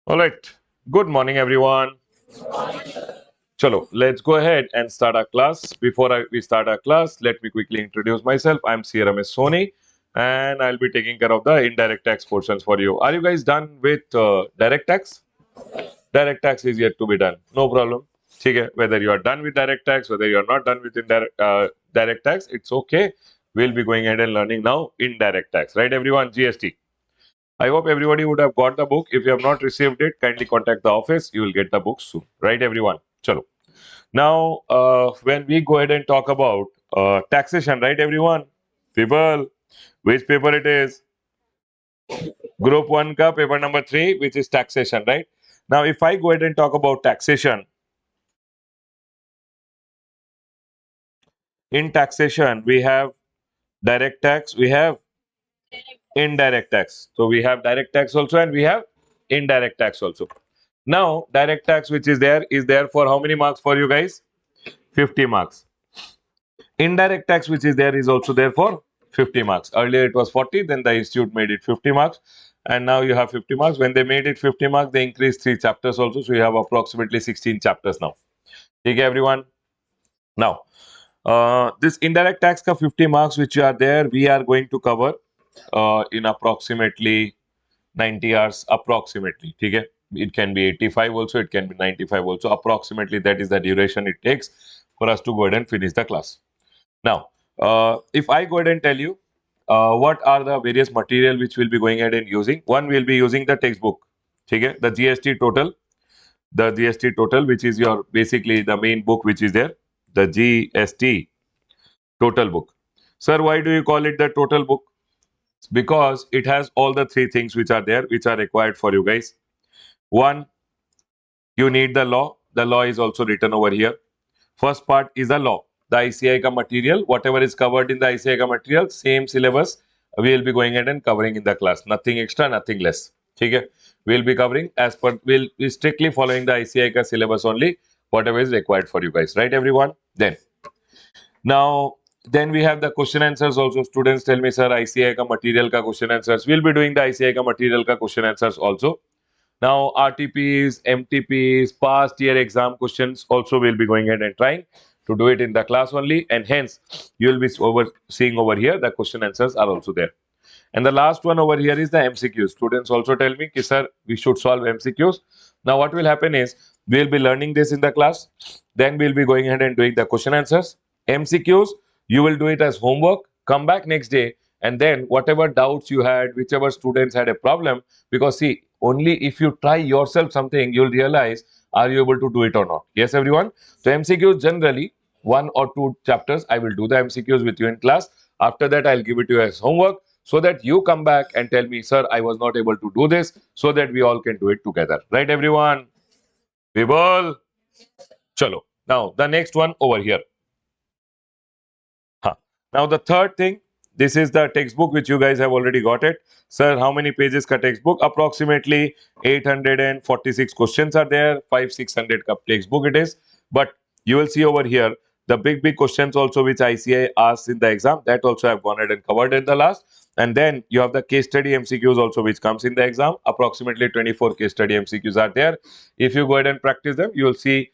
All right. Good morning, everyone. Chalo, let's go ahead and start our class. We start our class, let me quickly introduce myself. I'm Ramesh Soni, and I'll be taking care of the indirect tax portions for you. Are you guys done with direct tax? Direct tax is yet to be done. No problem. Okay. Whether you are done with direct tax, whether you are not done with direct tax, it's okay. We'll be going ahead and learning now indirect tax, right? Everyone, GST. I hope everybody would have got the book. If you have not received it, kindly contact the office. You will get the book soon. Right, everyone? Chalo. Now, when we go ahead and talk about taxation, right, everyone? People, which paper it is? Group 1 ka paper number 3, which is taxation, right? Now, if I go ahead and talk about taxation, in taxation, we have direct tax, we have indirect tax. So, we have direct tax also and we have indirect tax also. Now, direct tax which is there for how many marks for you guys? 50 marks. Indirect tax which is also there for 50 marks. Earlier it was 40, then the institute made it 50 marks, and now you have 50 marks. When they made it 50 marks, they increased 3 chapters also, so you have approximately 16 chapters now. Okay, everyone? Now, this indirect tax ka 50 marks which are there, we are going to cover in approximately 90 hours, approximately. Okay? It can be 85 also, it can be 95 also. Approximately that is the duration it takes for us to go ahead and finish the class. Now, if I go ahead and tell you what are the various material which we'll be going ahead and using, one will be using the textbook, okay? The GST total, which is your basically the main book which is there, the GST total book. Sir, why do you call it the total book? Because it has all the three things which are there, which are required for you guys. One, you need the law. The law is also written over here. First part is the law. The ICI ka material, whatever is covered in the ICI ka material, same syllabus we will be going ahead and covering in the class. Nothing extra, nothing less. Okay? We'll be covering as per, we'll be strictly following the ICI ka syllabus only, whatever is required for you guys. Right, everyone? Now, then we have the question answers also. Students tell me, sir, ICI ka material ka question answers. We'll be doing the ICI ka material ka question answers also. Now, RTPs, MTPs, past year exam questions also will be going ahead and trying to do it in the class only, and hence you will be seeing over here the question answers are also there. And the last one over here is the MCQs. Students also tell me, sir, we should solve MCQs. Now, what will happen is we'll be learning this in the class, then we'll be going ahead and doing the question answers. MCQs, you will do it as homework, come back next day, and then whatever doubts you had, whichever students had a problem, because see, only if you try yourself something, you'll realize are you able to do it or not. Yes, everyone? So, MCQs generally, one or two chapters, I will do the MCQs with you in class. After that, I'll give it to you as homework so that you come back and tell me, sir, I was not able to do this, so that we all can do it together. Right, everyone? People, chalo. Now, the next one over here. Huh. Now, the third thing, this is the textbook which you guys have already got it. Sir, how many pages ka textbook? Approximately 846 questions are there, 500-600 ka textbook it is. But you will see over here, the big questions also which ICI asks in the exam, that also I've gone ahead and covered in the last. And then you have the case study MCQs also which comes in the exam. Approximately 24 case study MCQs are there. If you go ahead and practice them, you will see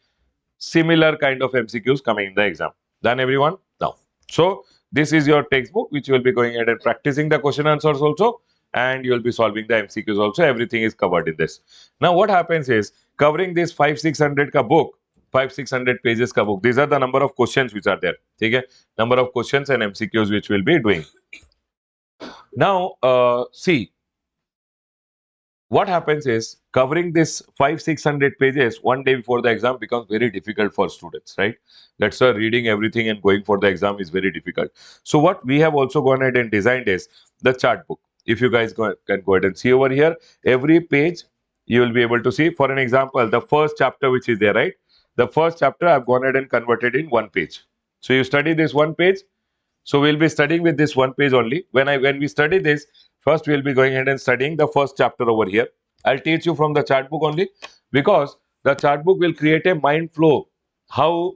similar kind of MCQs coming in the exam. Done, everyone? Now, so this is your textbook which you will be going ahead and practicing the question answers also, and you will be solving the MCQs also. Everything is covered in this. Now, what happens is covering this 500-600 ka book, 500-600 pages ka book. These are the number of questions which are there. Okay? Number of questions and MCQs which we'll be doing. Now, see, what happens is covering this 500-600 pages one day before the exam becomes very difficult for students, right? That's why reading everything and going for the exam is very difficult. So what we have also gone ahead and designed is the chart book. If you guys can go ahead and see over here, every page you will be able to see. For an example, the first chapter which is there, right? The first chapter I've gone ahead and converted in one page. So you study this one page. So we'll be studying with this one page only. When we study this, first we'll be going ahead and studying the first chapter over here. I'll teach you from the chart book only, because the chart book will create a mind flow. How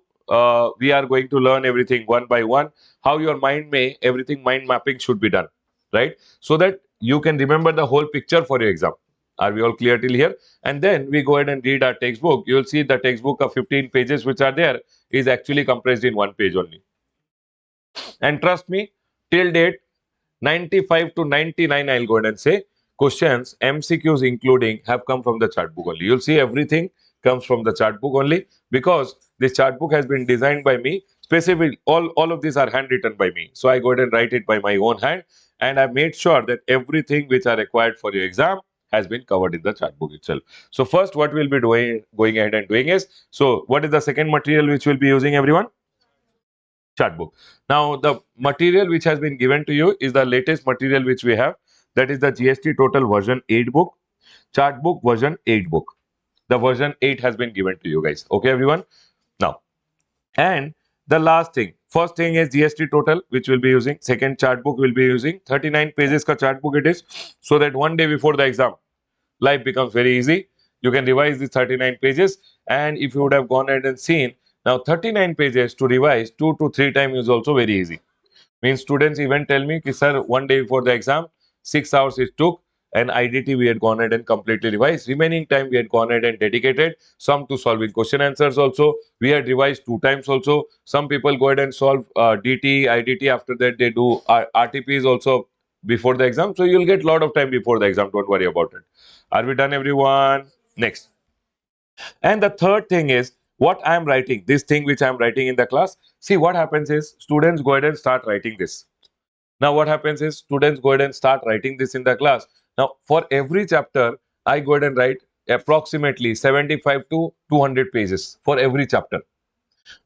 we are going to learn everything one by one. How your mind mapping should be done, right? So that you can remember the whole picture for your exam. Are we all clear till here? And then we go ahead and read our textbook. You will see the textbook of 15 pages which are there is actually compressed in one page only. And trust me, till date, 95 to 99, I'll go ahead and say, questions, MCQs including, have come from the chart book only. You'll see everything comes from the chart book only because this chart book has been designed by me. Specifically, all of these are handwritten by me. So I go ahead and write it by my own hand. And I made sure that everything which are required for your exam has been covered in the chart book itself. So first, what we'll be doing, going ahead and doing is, so what is the second material which we'll be using, everyone? Chart book. Now, the material which has been given to you is the latest material which we have. That is the GST total version 8 book, chart book version 8 book. The version 8 has been given to you guys. Okay, everyone. Now, and the last thing, first thing is GST total, which we'll be using. Second chart book we'll be using. 39 pages ka chart book it is, so that one day before the exam, life becomes very easy. You can revise the 39 pages. And if you would have gone ahead and seen, now 39 pages to revise 2 to 3 times is also very easy. Means students even tell me, sir, one day before the exam, 6 hours it took, and IDT we had gone ahead and completely revised. Remaining time we had gone ahead and dedicated some to solving question answers also. We had revised 2 times also. Some people go ahead and solve DT, IDT. After that, they do RTPs also before the exam. So you'll get a lot of time before the exam. Don't worry about it. Are we done, everyone? Next. And the third thing is what I am writing, this thing which I am writing in the class. See, what happens is students go ahead and start writing this. Now, what happens is students go ahead and start writing this in the class. Now, for every chapter, I go ahead and write approximately 75 to 200 pages for every chapter.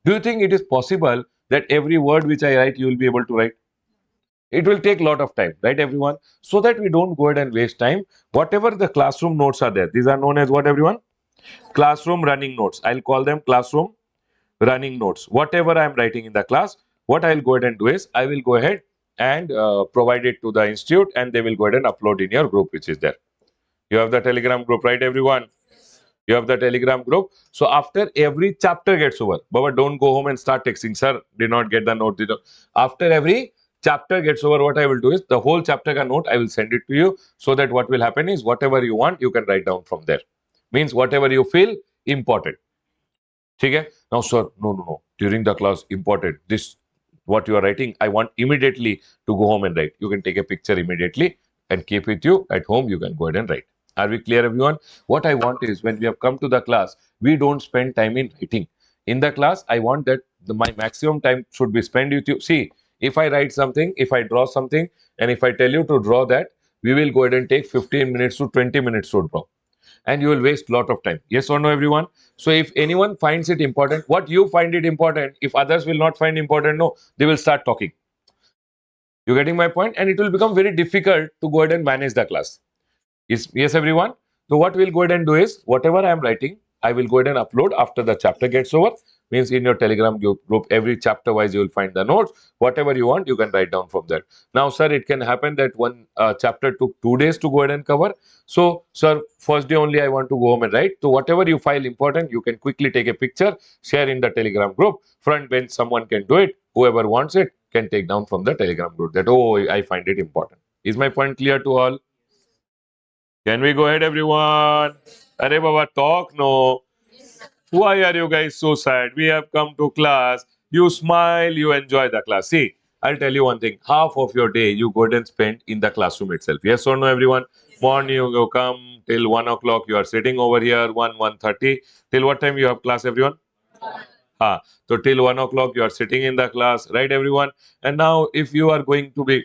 Do you think it is possible that every word which I write, you will be able to write? It will take a lot of time, right, everyone? So that we don't go ahead and waste time. Whatever the classroom notes are there, these are known as what, everyone? Classroom running notes. I'll call them classroom running notes. Whatever I'm writing in the class, what I'll go ahead and do is I will go ahead and provide it to the institute, and they will go ahead and upload in your group which is there. You have the Telegram group, right, everyone? You have the Telegram group. So after every chapter gets over, Baba, don't go home and start texting, sir, did not get the note. After every chapter gets over, what I will do is the whole chapter ka note, I will send it to you, so that what will happen is whatever you want, you can write down from there. Means whatever you feel important. ठीक है? Now, sir, no. During the class, important. This, what you are writing, I want immediately to go home and write. You can take a picture immediately and keep with you at home. You can go ahead and write. Are we clear, everyone? What I want is when we have come to the class, we don't spend time in writing. In the class, I want that my maximum time should be spent with you. See, if I write something, if I draw something, and if I tell you to draw that, we will go ahead and take 15 minutes to 20 minutes to draw, and you will waste a lot of time. Yes or no, everyone? So if anyone finds it important, what you find it important, if others will not find important, no, they will start talking. You getting my point? And it will become very difficult to go ahead and manage the class. Yes, everyone? So what we'll go ahead and do is, whatever I am writing, I will go ahead and upload after the chapter gets over. Means in your Telegram group, every chapter wise, you will find the notes. Whatever you want, you can write down from there. Now, sir, it can happen that one chapter took 2 days to go ahead and cover. So, sir, first day only I want to go home and write. So, whatever you file important, you can quickly take a picture, share in the Telegram group. Front bench, someone can do it. Whoever wants it can take down from the Telegram group that, oh, I find it important. Is my point clear to all? Can we go ahead, everyone? Arey Baba, talk no. Why are you guys so sad? We have come to class. You smile, you enjoy the class. See, I'll tell you one thing. Half of your day you go and spend in the classroom itself. Yes or no, everyone? Morning you go come till 1 o'clock. You are sitting over here, 1:30. Till what time you have class, everyone? So till 1 o'clock you are sitting in the class, right, everyone? And now if you are going to be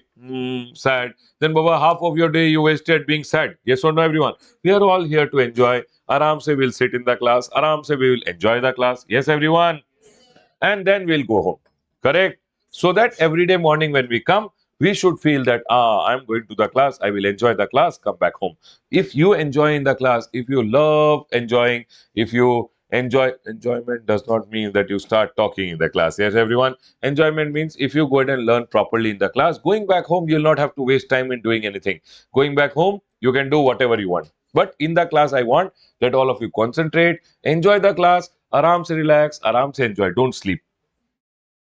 sad, then Baba, half of your day you wasted being sad. Yes or no, everyone? We are all here to enjoy. Aram se we'll sit in the class. Aram se we will enjoy the class. Yes, everyone? And then we'll go home. Correct? So that every day morning when we come, we should feel that I'm going to the class, I will enjoy the class, come back home. If you enjoy in the class, if you love enjoying, if you enjoyment does not mean that you start talking in the class. Yes, everyone. Enjoyment means if you go ahead and learn properly in the class, going back home, you'll not have to waste time in doing anything. Going back home, you can do whatever you want. But in the class, I want that all of you concentrate, enjoy the class, aram se relax, aram se enjoy. Don't sleep.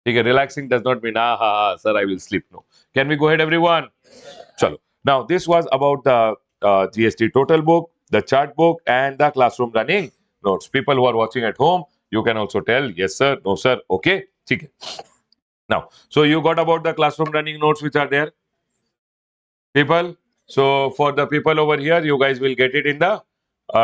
Okay, relaxing does not mean, sir, I will sleep. No. Can we go ahead, everyone? Chalo. Now, this was about the GST total book, the chart book, and the classroom running notes. People who are watching at home, you can also tell yes sir, no sir, okay. ठीक है. Now, so you got about the classroom running notes which are there, people. So for the people over here, you guys will get it in the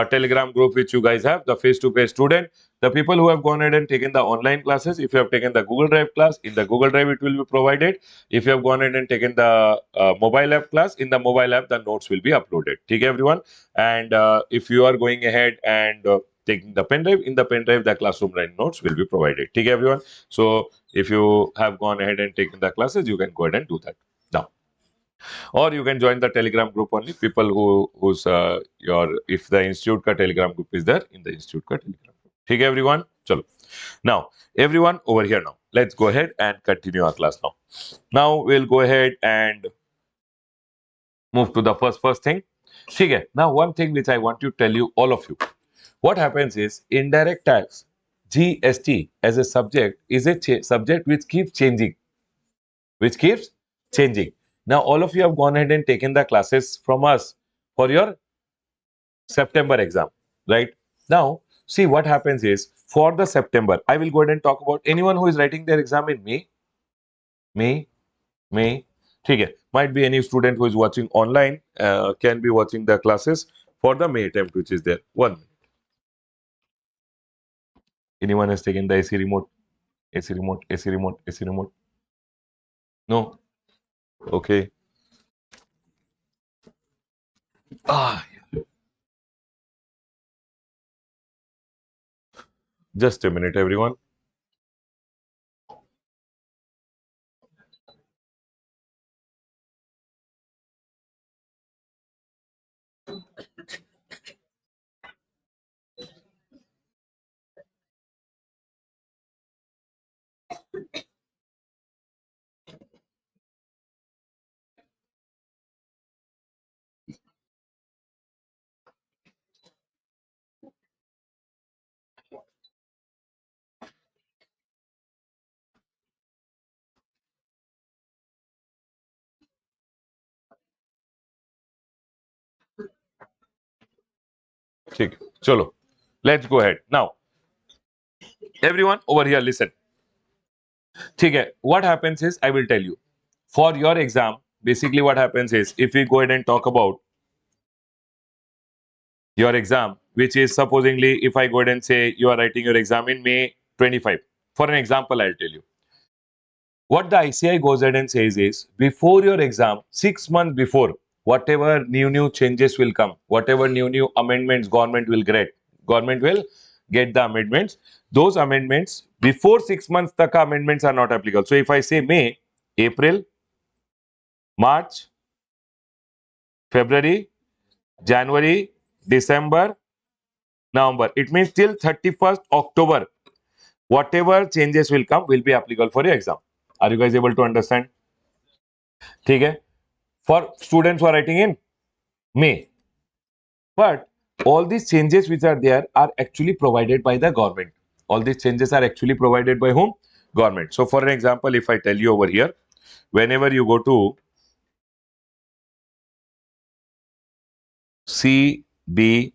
Telegram group which you guys have, the face-to-face student. The people who have gone ahead and taken the online classes, if you have taken the Google Drive class, in the Google Drive it will be provided. If you have gone ahead and taken the mobile app class, in the mobile app the notes will be uploaded. Okay, everyone. And if you are going ahead and taking the pen drive, in the pen drive the classroom running notes will be provided. Okay, everyone. So if you have gone ahead and taken the classes, you can go ahead and do that now, or you can join the telegram group only. People who's your, if the institute ka telegram group is there, in the institute ka telegram group. Okay, everyone. Chalo. Now everyone over here, now let's go ahead and continue our class. Now we'll go ahead and move to the first thing. Okay, now one thing which I want to tell you, all of you, what happens is indirect tax, GST, as a subject is a subject which keeps changing, which keeps changing. Now, all of you have gone ahead and taken the classes from us for your September exam, right? Now, see what happens is for the September, I will go ahead and talk about anyone who is writing their exam in May, May. Okay, might be any student who is watching online can be watching the classes for the May attempt, which is there. 1 minute. Anyone has taken the AC remote, AC remote, AC remote, AC remote? No. Okay. Ah, just a minute, everyone. ठीक है, चलो, let's go ahead now. Everyone over here, listen. ठीक है, what happens is I will tell you. For your exam, basically what happens is if we go ahead and talk about your exam, which is supposingly if I go ahead and say you are writing your exam in May 25. For an example, I'll tell you. What the ICI goes ahead and says is before your exam, 6 months before, whatever new changes will come, whatever new amendments government will get the amendments. Those amendments before 6 months the amendments are not applicable. So if I say May, April, March, February, January, December, November, it means till 31st October, whatever changes will come will be applicable for your exam. Are you guys able to understand? ठीक है? For students who are writing in May, but all these changes which are there are actually provided by the government. All these changes are actually provided by whom? Government. So for an example, if I tell you over here, whenever you go to CBIC,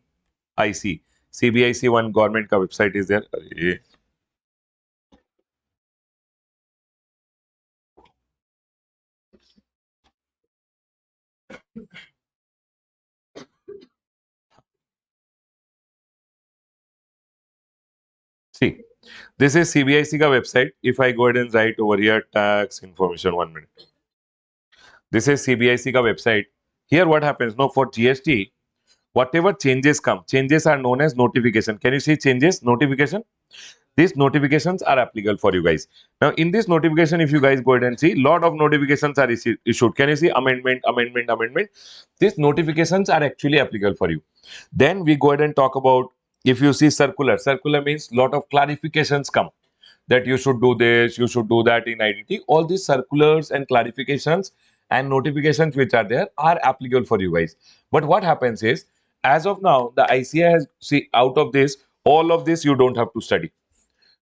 CBIC one government ka website is there. See, this is CBIC ka website. If I go ahead and write over here tax information, 1 minute. This is CBIC ka website. Here what happens? No, for GST, whatever changes come, changes are known as notification. Can you see changes? Notification. These notifications are applicable for you guys. Now, in this notification, if you guys go ahead and see, lot of notifications are issued. Can you see amendment, amendment, amendment? These notifications are actually applicable for you. Then we go ahead and talk about, if you see circular. Circular means lot of clarifications come that you should do this, you should do that in IDT. All these circulars and clarifications and notifications which are there are applicable for you guys. But what happens is, as of now, the ICI has, see, out of this, all of this you don't have to study.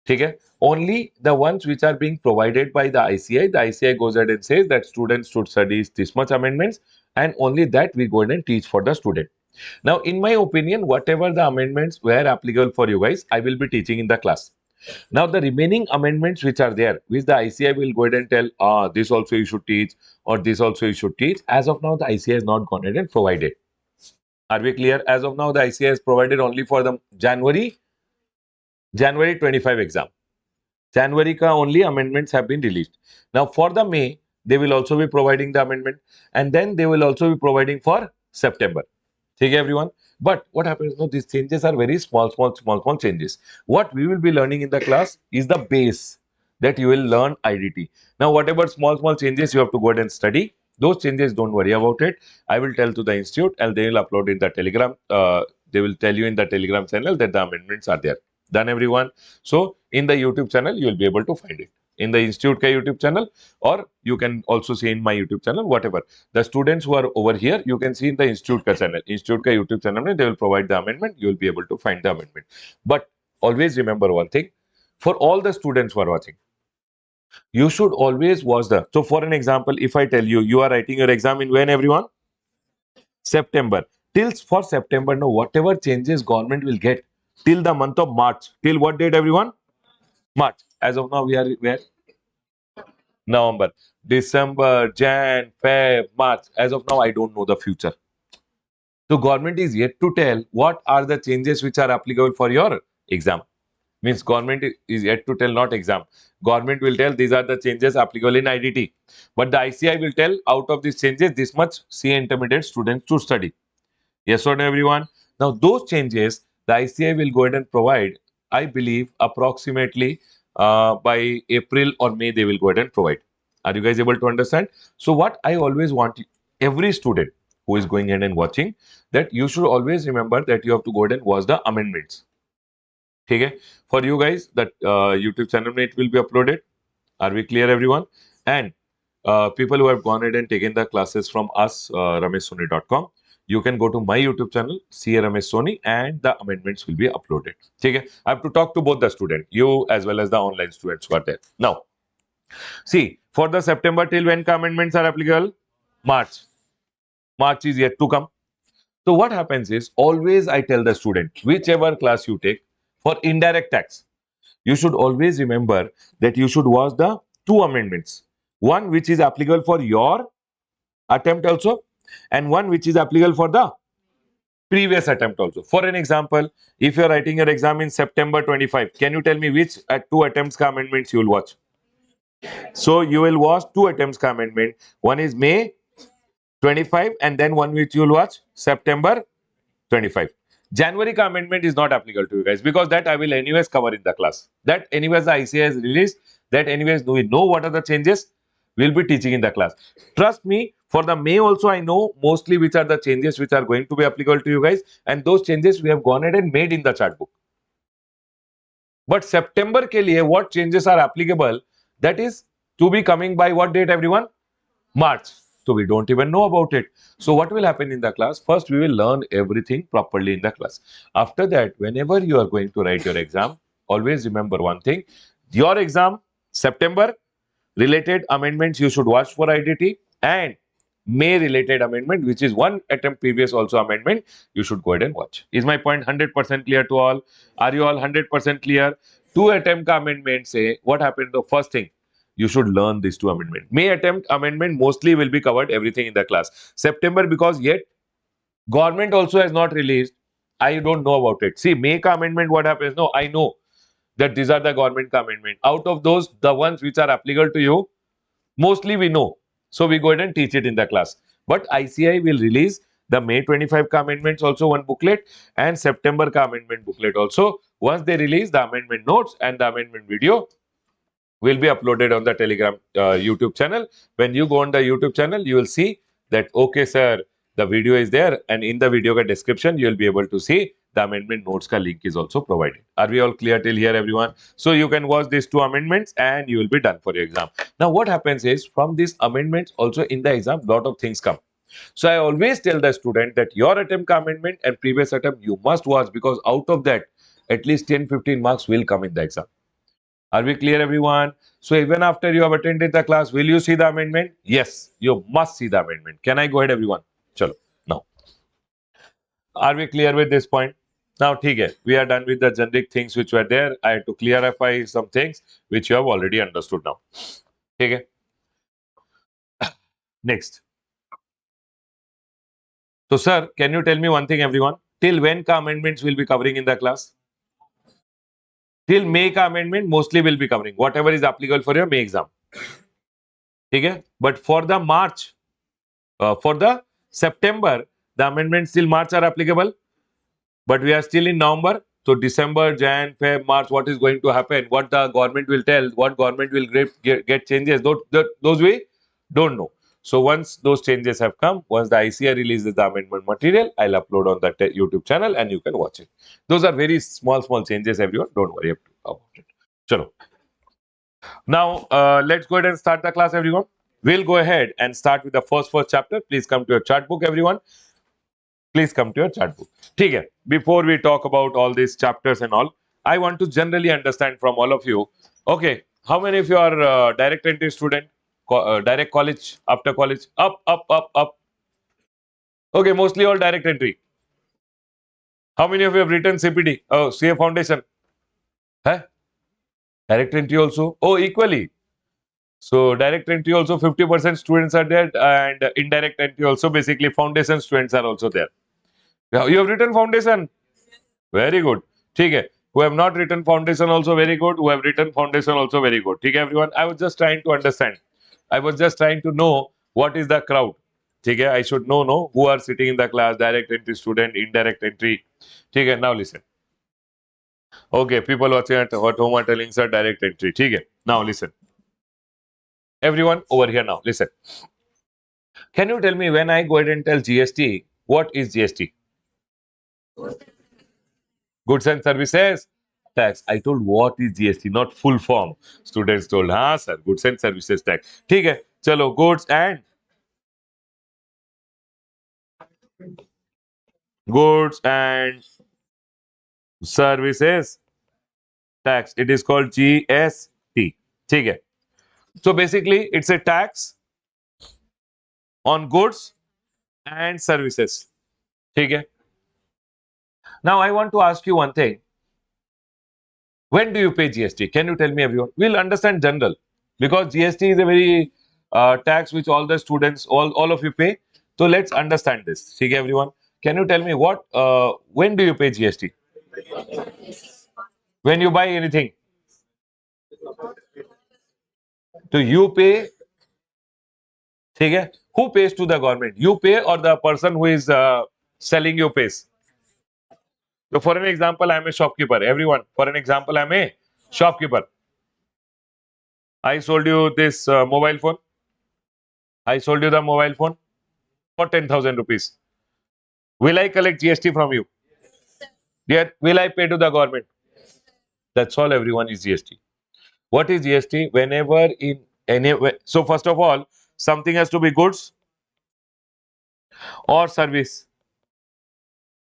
Okay? Only the ones which are being provided by the ICI goes ahead and says that students should study this much amendments, and only that we go ahead and teach for the student. Now, in my opinion, whatever the amendments were applicable for you guys, I will be teaching in the class. Now, the remaining amendments which are there, which the ICI will go ahead and tell, this also you should teach, or this also you should teach. As of now, the ICI has not gone ahead and provided. Are we clear? As of now, the ICI has provided only for the January 25 exam. January ka only amendments have been released. Now, for the May, they will also be providing the amendment, and then they will also be providing for September. Okay, everyone. But what happens now? These changes are very small changes. What we will be learning in the class is the base that you will learn IDT. Now, whatever small changes you have to go ahead and study, those changes don't worry about it. I will tell to the institute, and they will upload in the Telegram. They will tell you in the Telegram channel that the amendments are there. Done, everyone. So, in the YouTube channel, you will be able to find it in the institute ka YouTube channel, or you can also see in my YouTube channel, whatever. The students who are over here, you can see in the institute ka channel. Institute ka YouTube channel, they will provide the amendment. You will be able to find the amendment. But always remember one thing: for all the students who are watching, you should always watch the. So, for an example, if I tell you, you are writing your exam in when, everyone? September. Till for September, no, whatever changes government will get till the month of March. Till what date, everyone? March. As of now, we are where? November, December, Jan, Feb, March. As of now, I don't know the future. So government is yet to tell what are the changes which are applicable for your exam. Means government is yet to tell, not exam. Government will tell these are the changes applicable in IDT. But the ICI will tell out of these changes, this much CA intermediate students to study. Yes or no, everyone? Now, those changes, the ICI will go ahead and provide, I believe, approximately by April or May, they will go ahead and provide. Are you guys able to understand? So, what I always want every student who is going ahead and watching, that you should always remember that you have to go ahead and watch the amendments. Okay? For you guys, that YouTube channel it will be uploaded. Are we clear, everyone? And people who have gone ahead and taken the classes from us, rameshsoni.com, you can go to my YouTube channel, CA Ramesh Soni, and the amendments will be uploaded. Okay? I have to talk to both the student, you as well as the online students who are there. Now, see, for the September till when amendments are applicable? March. March is yet to come. So what happens is, always I tell the student, whichever class you take, for indirect tax, you should always remember that you should watch the two amendments. One which is applicable for your attempt also, and one which is applicable for the previous attempt also. For an example, if you are writing your exam in September 25, can you tell me which two attempts ka amendments you will watch? So you will watch two attempts ka amendment. One is May 25, and then one which you will watch September 25. January ka amendment is not applicable to you guys, because that I will anyways cover in the class. That anyways the ICA has released. That anyways we know what are the changes. We'll be teaching in the class. Trust me, for the May also I know mostly which are the changes which are going to be applicable to you guys, and those changes we have gone ahead and made in the chart book. But September ke liye what changes are applicable, that is to be coming by what date, everyone? March. So we don't even know about it. So what will happen in the class? First, we will learn everything properly in the class. After that, whenever you are going to write your exam, always remember one thing. Your exam, September, related amendments you should watch for IDT, and May related amendment, which is one attempt previous also amendment, you should go ahead and watch. Is my point 100% clear to all? Are you all 100% clear? Two attempt ka amendment say, what happened? The first thing, you should learn these two amendments. May attempt amendment mostly will be covered everything in the class. September, because yet government also has not released, I don't know about it. See, May ka amendment, what happens? No, I know that these are the government ka amendment. Out of those, the ones which are applicable to you, mostly we know. So we go ahead and teach it in the class. But ICI will release the May 25 ka amendments also one booklet, and September ka amendment booklet also. Once they release the amendment notes and the amendment video, will be uploaded on the Telegram YouTube channel. When you go on the YouTube channel, you will see that, okay, sir, the video is there, and in the video ka description, you will be able to see the amendment notes ka link is also provided. Are we all clear till here, everyone? So you can watch these two amendments and you will be done for your exam. Now, what happens is, from these amendments also in the exam, lot of things come. So I always tell the student that your attempt ka amendment and previous attempt you must watch, because out of that, at least 10-15 marks will come in the exam. Are we clear, everyone? So even after you have attended the class, will you see the amendment? Yes, you must see the amendment. Can I go ahead, everyone? Chalo. Now, Are we clear with this point? Now, okay, we are done with the generic things which were there. I had to clarify some things which you have already understood now. Okay. Next. So, sir, can you tell me one thing, everyone? Till when ka amendments will be covering in the class? Till May ka amendment mostly will be covering whatever is applicable for your May exam. Okay. But for the March, for the September, the amendments till March are applicable. But we are still in November. So December, Jan, Feb, March, what is going to happen? What the government will tell? What government will get changes? Those we don't know. So once those changes have come, once the ICR releases the amendment material, I'll upload on the YouTube channel and you can watch it. Those are very small changes, everyone. Don't worry about it. Chalo. Now, let's go ahead and start the class, everyone. We'll go ahead and start with the first chapter. Please come to your chart book, everyone. Please come to your chat book. Okay. Before we talk about all these chapters and all, I want to generally understand from all of you. Okay, how many of you are direct entry student? Direct college, after college? Up. Okay, mostly all direct entry. How many of you have written CPD? Oh, CA Foundation. Huh? Direct entry also? Oh, equally. So direct entry also 50% students are there, and indirect entry also basically foundation students are also there. You have written foundation. Very good. ठीक है. Who have not written foundation also very good. Who have written foundation also very good. ठीक है everyone. I was just trying to understand. I was just trying to know what is the crowd. ठीक है. I should know no who are sitting in the class. Direct entry student, indirect entry. ठीक है. Now listen. Okay, people watching at home are telling sir direct entry. ठीक है. Now listen. Everyone over here now. Listen. Can you tell me when I go ahead and tell GST, what is GST? Goods and services tax. I told what is GST, not full form. Students told, हाँ sir, goods and services tax. ठीक है, चलो goods and services tax. It is called GST. ठीक है. So basically, it's a tax on goods and services. ठीक है. Now I want to ask you one thing. When do you pay GST? Can you tell me, everyone? We'll understand general because GST is a very tax which all the students, all of you pay. So let's understand this. Okay, everyone. Can you tell me when do you pay GST? When you buy anything. So you pay. ठीक है? Who pays to the government? You pay or the person who is selling you pays? So for an example, I'm a shopkeeper. Everyone, for an example, I'm a shopkeeper. I sold you this mobile phone. I sold you the mobile phone for 10,000 rupees. Will I collect GST from you? Yeah. Will I pay to the government? That's all, everyone, is GST. What is GST? Whenever in any way. So first of all, something has to be goods or service.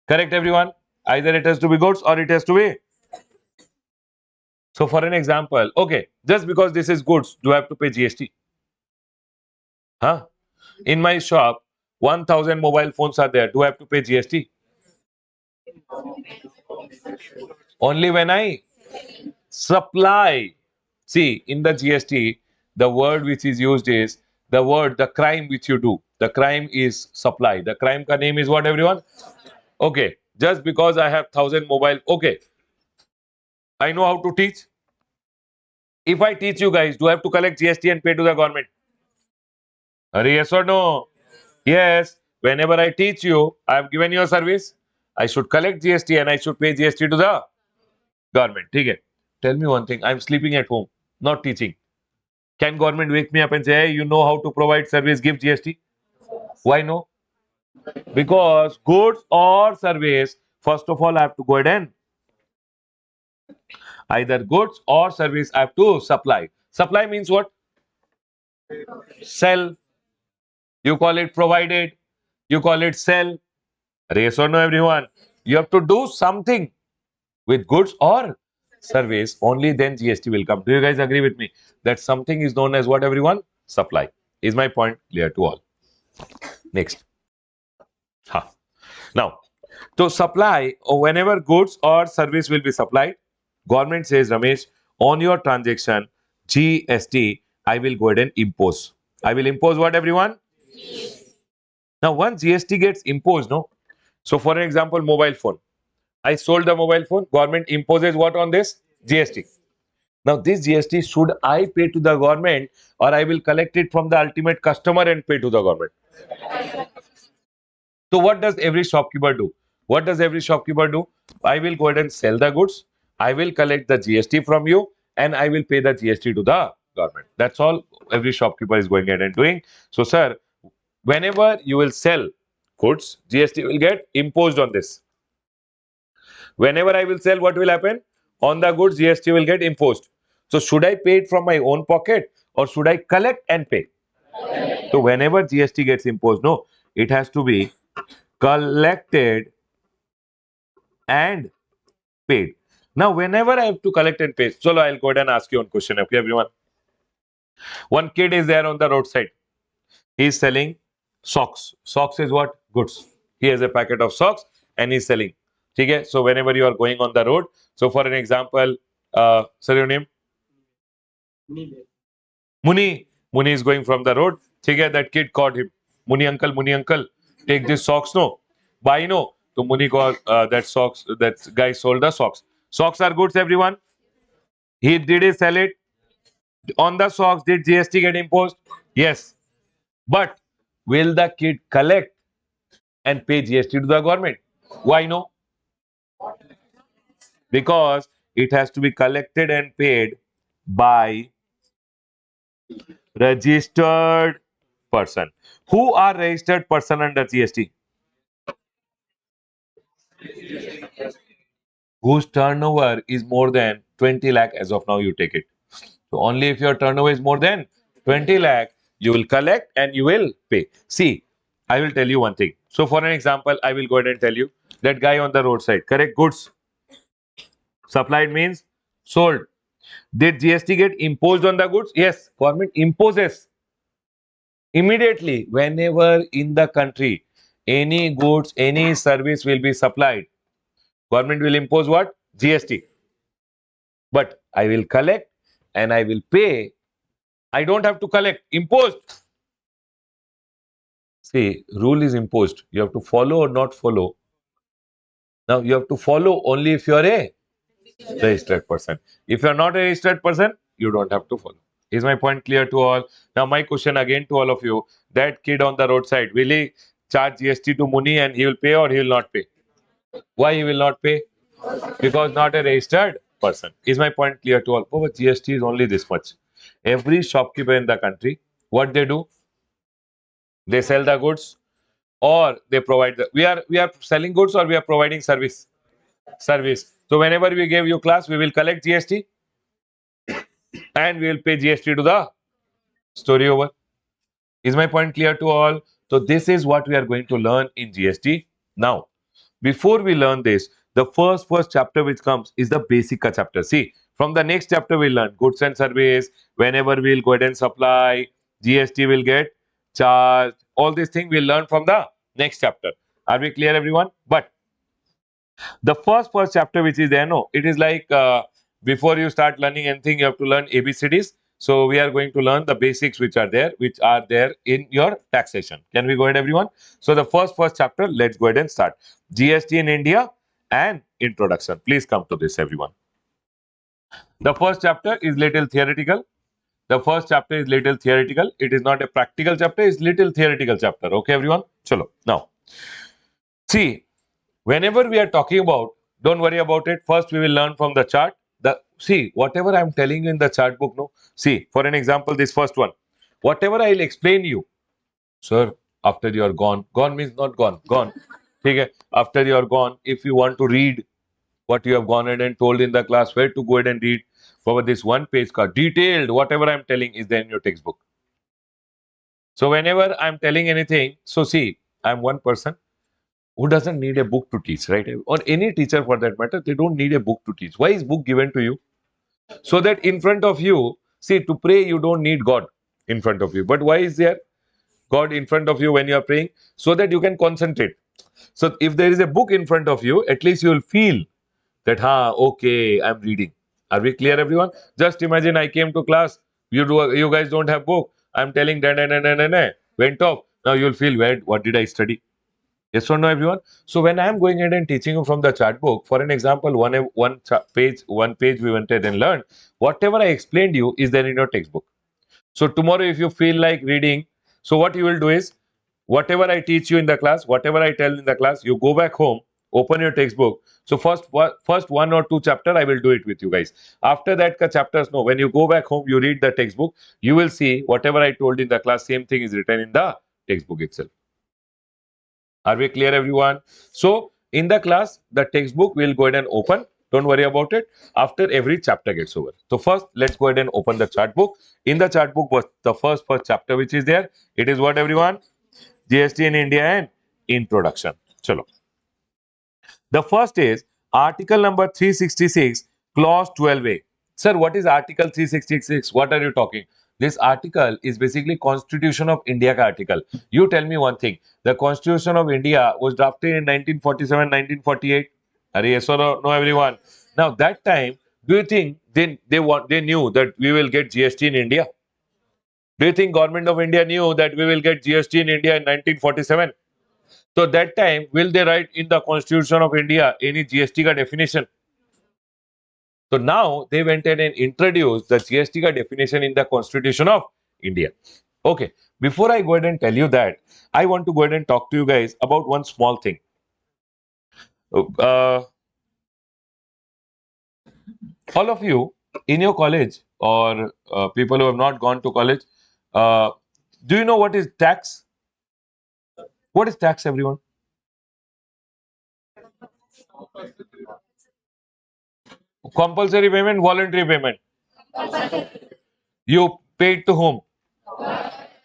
Correct, everyone? Either it has to be goods or it has to be. So for an example, okay, just because this is goods, do I have to pay GST? Huh? In my shop, 1,000 mobile phones are there. Do I have to pay GST? Only when I supply. See, in the GST, the word which is used is the crime which you do. The crime is supply. The crime ka name is what, everyone? Okay, just because I have 1,000 mobile, okay, I know how to teach. If I teach you guys, do I have to collect GST and pay to the government? Yes or no? Yes. Whenever I teach you, I have given you a service. I should collect GST and I should pay GST to the government. Okay. Tell me one thing. I'm sleeping at home, not teaching. Can government wake me up and say, hey, you know how to provide service, give GST? Why no? Because goods or service, first of all, I have to go ahead and either goods or service I have to supply. Supply means what? Sell. You call it provided. You call it sell. Yes or no, everyone? You have to do something with goods or service. Only then GST will come. Do you guys agree with me? That something is known as what, everyone? Supply. Is my point clear to all? Next. Huh. Now, To supply, or whenever goods or service will be supplied, government says, Ramesh, on your transaction, GST, I will go ahead and impose. I will impose what, everyone? Now, once GST gets imposed, no? So, for an example, mobile phone. I sold the mobile phone. Government imposes what on this? GST. Now, this GST, should I pay to the government, or I will collect it from the ultimate customer and pay to the government? So what does every shopkeeper do? What does every shopkeeper do? I will go ahead and sell the goods. I will collect the GST from you, and I will pay the GST to the government. That's all every shopkeeper is going ahead and doing. So, sir, whenever you will sell goods, GST will get imposed on this. Whenever I will sell, what will happen? On the goods, GST will get imposed. So, should I pay it from my own pocket, or should I collect and pay? So, whenever GST gets imposed, no, it has to be collected and paid. Now, whenever I have to collect and pay, so I'll go ahead and ask you one question. Okay, everyone. One kid is there on the roadside. He is selling socks. Socks is what? Goods. He has a packet of socks and he's selling. Okay. So whenever you are going on the road, so for an example, sir, your name? Muni. Muni is going from the road. Okay, that kid caught him. Muni uncle, take this socks, no? Buy, no? So Muni got that socks, that guy sold the socks. Socks are goods, everyone. Did he sell it? On the socks, did GST get imposed? Yes. But will the kid collect and pay GST to the government? Why no? Because it has to be collected and paid by registered person. Who are registered person under GST? Whose turnover is more than 20 lakh as of now, you take it. So only if your turnover is more than 20 lakh, you will collect and you will pay. See, I will tell you one thing. So for an example, I will go ahead and tell you that guy on the roadside, correct? Goods supplied means sold. Did GST get imposed on the goods? Yes, government imposes immediately whenever in the country any goods, any service will be supplied. Government will impose what? GST. But I will collect and I will pay. I don't have to collect. Imposed. See, rule is imposed. You have to follow or not follow. Now you have to follow only if you are a registered person. If you are not a registered person, you don't have to follow. Is my point clear to all? Now my question again to all of you: that kid on the roadside, will he charge GST to Muni and he will pay, or he will not pay? Why he will not pay? Because not a registered person. Is my point clear to all? Oh, but GST is only this much. Every shopkeeper in the country, what they do? They sell the goods, or they provide the. We are selling goods, or we are providing service. Service. So whenever we give you class, we will collect GST and we will pay GST to the story over. Is my point clear to all? So this is what we are going to learn in GST. Now, before we learn this, the first chapter which comes is the basic chapter. See, from the next chapter we'll learn goods and service. Whenever we'll go ahead and supply, GST will get charged. All these things we'll learn from the next chapter. Are we clear, everyone? But the first chapter which is there, no, it is like before you start learning anything, you have to learn ABCDs. So we are going to learn the basics which are there in your taxation. Can we go ahead, everyone? So the first chapter, let's go ahead and start. GST in India and introduction. Please come to this, everyone. The first chapter is little theoretical. The first chapter is little theoretical. It is not a practical chapter, it's little theoretical chapter. Okay, everyone? Chalo. Now, see, whenever we are talking about, don't worry about it. First, we will learn from the chart. See, whatever I am telling you in the chart book, no. See, for an example, this first one, whatever I will explain you, sir. After you are gone, gone means not gone, gone. Okay. After you are gone, if you want to read what you have gone ahead and told in the class, where to go ahead and read. For this one page card, detailed, whatever I am telling is there in your textbook. So whenever I am telling anything, so see, I am one person who doesn't need a book to teach, right? Or any teacher for that matter, they don't need a book to teach. Why is book given to you? So that in front of you, see, to pray, you don't need God in front of you. But why is there God in front of you when you are praying? So that you can concentrate. So if there is a book in front of you, at least you will feel that, okay, I'm reading. Are we clear, everyone? Just imagine I came to class. You guys don't have book. I'm telling, went off. Now you'll feel, where, what did I study? Yes or no, everyone? So when I'm going ahead and teaching you from the chart book, for an example, one page we went ahead and learned. Whatever I explained you is there in your textbook. So tomorrow, if you feel like reading, so what you will do is, whatever I teach you in the class, whatever I tell in the class, you go back home, open your textbook. So first one or two chapter, I will do it with you guys. After that, chapters no. When you go back home, you read the textbook. You will see whatever I told in the class, same thing is written in the textbook itself. Are we clear, everyone? So in the class, the textbook will go ahead and open. Don't worry about it. After every chapter gets over. So first, let's go ahead and open the chart book. In the chart book was the first chapter which is there. It is what, everyone? GST in India and introduction. Chalo. The first is article number 366, clause 12A. Sir, what is article 366? What are you talking? This article is basically Constitution of India ka article. You tell me one thing. The Constitution of India was drafted in 1947, 1948. Are yes or no, everyone? Now that time, do you think they knew that we will get GST in India? Do you think government of India knew that we will get GST in India in 1947? So that time, will they write in the Constitution of India any GST ka definition? So now they went ahead and introduced the GST ka definition in the Constitution of India. Okay, before I go ahead and tell you that, I want to go ahead and talk to you guys about one small thing. Uh, all of you in your college or people who have not gone to college, uh, do you know what is tax? What is tax, everyone? Compulsory payment, voluntary payment. You paid to whom?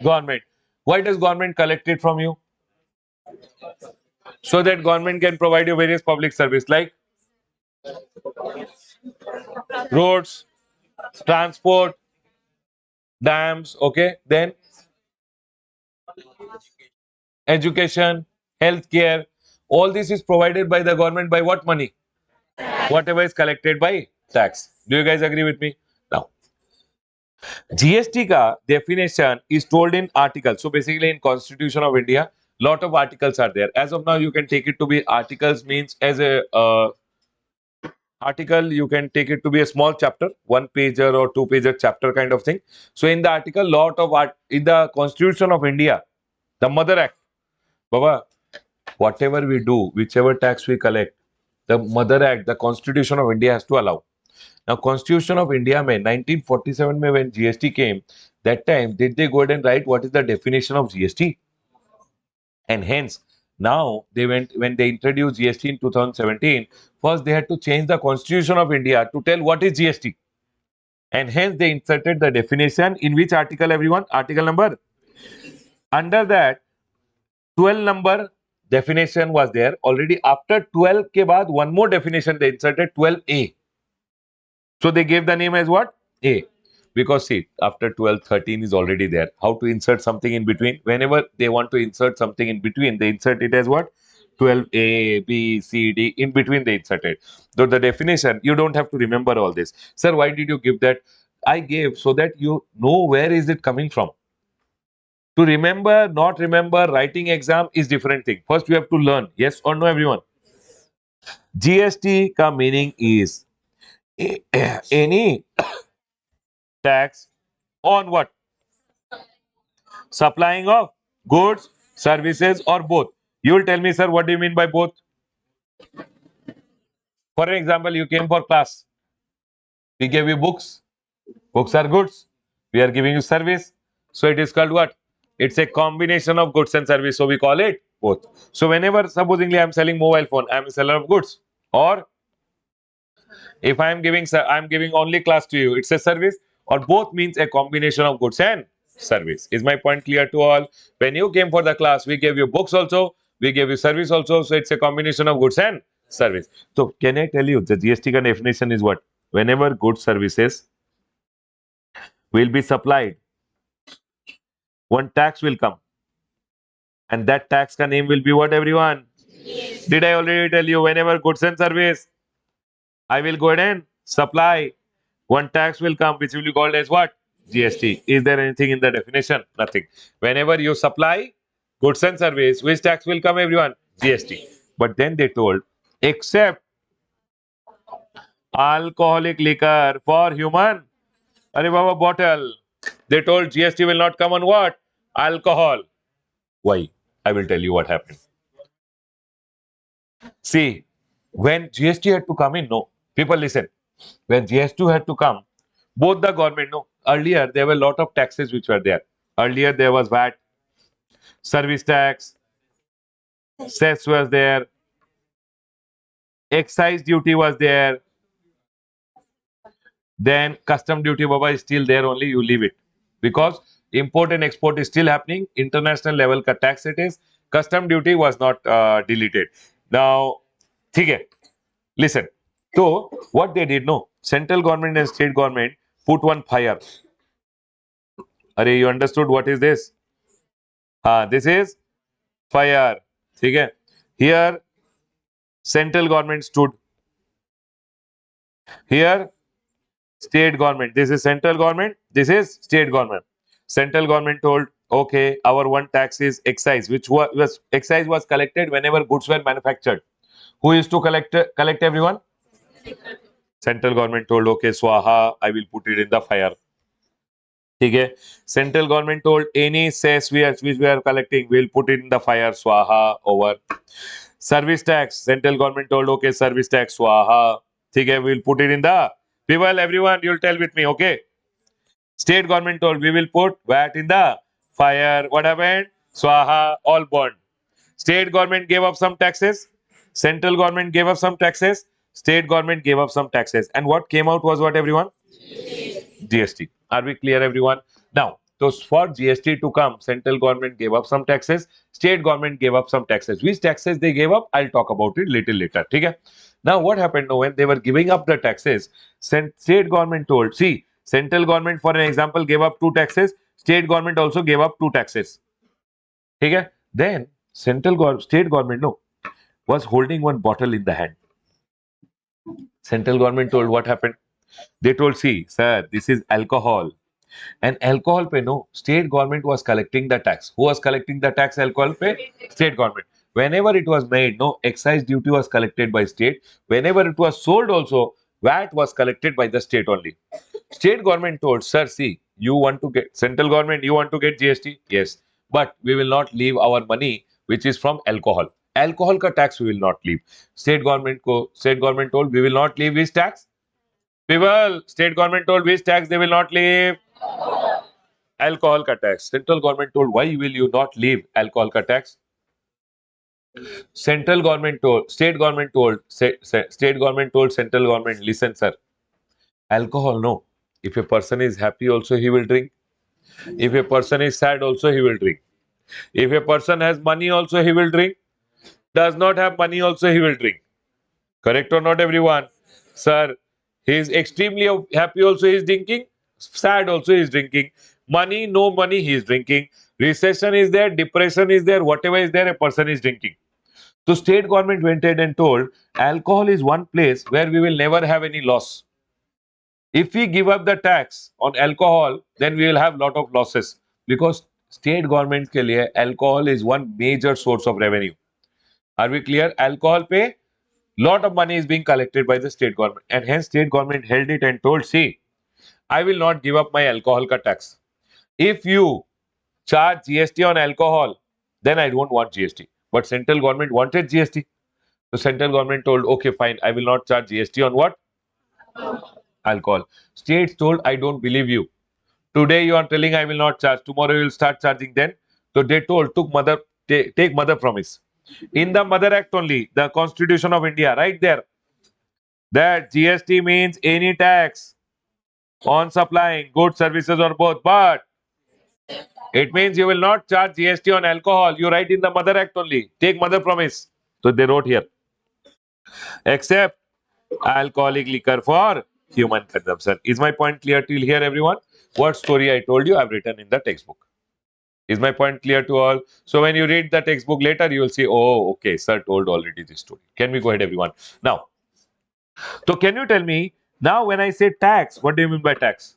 Government. Why does government collect it from you? So that government can provide you various public service like roads, transport, dams, okay? Then education, healthcare. All this is provided by the government by what money? Whatever is collected by tax. Do you guys agree with me? Now, GST ka definition is told in articles. So basically in Constitution of India, lot of articles are there. As of now, you can take it to be articles means as a article, you can take it to be a small chapter, one pager or two pager chapter kind of thing. So in the article, lot of art in the Constitution of India, the Mother Act, Baba, whatever we do, whichever tax we collect, the Mother Act, the Constitution of India has to allow. Now, Constitution of India mein 1947 mein when GST came, that time did they go ahead and write what is the definition of GST? And hence, now they went when they introduced GST in 2017. First, they had to change the Constitution of India to tell what is GST. And hence they inserted the definition in which article, everyone? Article number. Under that, 12 number definition was there. Already after 12 ke baad, one more definition they inserted, 12A. So they gave the name as what? A. Because see, after 12, 13 is already there. How to insert something in between? Whenever they want to insert something in between, they insert it as what? 12A, B, C, D. In between they insert it. So the definition, you don't have to remember all this. Sir, why did you give that? I gave so that you know where is it coming from. To remember, not remember, writing exam is different thing. First, we have to learn. Yes or no, everyone? GST ka meaning is any tax on what? Supplying of goods, services, or both. You will tell me, sir, what do you mean by both? For an example, you came for class. We gave you books. Books are goods. We are giving you service. So it is called what? It's a combination of goods and service. So we call it both. So whenever, supposingly, I'm selling mobile phone, I'm a seller of goods. Or if I'm giving only class to you, it's a service. Or both means a combination of goods and service. Is my point clear to all? When you came for the class, we gave you books also, we gave you service also. So it's a combination of goods and service. So can I tell you the GST definition is what? Whenever goods services will be supplied, one tax will come. And that tax ka name will be what, everyone? Did I already tell you whenever goods and service, I will go ahead and supply. One tax will come which will be called as what? GST. Is there anything in the definition? Nothing. Whenever you supply goods and service, which tax will come everyone? GST. But then they told, except alcoholic liquor for human, Are Baba bottle. They told GST will not come on what? Alcohol. Why? I will tell you what happened. See, when GST had to come in, no. People listen. When GST had to come, both the government, no. Earlier, there were a lot of taxes which were there. Earlier, there was VAT, service tax, cess was there, excise duty was there, then custom duty, Baba, is still there only, you leave it. Because import and export is still happening, international level ka tax it is, custom duty was not deleted. Now, okay, listen. So, what they did, no, central government and state government put one fire. Are you understood what is this? This is fire. Okay. Here, central government stood. Here, state government. This is central government. This is state government. Central government told, okay, our one tax is excise, which was excise was collected whenever goods were manufactured. Who used to collect everyone? Central government told, okay, swaha, I will put it in the fire. Okay. Central government told any cess which we are collecting, we'll put it in the fire, swaha, over. Service tax, central government told, okay, service tax, swaha. Okay, we'll put it in the people, everyone, you'll tell with me, okay. State government told, we will put VAT in the fire. What happened? Swaha, all burned. State government gave up some taxes. Central government gave up some taxes. State government gave up some taxes. And what came out was what, everyone? GST. Are we clear, everyone? Now, so for GST to come, central government gave up some taxes, state government gave up some taxes. Which taxes they gave up, I'll talk about it little later. Okay? Now, what happened when they were giving up the taxes? State government told, see, central government, for an example, gave up two taxes, state government also gave up two taxes. Okay? Then, state government, no, was holding one bottle in the hand. Central government told, what happened? They told, see, sir, this is alcohol. And alcohol pay, no, state government was collecting the tax. Who was collecting the tax? Alcohol pay? State government. Whenever it was made, no, excise duty was collected by state. Whenever it was sold also, VAT was collected by the state only. State government told, sir, see, you want to get, central government, you want to get GST? Yes. But we will not leave our money, which is from alcohol. Alcohol ka tax we will not leave. State government told, we will not leave this tax. People, state government told which tax they will not leave? Alcohol ka tax. Central government told, why will you not leave alcohol ka tax? State government told central government, listen, sir, alcohol, no. If a person is happy, also he will drink. If a person is sad, also he will drink. If a person has money, also he will drink. Does not have money, also he will drink. Correct or not, everyone? Sir, he is extremely happy, also he is drinking. Sad, also he is drinking. Money, no money, he is drinking. Recession is there, depression is there, whatever is there, a person is drinking. So, state government went ahead and told alcohol is one place where we will never have any loss. If we give up the tax on alcohol, then we will have lot of losses because state government ke liye alcohol is one major source of revenue. Are we clear? Alcohol pay, lot of money is being collected by the state government, and hence state government held it and told, see, I will not give up my alcohol ka tax. If you charge GST on alcohol, then I don't want GST. But central government wanted GST. So central government told, okay, fine, I will not charge GST on what? Alcohol. States told, I don't believe you. Today you are telling I will not charge. Tomorrow you will start charging then. So they told, take mother promise. In the Mother Act only, the Constitution of India, right there, that GST means any tax on supplying goods, services, or both. But it means you will not charge GST on alcohol. You write in the Mother Act only. Take mother promise. So they wrote here. Except alcoholic liquor for human consumption. Is my point clear till here, everyone? What story I told you, I've written in the textbook. Is my point clear to all? So when you read the textbook later, you will see, oh, okay, sir told already this story. Can we go ahead, everyone? Now, so can you tell me now when I say tax, what do you mean by tax?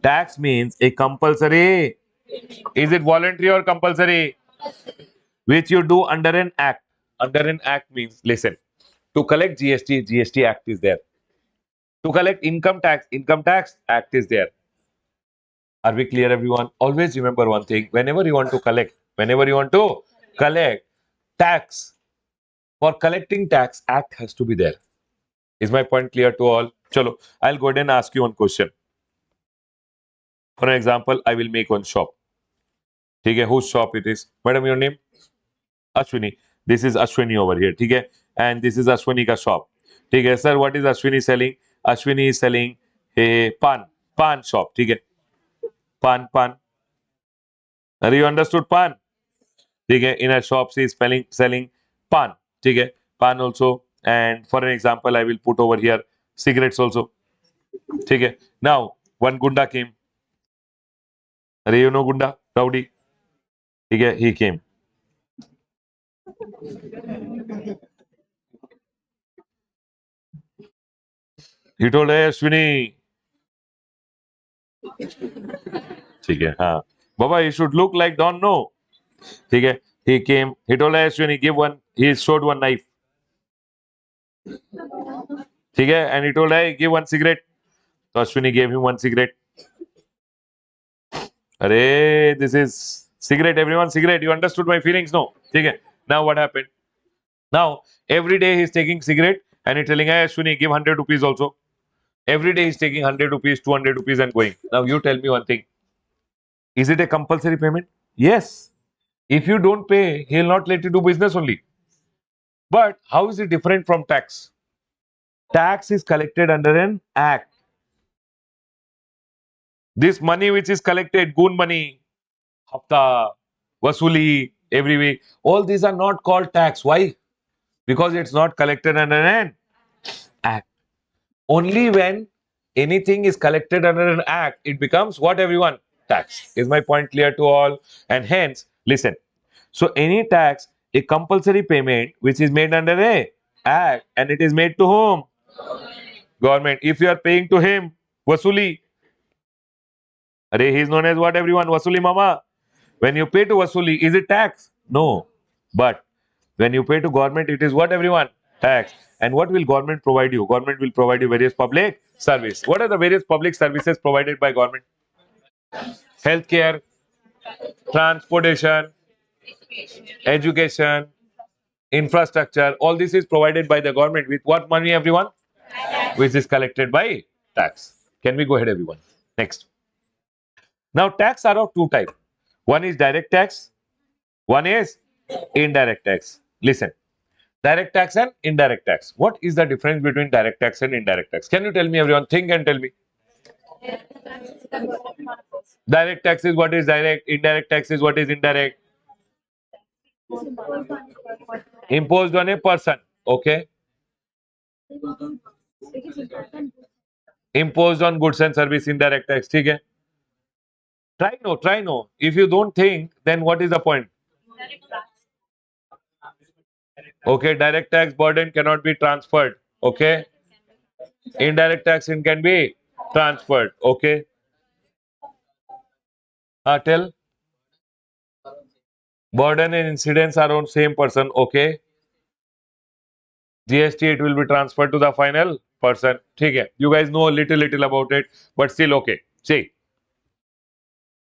Tax means a compulsory. Is it voluntary or compulsory? Which you do under an act. Under an act means, listen, to collect GST, GST Act is there. To collect income tax act is there. Are we clear, everyone? Always remember one thing. Whenever you want to collect tax, for collecting tax, act has to be there. Is my point clear to all? Chalo, I'll go ahead and ask you one question. For an example, I will make one shop. Okay, whose shop it is? Madam, your name? Ashwini. This is Ashwini over here. Okay, and this is Ashwini ka shop. Okay, sir, what is Ashwini selling? Ashwini is selling a pan shop. Okay, pan. Are you understood pan? ठीक है, in a shop she is selling pan. ठीक है, pan also. And for an example I will put over here cigarettes also. ठीक है, now one gunda came. अरे you know gunda rowdy. ठीक है, he came. He told, hey Ashwini. ठीक है, हाँ बाबा, he should look like Don. No. ठीक है, he came, he told, hey Ashwini, give one. He showed one knife. ठीक है, and he told, hey, give one cigarette. So Ashwini gave him one cigarette. अरे this is cigarette, everyone, cigarette. You understood my feelings? No. ठीक है, now what happened? Now every day he's taking cigarette and he's telling, hey Ashwini, give 100 rupees also. Every day he's taking 100 rupees, 200 rupees and going. Now you tell me one thing. Is it a compulsory payment? Yes. If you don't pay, he'll not let you do business only. But how is it different from tax? Tax is collected under an act. This money which is collected, goon money, hafta, wasuli, every week, all these are not called tax. Why? Because it's not collected under an act. Only when anything is collected under an act, it becomes what, everyone? Tax. Is my point clear to all? And hence, listen. So any tax, a compulsory payment which is made under a act, and it is made to whom? Government. If you are paying to him, Vasuli. Arey, he is known as what, everyone? Vasuli Mama. When you pay to Vasuli, is it tax? No. But when you pay to government, it is what, everyone? Tax. And what will government provide you? Government will provide you various public service. What are the various public services provided by government? Healthcare, transportation, education, infrastructure. All this is provided by the government with what money, everyone? Which is collected by tax. Can we go ahead, everyone? Next. Now, tax are of two types. One is direct tax. One is indirect tax. Listen. Direct tax and indirect tax. What is the difference between direct tax and indirect tax? Can you tell me, everyone? Think and tell me. Direct tax is what is direct. Indirect tax is what is indirect. Imposed on a person. Okay. Imposed on goods and service. Indirect tax. ठीक है. Try no. Try no. If you don't think, then what is the point? Okay. Direct tax burden cannot be transferred. Okay. Indirect tax in can be transferred. Okay. Tell. Burden and incidence are on same person. Okay. GST, it will be transferred to the final person. ठीक है. You guys know a little about it, but still okay. See,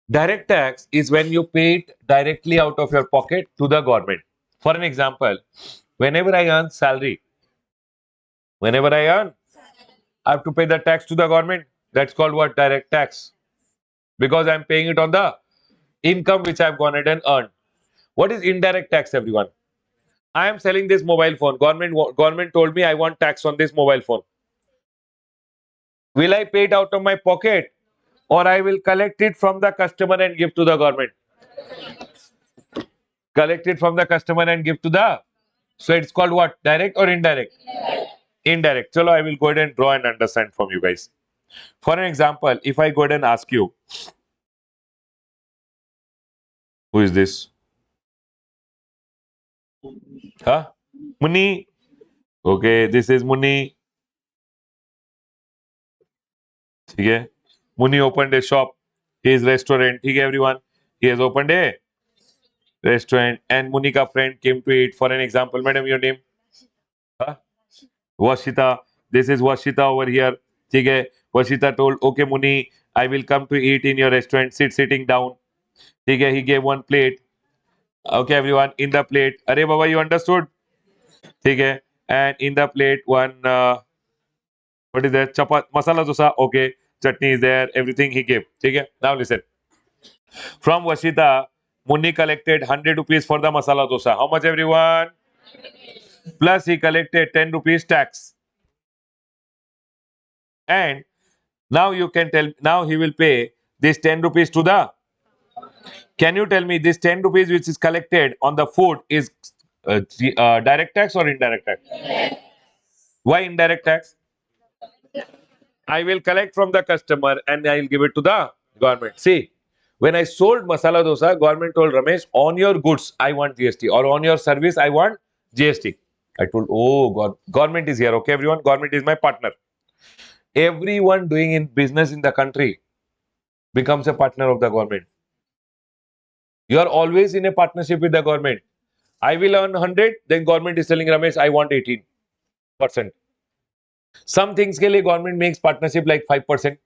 direct tax is when you pay it directly out of your pocket to the government. For an example, whenever I earn salary, whenever I earn, I have to pay the tax to the government. That's called what? Direct tax. Because I'm paying it on the income which I've gone ahead and earned. What is indirect tax, everyone? I am selling this mobile phone. Government told me I want tax on this mobile phone. Will I pay it out of my pocket, or I will collect it from the customer and give to the government? Collect it from the customer and give to the. So it's called what? Direct or indirect? Indirect. Chalo, I will go ahead and draw and understand from you guys. For an example, if I go ahead and ask you, Who is this? Huh? Muni. Okay, this is Muni. ठीक है? Muni opened a shop. His restaurant. ठीक है, everyone. He has opened a restaurant, and Muni ka friend came to eat. For an example, madam, your name? Huh? Washita. This is Washita over here. ठीक है? Washita told, okay, Muni, I will come to eat in your restaurant. Sitting down. ठीक है? He gave one plate. Okay, everyone, in the plate. अरे बाबा, you understood? ठीक है? And in the plate, one, what is that? Chapat, masala dosa. Okay. Chutney is there. Everything he gave. ठीक है? Now listen. From Washita, Muni collected 100 rupees for the masala dosa. How much, everyone? Plus he collected 10 rupees tax. And now you can tell, now he will pay this 10 rupees to the, can you tell me this 10 rupees which is collected on the food is direct tax or indirect tax? Why indirect tax? I will collect from the customer and I will give it to the government. See, when I sold masala dosa, government told Ramesh, on your goods, I want GST, or on your service, I want GST. I told, oh, God, government is here. Okay, everyone, government is my partner. Everyone doing in business in the country becomes a partner of the government. You are always in a partnership with the government. I will earn 100, then government is telling Ramesh, I want 18%. Some things के लिए government makes partnership like 5%.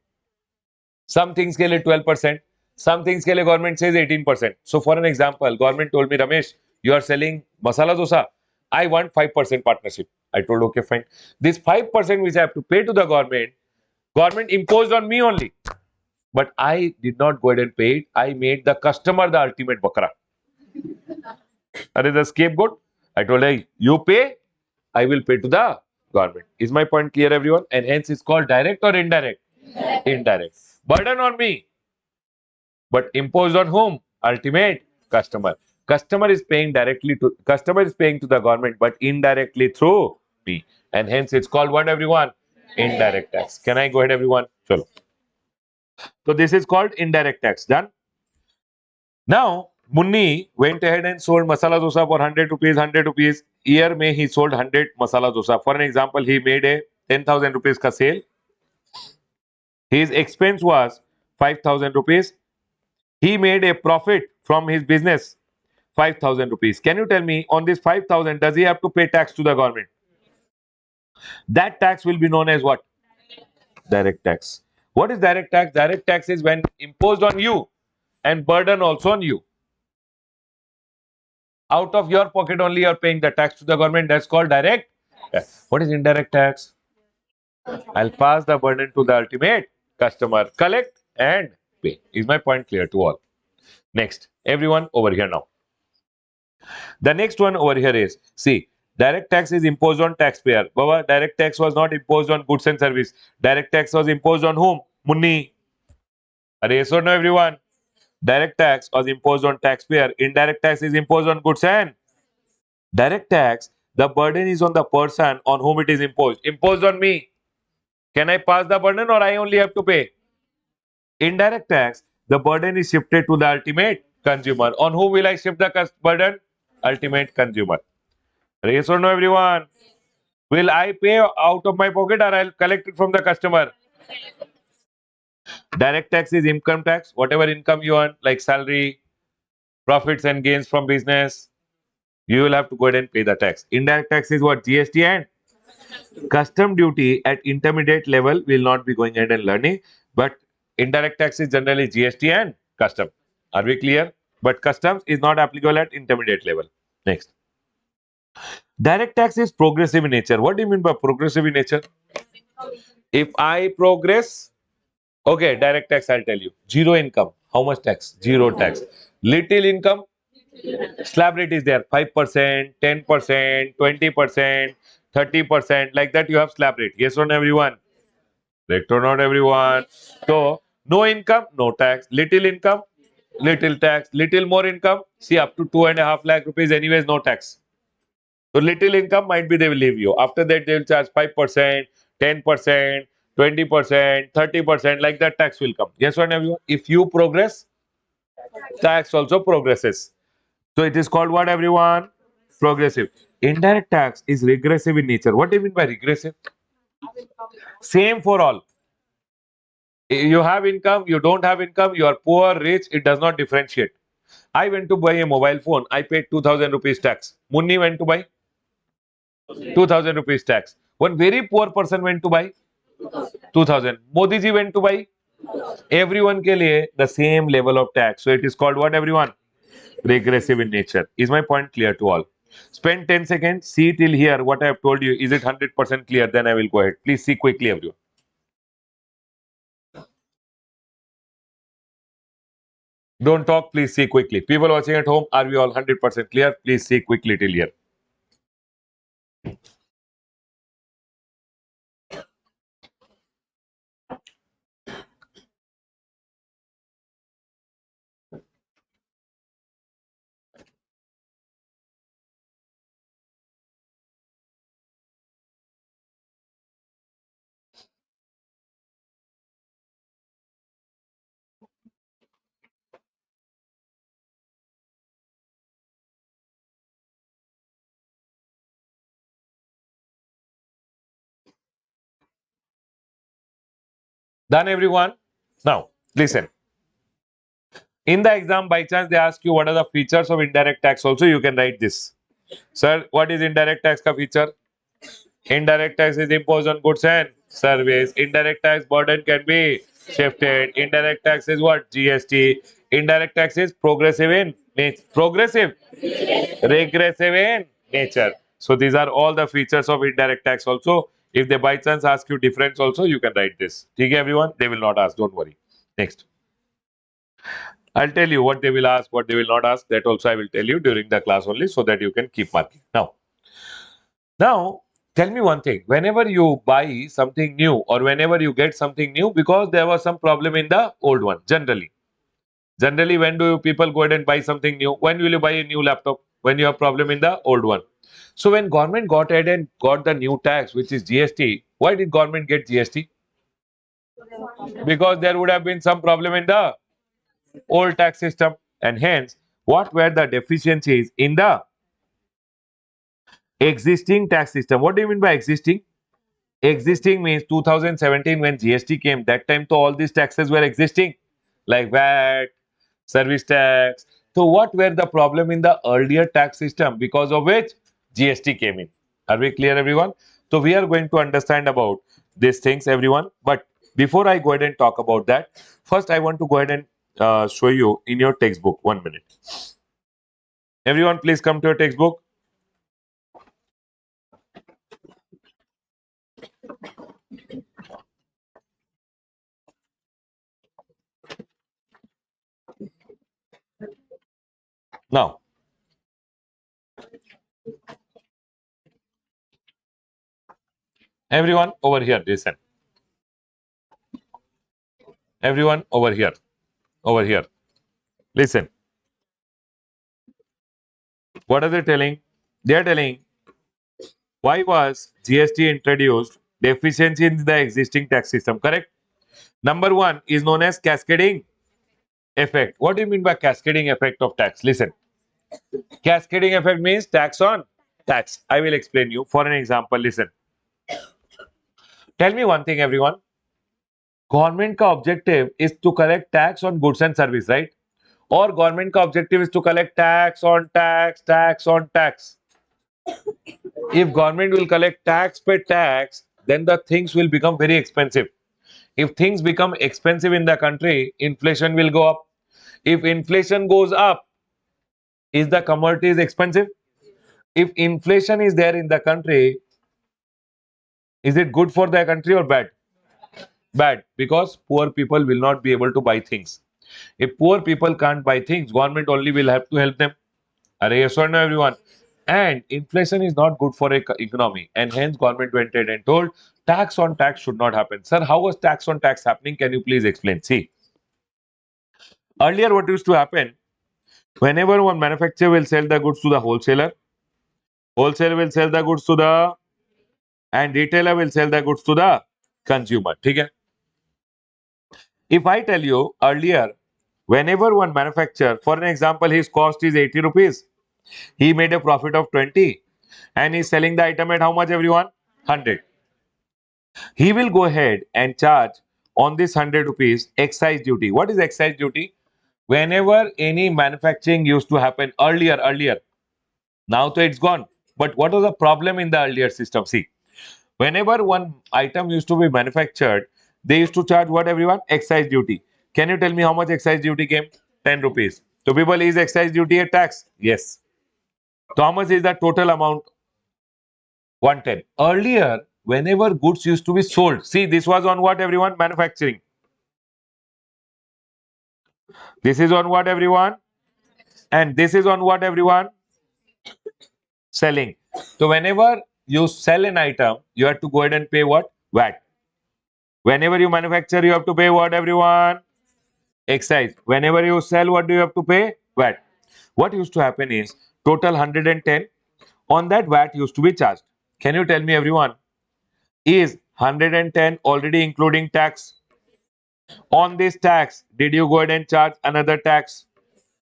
Some things के लिए 12%. Some things के लिए government says 18%. So for an example, government told me, Ramesh, you are selling masala dosa. I want 5% partnership. I told, okay, fine. This 5% which I have to pay to the government imposed on me only. But I did not go ahead and pay it. I made the customer the ultimate bakra. That is the scapegoat. I told, hey, you pay, I will pay to the government. Is my point clear, everyone? And hence it's called direct or indirect? Indirect. Burden on me, but imposed on whom? Ultimate customer. Customer is paying to the government, but indirectly through me. And hence it's called what, everyone? Indirect tax. Can I go ahead, everyone? Chalo. So this is called indirect tax. Done? Now, Munni went ahead and sold masala dosa for 100 rupees, 100 rupees. Year May he sold 100 masala dosa. For an example, he made a 10,000 rupees ka sale. His expense was 5,000 rupees. He made a profit from his business 5,000 rupees. Can you tell me on this 5,000 does he have to pay tax to the government? That tax will be known as what? Direct tax. What is direct tax? Direct tax is when imposed on you and burden also on you. Out of your pocket only you are paying the tax to the government. That's called direct tax. What is indirect tax? I'll pass the burden to the ultimate customer. Collect and pay. Is my point clear to all? Next, everyone over here now. The next one over here is, see, direct tax is imposed on taxpayer. Baba, direct tax was not imposed on goods and service. Direct tax was imposed on whom? Munni. Are yes or no, everyone? Direct tax was imposed on taxpayer. Indirect tax is imposed on goods and direct tax. The burden is on the person on whom it is imposed. Imposed on me. Can I pass the burden or I only have to pay? Indirect tax, the burden is shifted to the ultimate consumer. On whom will I shift the burden? Ultimate consumer. Yes or no, everyone? Will I pay out of my pocket or I'll collect it from the customer? Direct tax is income tax. Whatever income you earn, like salary, profits and gains from business, you will have to go ahead and pay the tax. Indirect tax is what? GST and custom duty at intermediate level will not be going ahead and learning, but indirect tax is generally GST and custom. Are we clear? But customs is not applicable at intermediate level. Next. Direct tax is progressive in nature. What do you mean by progressive in nature? If I progress, okay, direct tax, I'll tell you. Zero income. How much tax? Zero tax. Little income, slab rate is there. 5%, 10%, 20%, 30%. Like that, you have slab rate. Yes or no, everyone? Correct or not, everyone? So, no income, no tax. Little income, little tax. Little more income, see, up to 2.5 lakh rupees, anyways, no tax. So, little income might be they will leave you. After that, they will charge 5%, 10%, 20%, 30%, like that tax will come. Yes or no, everyone? If you progress, Tax also progresses. So it is called what, everyone? Progressive. Indirect tax is regressive in nature. What do you mean by regressive? Same for all. You have income, you don't have income, you are poor, rich, it does not differentiate. I went to buy a mobile phone, I paid 2000 rupees tax. Munni went to buy 2000 rupees tax. One very poor person went to buy 2000. Modi ji went to buy. Everyone ke liye the same level of tax. So it is called what, everyone? Regressive in nature. Is my point clear to all? Spend 10 seconds, see till here what I have told you. Is it 100% clear? Then I will go ahead. Please see quickly, everyone. Don't talk, please see quickly. People watching at home, are we all 100% clear? Please see quickly till here. Done, everyone? Now, listen. In the exam, by chance, they ask you what are the features of indirect tax. Also, you can write this. Sir, what is indirect tax ka feature? Indirect tax is imposed on goods and service. Indirect tax burden can be shifted. Indirect tax is what? GST. Indirect tax is progressive in nature. Progressive, regressive in nature. So these are all the features of indirect tax also. If they by chance ask you difference also, you can write this. Okay, everyone? They will not ask. Don't worry. Next. I'll tell you what they will ask, what they will not ask. That also I will tell you during the class only so that you can keep marking. Now, tell me one thing. Whenever you buy something new or whenever you get something new, because there was some problem in the old one, generally, when do people go ahead and buy something new? When will you buy a new laptop? When you have problem in the old one. So when government got ahead and got the new tax, which is GST, why did government get GST? Because there would have been some problem in the old tax system, and hence, what were the deficiencies in the existing tax system? What do you mean by existing? Existing means 2017 when GST came, that time to all these taxes were existing, like VAT, service tax. So what were the problem in the earlier tax system because of which GST came in? Are we clear, everyone? So we are going to understand about these things, everyone. But before I go ahead and talk about that, first I want to go ahead and show you in your textbook. 1 minute. Everyone, please come to your textbook. Now, everyone over here, listen. Everyone over here, over here. Listen, what are they telling? They are telling why was GST introduced? Deficiency in the existing tax system, correct? Number one is known as cascading effect. What do you mean by cascading effect of tax? Listen, cascading effect means tax on tax. I will explain you. For an example, listen. Tell me one thing, everyone. Government का objective is to collect tax on goods and service, right? Or government का objective is to collect tax on tax, tax on tax. If government will collect tax per tax, then the things will become very expensive. If things become expensive in the country, inflation will go up. If inflation goes up, is the commodities expensive? If inflation is there in the country, is it good for the country or bad? Bad, because poor people will not be able to buy things. If poor people can't buy things, government only will have to help them. Are yes or no, everyone? And inflation is not good for a economy, and hence government went ahead and told tax on tax should not happen. Sir, how was tax on tax happening? Can you please explain? See, earlier what used to happen, whenever one manufacturer will sell the goods to the wholesaler, wholesaler will sell the goods to the, and retailer will sell the goods to the consumer. ठीक है? If I tell you earlier, Whenever one manufacturer, for an example, his cost is 80 rupees, he made a profit of 20 and he's selling the item at how much everyone? 100. He will go ahead and charge on this 100 rupees excise duty. What is excise duty? Whenever any manufacturing used to happen earlier, now so it's gone. But what was the problem in the earlier system? See, whenever one item used to be manufactured, they used to charge what everyone? Excise duty. Can you tell me how much excise duty came? 10 rupees. So people, is excise duty a tax? Yes. So how much is the total amount? 110. Earlier, whenever goods used to be sold, see, this was on what everyone? Manufacturing. This is on what everyone? And this is on what everyone? Selling. So whenever you sell an item, you have to go ahead and pay what? VAT. Whenever you manufacture, you have to pay what everyone? Excise. Whenever you sell, what do you have to pay? VAT. What used to happen is total 110 on that VAT used to be charged. Can you tell me everyone? Is 110 already including tax? On this tax, did you go ahead and charge another tax?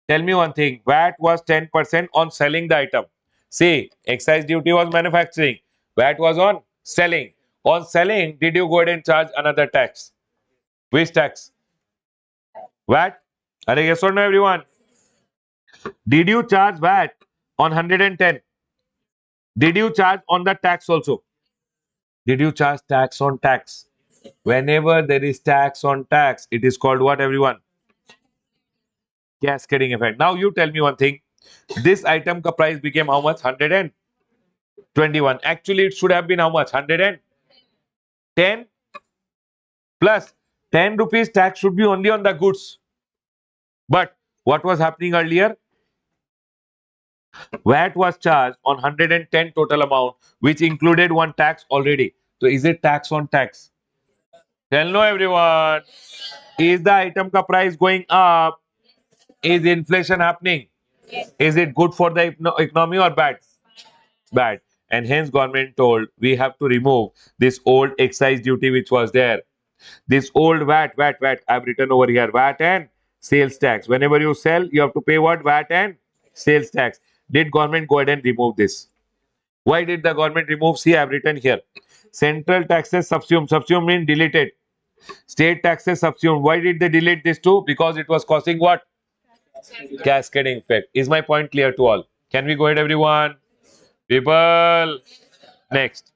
Tell me one thing. VAT was 10% on selling the item. See, excise duty was manufacturing. VAT was on selling. On selling, did you go ahead and charge another tax? Which tax? VAT? Are yes or no, everyone? Did you charge VAT on 110? Did you charge on the tax also? Did you charge tax on tax? Whenever there is tax on tax, it is called what, everyone? Cascading effect. Now you tell me one thing. This item ka price became how much? 121. Actually, it should have been how much? 110 plus 10 rupees tax should be only on the goods. But what was happening earlier? VAT was charged on 110 total amount, which included one tax already. So is it tax on tax? Tell no everyone. Is the item ka price going up? Is inflation happening? Is it good for the economy or bad? Bad. And hence government told we have to remove this old excise duty which was there. This old VAT. I've written over here VAT and sales tax. Whenever you sell, you have to pay what? VAT and sales tax. Did government go ahead and remove this? Why did the government remove? See, I've written here. Central taxes subsumed. Subsumed means deleted. State taxes subsumed. Why did they delete this too? Because it was causing what? Cascading effect. Is my point clear to all? Can we go ahead, everyone? People. Next.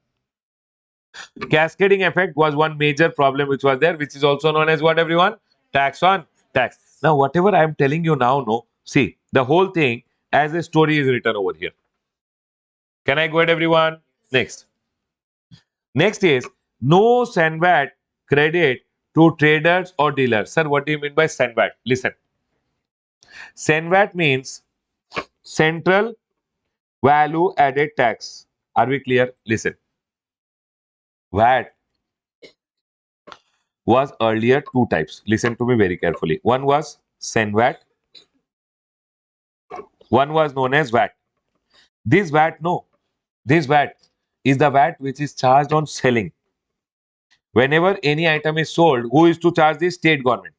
Cascading effect was one major problem which was there, which is also known as what, everyone? Tax on tax. Now, whatever I am telling you now, no, see, the whole thing as a story is written over here. Can I go ahead, everyone? Next. Next is no SANVAT credit to traders or dealers. Sir, what do you mean by SANVAT? Listen. SANVAT means Central Value Added Tax. Are we clear? Listen. VAT was earlier two types. Listen to me very carefully. One was SANVAT. One was known as VAT. This VAT, no. This VAT is the VAT which is charged on selling. Whenever any item is sold, who is to charge? The state government.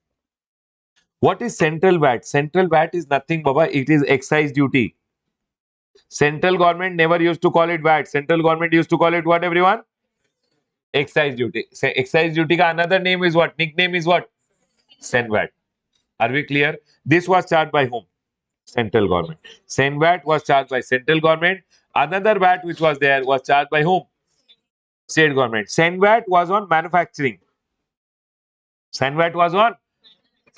What is central VAT? Central VAT is nothing, Baba. It is excise duty. Central government never used to call it VAT. Central government used to call it what, everyone? Excise duty. Say excise duty ka another name is what? Nickname is what? SANVAT. Are we clear? This was charged by whom? Central government. SANVAT was charged by central government. Another VAT which was there was charged by whom? State government. SANVAT was on manufacturing. SANVAT was on,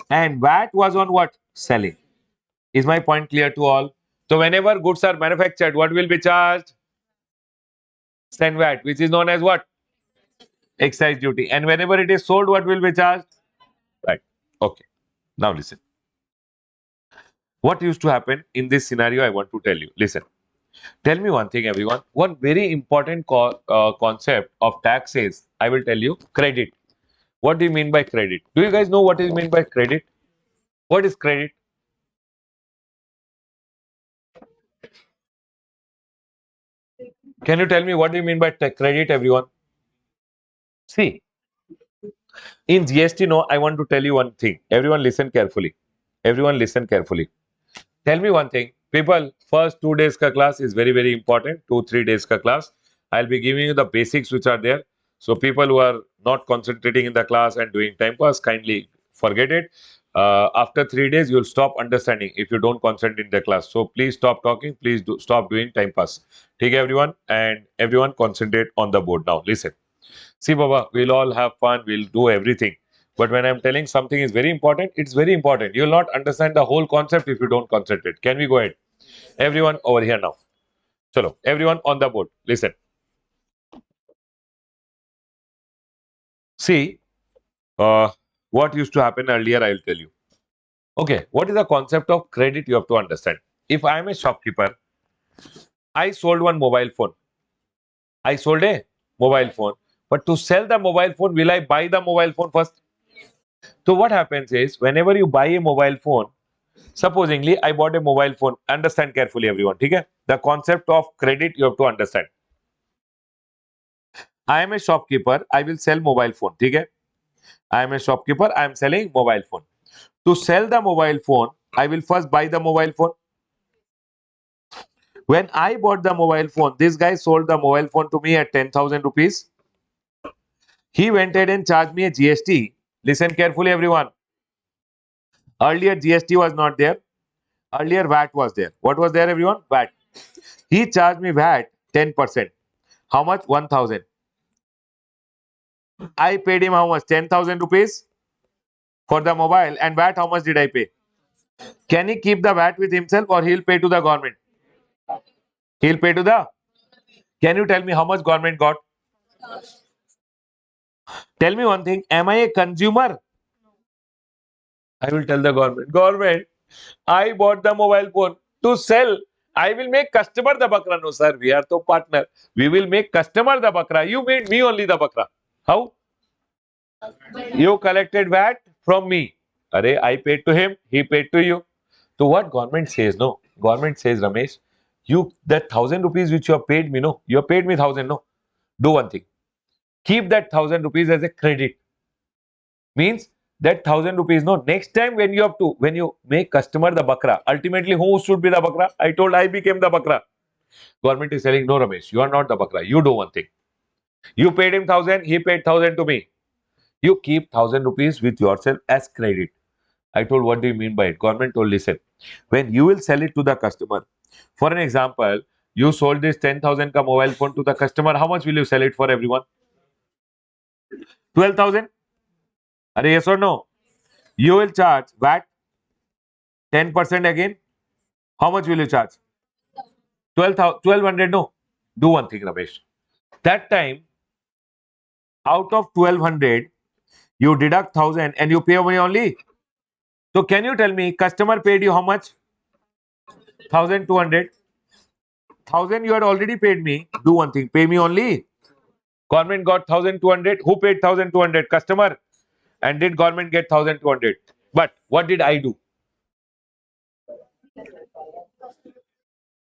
and VAT was on what? Selling. Is my point clear to all? So whenever goods are manufactured, what will be charged? SANVAT, which is known as what? Excise duty. And whenever it is sold, what will be charged? Right. Okay. Now listen. What used to happen in this scenario, I want to tell you. Listen. Tell me one thing, everyone. One very important concept of tax is, I will tell you, credit. What do you mean by credit? Do you guys know what is meant by credit? What is credit? Can you tell me what do you mean by credit, everyone? See, in GST, no, I want to tell you one thing. Everyone listen carefully. Everyone listen carefully. Tell me one thing, people. First 2 days ka class is very very important. 2 3 days ka class. I'll be giving you the basics which are there. So people who are not concentrating in the class and doing time pass, kindly forget it. After 3 days, you'll stop understanding if you don't concentrate in the class. So please stop talking. Please stop doing time pass. Take everyone and everyone concentrate on the board now. Listen. See, Baba, we'll all have fun, we'll do everything. But when I'm telling something is very important, it's very important. You'll not understand the whole concept if you don't concentrate. Can we go ahead? Everyone over here now. Chalo, everyone on the board. Listen. See, uh, what used to happen earlier, I'll tell you. Okay, what is the concept of credit you have to understand? If I'm a shopkeeper, I sold one mobile phone. I sold a mobile phone. But to sell the mobile phone, will I buy the mobile phone first? So what happens is, whenever you buy a mobile phone, supposingly, I bought a mobile phone. Understand carefully, everyone. Okay? The concept of credit you have to understand. I am a shopkeeper. I will sell mobile phone. Okay? I am a shopkeeper. I am selling mobile phone. To sell the mobile phone, I will first buy the mobile phone. When I bought the mobile phone, this guy sold the mobile phone to me at 10,000 rupees. He went ahead and charged me a GST. Listen carefully, everyone. Earlier, GST was not there. Earlier, VAT was there. What was there, everyone? VAT. He charged me VAT 10%. How much? 1,000. I paid him how much? 10,000 rupees for the mobile. And VAT, how much did I pay? Can he keep the VAT with himself or he'll pay to the government? He'll pay to the. Can you tell me how much government got? Tell me one thing. Am I a consumer? I will tell the government, I bought the mobile phone to sell. I will make customer the bakra. No, sir, we are the partner. We will make customer the bakra. You made me only the bakra. How? You collected VAT from me. Arey, I paid to him, he paid to you. So what government says? No, government says, Ramesh, you that 1,000 rupees which you have paid me, no, you have paid me 1,000. No, do one thing. Keep that 1,000 rupees as a credit. Means that 1,000 rupees. No, next time when you make customer the bakra, ultimately who should be the bakra? I told I became the bakra. Government is telling, no, Ramesh, you are not the bakra. You do one thing. You paid him 1,000, he paid 1,000 to me. You keep 1,000 rupees with yourself as credit. I told, what do you mean by it? Government told, listen, when you will sell it to the customer, for an example, you sold this 10,000 ka mobile phone to the customer, how much will you sell it for everyone? 12,000? Are yes or no? You will charge VAT 10% again. How much will you charge? 12,000, 1,200? No. Do one thing, Ramesh. That time, out of 1,200, you deduct 1,000 and you pay me only. So can you tell me, customer paid you how much? 1,200. 1,000 you had already paid me. Do one thing, pay me only. Government got 1,200. Who paid 1,200? Customer. And did government get 1,200? But what did I do?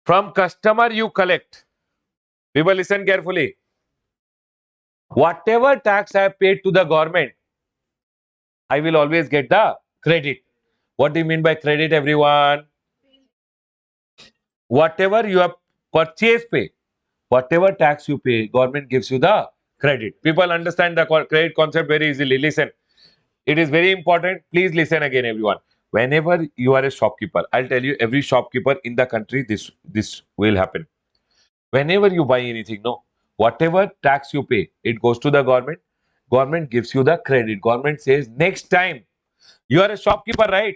From customer you collect. People listen carefully. Whatever tax I have paid to the government, I will always get the credit. What do you mean by credit, everyone? Whatever you have purchased pay, whatever tax you pay, government gives you the credit. People understand the credit concept very easily. Listen, it is very important. Please listen again, everyone. Whenever you are a shopkeeper, I'll tell you, every shopkeeper in the country, this will happen. Whenever you buy anything, no, whatever tax you pay, it goes to the government. Government gives you the credit. Government says, next time you are a shopkeeper, right?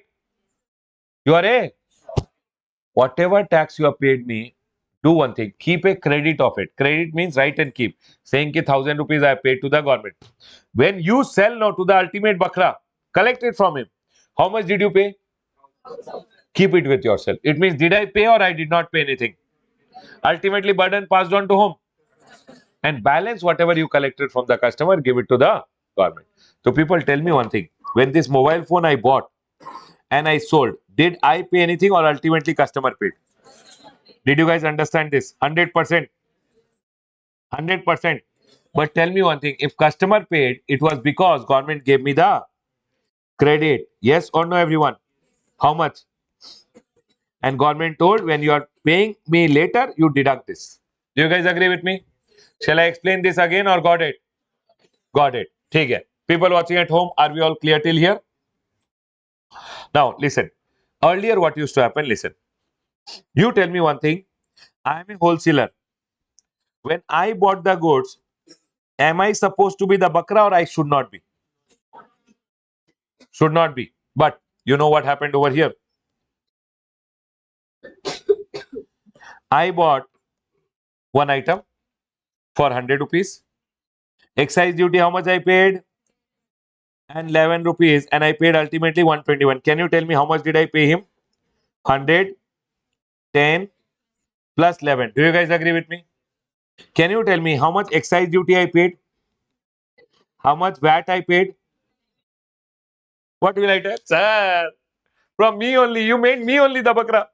You are a whatever tax you have paid me. Do one thing, keep a credit of it. Credit means write and keep. Saying ki 1,000 rupees I have paid to the government. When you sell now to the ultimate bakra, collect it from him. How much did you pay? Keep it with yourself. It means, did I pay or I did not pay anything? Ultimately, burden passed on to whom? And balance whatever you collected from the customer, give it to the government. So people, tell me one thing. When this mobile phone I bought and I sold, did I pay anything or ultimately customer paid? Did you guys understand this? 100%. 100%. But tell me one thing. If customer paid, it was because government gave me the credit. Yes or no, everyone? How much? And government told when you are paying me later, you deduct this. Do you guys agree with me? Shall I explain this again or got it? Got it. ठीक है. People watching at home, are we all clear till here? Now listen. Earlier, what used to happen? Listen. You tell me one thing. I am a wholesaler. When I bought the goods, am I supposed to be the bakra or I should not be? Should not be. But you know what happened over here? I bought one item for 100 rupees. Excise duty, how much I paid? And 11 rupees. And I paid ultimately 121. Can you tell me how much did I pay him? 100, 10 plus 11. Do you guys agree with me? Can you tell me how much excise duty I paid? How much VAT I paid? What will I tell? Sir, from me only. You made me only the bakra.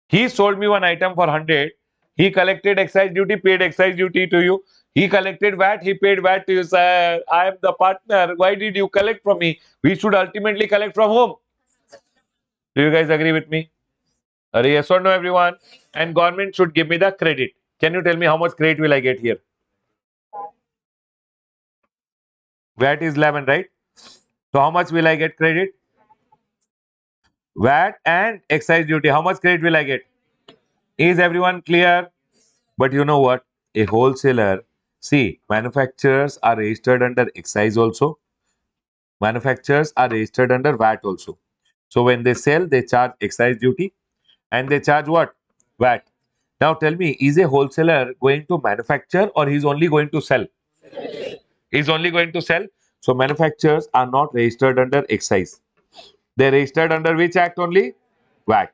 He sold me one item for 100. He collected excise duty, paid excise duty to you. He collected VAT, he paid VAT to you, sir. I am the partner. Why did you collect from me? We should ultimately collect from whom? Do you guys agree with me? Yes or no, everyone? And government should give me the credit. Can you tell me how much credit will I get here? VAT is 11, right? So how much will I get credit? VAT and excise duty. How much credit will I get? Is everyone clear? But you know what? A wholesaler, see, manufacturers are registered under excise also. Manufacturers are registered under VAT also. So when they sell, they charge excise duty and they charge what? VAT. Now tell me, is a wholesaler going to manufacture or he's only going to sell? He's only going to sell. So manufacturers are not registered under excise. They're registered under which act only? VAT.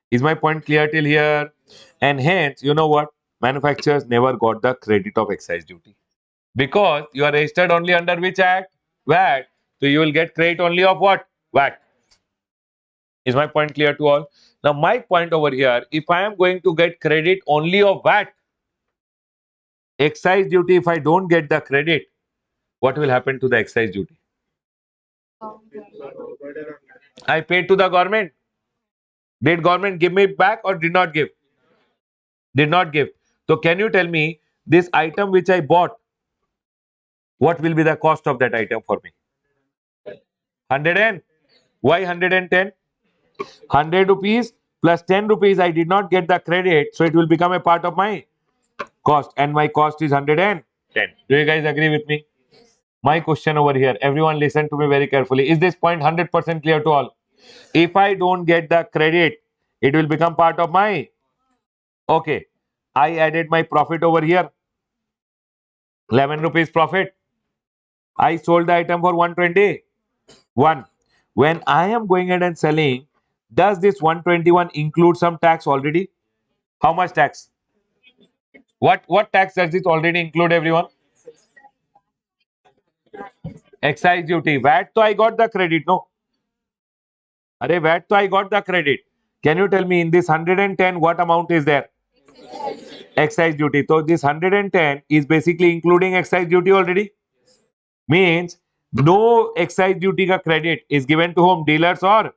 Is my point clear till here? And hence, you know what? Manufacturers never got the credit of excise duty. Because you are registered only under which act? VAT. So you will get credit only of what? VAT. Is my point clear to all? Now my point over here, if I am going to get credit only of VAT, excise duty, if I don't get the credit, what will happen to the excise duty? I paid to the government. Did government give me back or did not give? Did not give. So can you tell me this item which I bought, what will be the cost of that item for me? 100 and why 110? 100 rupees plus 10 rupees I did not get the credit, so it will become a part of my cost and my cost is 110. Do you guys agree with me? My question over here, everyone listen to me very carefully. Is this point 100% clear to all? If I don't get the credit, it will become part of my. Okay, I added my profit over here, 11 rupees profit. I sold the item for 121. When I am going ahead and selling, does this 121 include some tax already? How much tax? What tax does it already include, everyone? Excise duty. VAT, so I got the credit, no? Arey, VAT, so I got the credit. Can you tell me in this 110 what amount is there? Excise duty. So this 110 is basically including excise duty already. Means no excise duty ka credit is given to whom? Dealers or?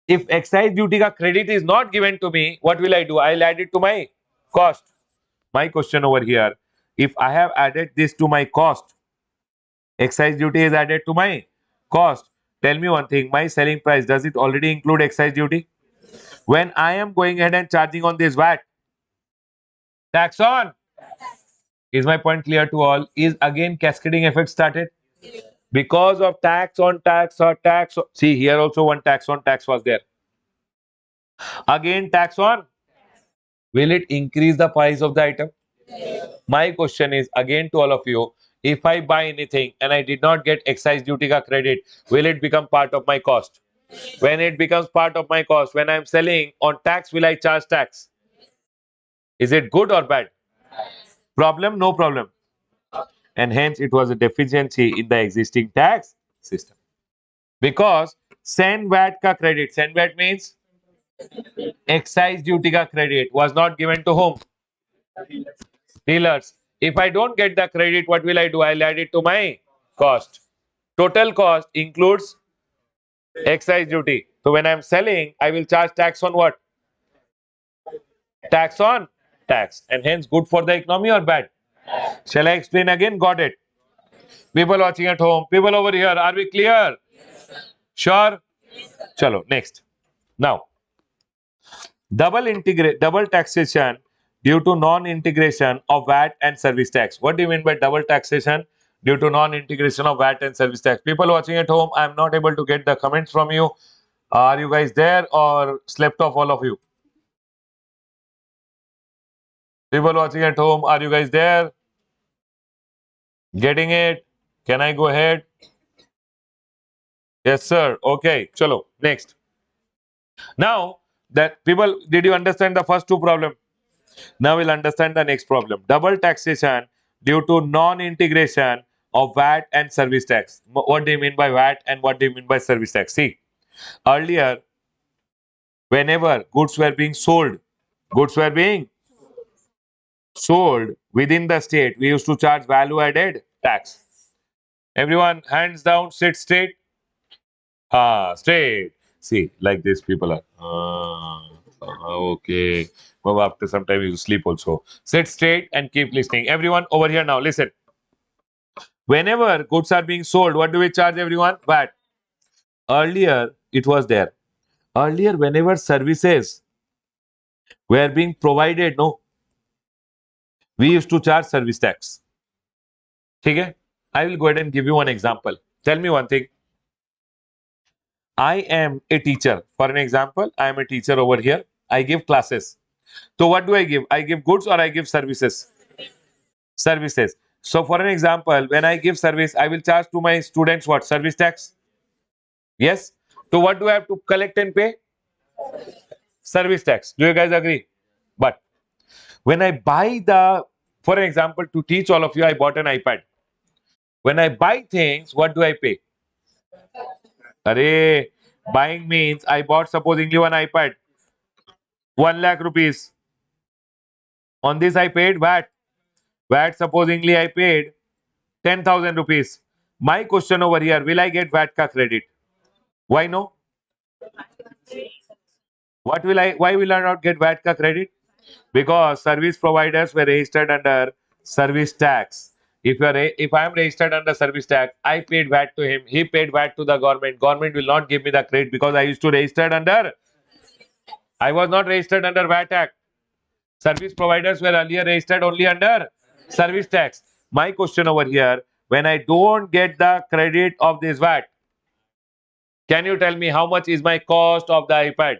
If excise duty ka credit is not given to me, what will I do? I'll add it to my cost. My question over here, if I have added this to my cost, excise duty is added to my cost. Tell me one thing, my selling price, does it already include excise duty? When I am going ahead and charging on this VAT, tax on, is my point clear to all? Is again cascading effect started? Because of tax on tax or tax. See, here also one tax on tax was there. Again, tax on. Will it increase the price of the item? My question is again to all of you. If I buy anything and I did not get excise duty ka credit, will it become part of my cost? When it becomes part of my cost, when I'm selling on tax, will I charge tax? Is it good or bad? Problem? No problem. And hence it was a deficiency in the existing tax system. Because send VAT ka credit, send VAT means excise duty ka credit was not given to whom? Dealers. If I don't get the credit, what will I do? I'll add it to my cost. Total cost includes Excise duty. So when I'm selling, I will charge tax on what? Tax on tax. And hence good for the economy or bad? Shall I explain again? Got it. People watching at home, people over here, are we clear? Sure? Chalo, next. Now, double taxation due to non-integration of VAT and service tax. What do you mean by double taxation due to non-integration of VAT and service tax? People watching at home, I'm not able to get the comments from you. Are you guys there or slept off all of you? People watching at home, are you guys there? Getting it? Can I go ahead? Yes, sir. Okay, chalo, next. Now that people, did you understand the first two problems? Now we'll understand the next problem. Double taxation due to non-integration of VAT and service tax. What do you mean by VAT and what do you mean by service tax? See, earlier, whenever goods were being sold within the state, we used to charge value added tax. Everyone, hands down, sit straight. Straight. See, like this, people are. Okay. Well, after some time, you sleep also. Sit straight and keep listening. Everyone over here now, listen. Whenever goods are being sold, what do we charge everyone? VAT. Earlier, it was there. Earlier, whenever services were being provided, no, we used to charge service tax. Okay? I will go ahead and give you one example. Tell me one thing. I am a teacher. For an example, I am a teacher over here. I give classes. So what do I give? I give goods or I give services? Services. So for an example, when I give service, I will charge to my students what? Service tax? Yes. So what do I have to collect and pay? Service tax. Do you guys agree? But when I buy for an example, to teach all of you, I bought an iPad. When I buy things, what do I pay? Array, buying means I bought supposedly one iPad, 1 lakh rupees. On this, I paid VAT. VAT, supposedly, I paid 10,000 rupees. My question over here, will I get VAT ka credit? Why no? Why will I not get VAT ka credit? Because service providers were registered under service tax. If I am registered under service tax, I paid VAT to him. He paid VAT to the government. Government will not give me the credit because I used to registered under. I was not registered under VAT Act. Service providers were earlier registered only under service tax. My question over here: when I don't get the credit of this VAT, can you tell me how much is my cost of the iPad?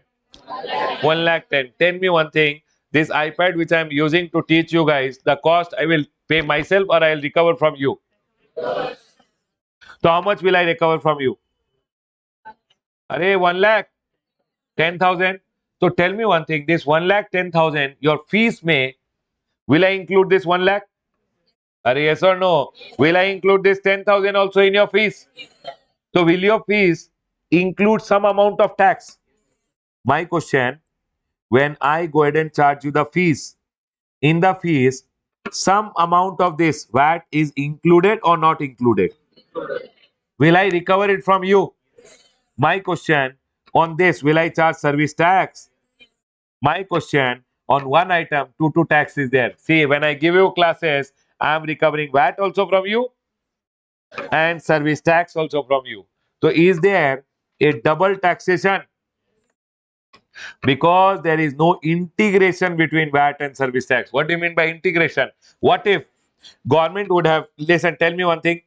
1 lakh 10. Tell me one thing. This iPad which I am using to teach you guys, the cost I will pay myself or I will recover from you. So how much will I recover from you? Array 1 lakh 10,000. So tell me one thing. This 1 lakh 10,000, your fees may, will I include this 1 lakh? Array yes or no? Will I include this 10,000 also in your fees? So will your fees include some amount of tax? My question, when I go ahead and charge you the fees, in the fees, some amount of this VAT is included or not included? Will I recover it from you? My question, on this, will I charge service tax? My question, on one item, two tax is there. See, when I give you classes, I am recovering VAT also from you and service tax also from you. So is there a double taxation? Because there is no integration between VAT and service tax. What do you mean by integration? What if government would have, listen, tell me one thing.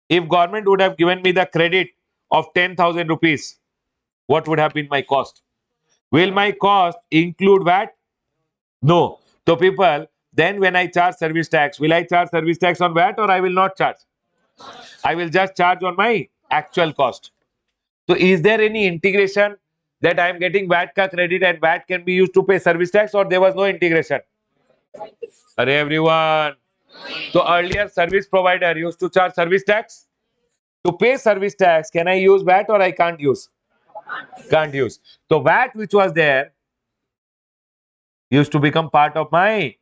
If government would have given me the credit of 10,000 rupees, what would have been my cost? Will my cost include VAT? No. So people, then when I charge service tax, will I charge service tax on VAT or I will not charge? I will just charge on my actual cost. So is there any integration that I am getting VAT ka credit and VAT can be used to pay service tax, or there was no integration? Arey everyone. So earlier service provider used to charge service tax. To pay service tax, can I use VAT or I can't use? Can't use. So VAT which was there used to become part of my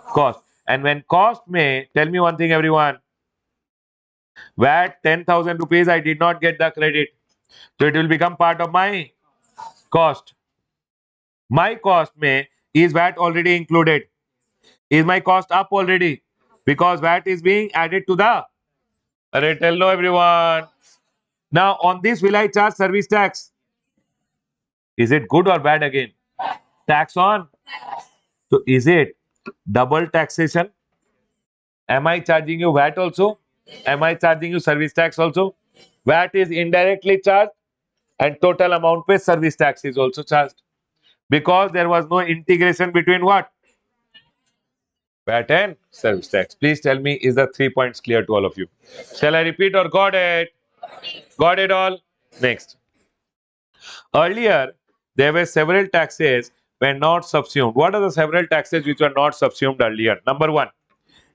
cost. And when cost may, tell me one thing everyone, VAT 10,000 rupees, I did not get the credit. So it will become part of my cost. My cost may is VAT already included. Is my cost up already? Because VAT is being added to the. Array, tell no everyone. Now on this will I charge service tax? Is it good or bad again? Tax on. So is it double taxation? Am I charging you VAT also? Am I charging you service tax also? VAT is indirectly charged and total amount पे service tax is also charged. Because there was no integration between what? VAT and service tax. Please tell me, is the 3 points clear to all of you? Shall I repeat or got it? Got it all? Next. Earlier, there were several taxes were not subsumed. What are the several taxes which were not subsumed earlier? Number one,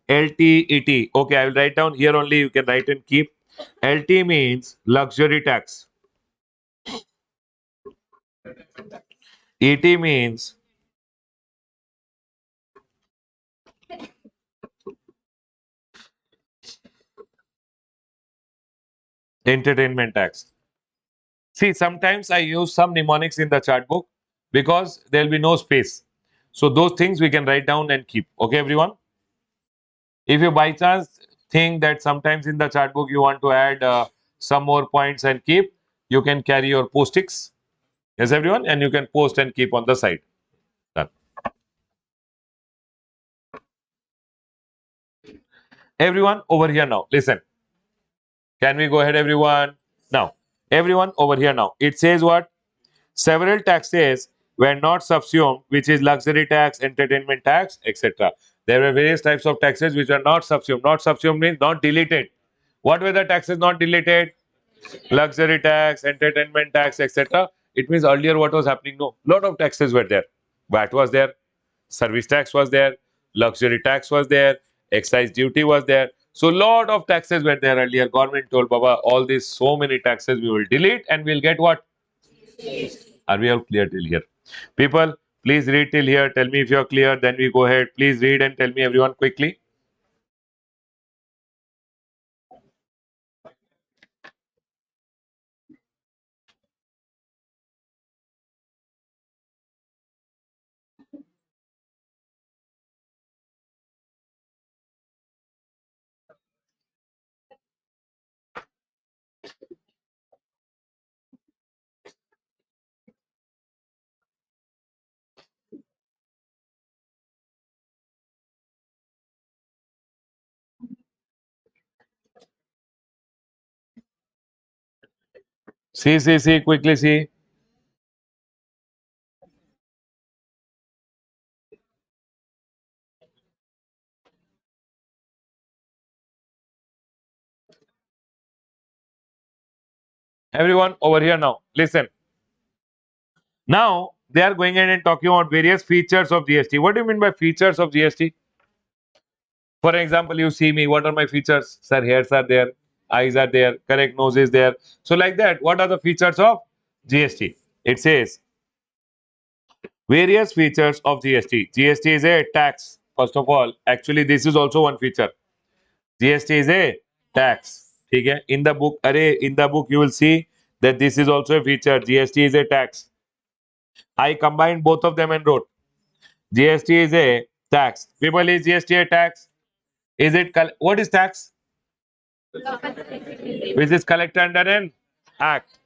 LTET. Okay, I will write down here only. You can write and keep. LT means luxury tax. ET means entertainment tax. See, sometimes I use some mnemonics in the chart book because there will be no space. So those things we can write down and keep. Okay, everyone? If you by chance think that sometimes in the chart book you want to add some more points and keep, you can carry your post-its. Yes, everyone? And you can post and keep on the side. Done. Everyone over here now. Listen. Can we go ahead, everyone? Now, everyone over here now. It says what? Several taxes were not subsumed, which is luxury tax, entertainment tax, etc. There were various types of taxes which are not subsumed. Not subsumed means not deleted. What were the taxes not deleted? Luxury tax, entertainment tax, etc. It means earlier what was happening? No, lot of taxes were there. VAT was there, service tax was there, luxury tax was there, excise duty was there. So lot of taxes were there earlier. Government told Baba, all these so many taxes we will delete and we'll get what? Are we all clear till here? People, please read till here. Tell me if you're clear. Then we go ahead. Please read and tell me everyone quickly. See, quickly see. Everyone over here now. Listen. Now they are going in and talking about various features of GST. What do you mean by features of GST? For example, you see me. What are my features? Sir, hairs are there, eyes are there, correct nose is there. So like that, what are the features of GST? It says various features of GST. GST is a tax. First of all, actually this is also one feature. GST is a tax. Okay? In the book, in the book you will see that this is also a feature. GST is a tax. I combined both of them and wrote GST is a tax. People, is GST a tax? Is it what is tax? Which is collected under an act.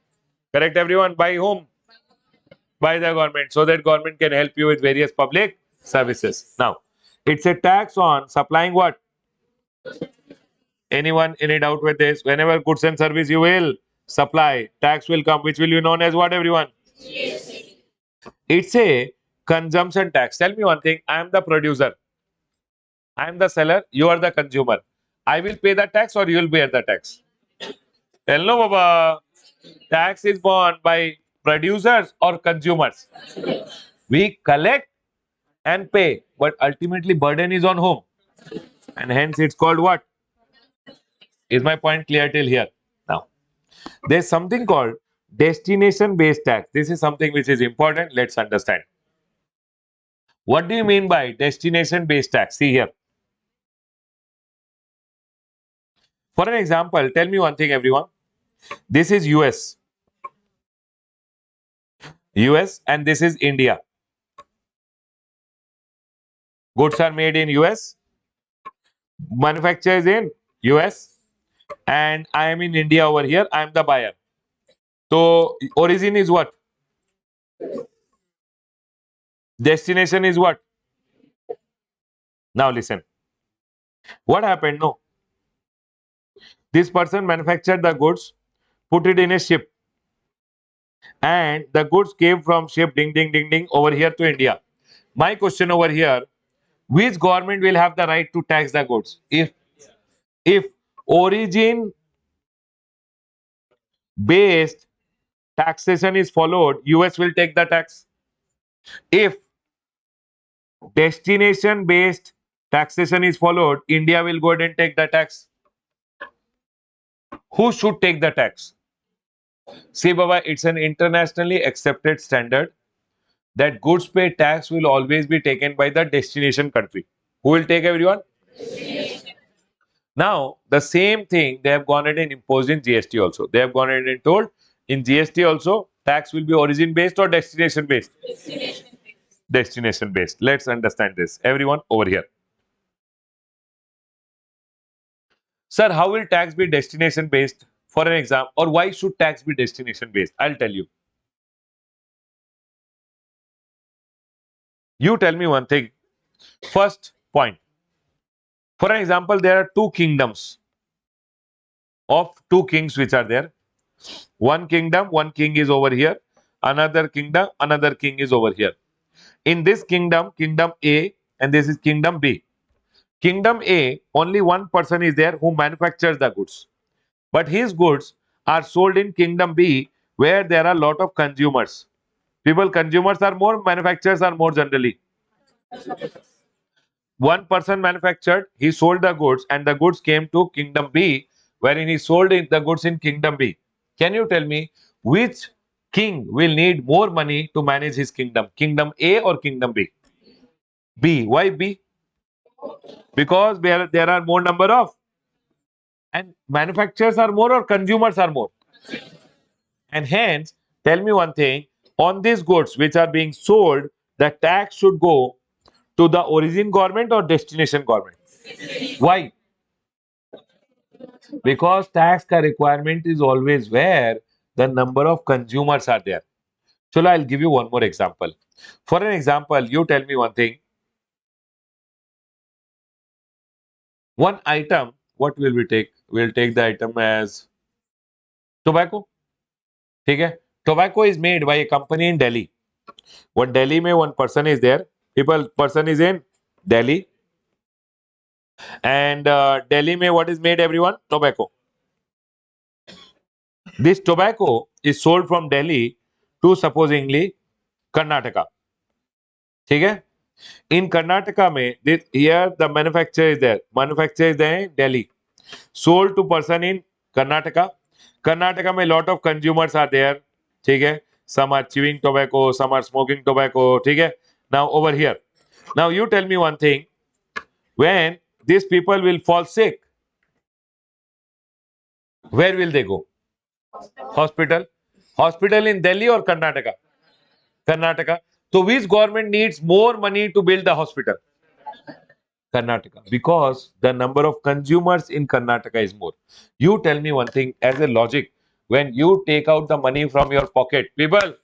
Correct, everyone? By whom? By the government, so that government can help you with various public services. Now, it's a tax on supplying what? Anyone any doubt with this? Whenever goods and service you will supply, tax will come, which will be known as what, everyone? It's a consumption tax. Tell me one thing. I am the producer. I am the seller. You are the consumer. I will pay the tax or you will bear the tax? Hello, Baba. Tax is borne by producers or consumers. We collect and pay, but ultimately burden is on whom? And hence it's called what? Is my point clear till here? Now, there's something called destination based tax. This is something which is important. Let's understand. What do you mean by destination based tax? See here. For an example, tell me one thing, everyone. This is US. US, and this is India. Goods are made in US, manufactured in US, and I am in India over here. I am the buyer. So origin is what? Destination is what? Now listen. What happened? No. This person manufactured the goods, put it in a ship, and the goods came from ship ding ding ding ding over here to India. My question over here, which government will have the right to tax the goods? If origin based taxation is followed, US will take the tax. If destination based taxation is followed, India will go ahead and take the tax. Who should take the tax? See, Baba, it's an internationally accepted standard that goods paid tax will always be taken by the destination country. Who will take, everyone? Now, the same thing they have gone ahead and imposed in GST also. They have gone ahead and told in GST also tax will be origin based or destination based? Destination based. Let's understand this. Everyone over here. Sir, how will tax be destination based? For an example, or why should tax be destination based? I'll tell you. You tell me one thing. First point. For an example, there are two kingdoms of two kings which are there. One kingdom, one king is over here. Another kingdom, another king is over here. In this kingdom, kingdom A, and this is kingdom B. Kingdom A, only one person is there who manufactures the goods. But his goods are sold in kingdom B, where there are a lot of consumers. Consumers are more, manufacturers are more generally. One person manufactured, he sold the goods, and the goods came to kingdom B, wherein he sold the goods in kingdom B. Can you tell me which king will need more money to manage his kingdom? Kingdom A or kingdom B? B. Why B? Because there are more number of, and manufacturers are more or consumers are more. And hence, tell me one thing, on these goods which are being sold, the tax should go to the origin government or destination government. Why? Because tax ka requirement is always where the number of consumers are there. So I'll give you one more example. For an example, you tell me one thing. One item, what will we take? We'll take the item as tobacco. ठीक है? Tobacco is made by a company in Delhi. What Delhi mein one person is there. Person is in Delhi. And Delhi mein what is made, everyone? Tobacco. This tobacco is sold from Delhi to supposingly Karnataka. ठीक है? In Karnataka mein, here the manufacturer is there. Manufacturer is there in Delhi. Sold to person in Karnataka. Karnataka mein lot of consumers are there. ठीक है? Some are chewing tobacco, some are smoking tobacco. ठीक है? Now over here. Now you tell me one thing. When these people will fall sick, where will they go? Hospital. Hospital in Delhi or Karnataka? Karnataka. So which government needs more money to build the hospital? Karnataka. Because the number of consumers in Karnataka is more. You tell me one thing as a logic. When you take out the money from your pocket, people,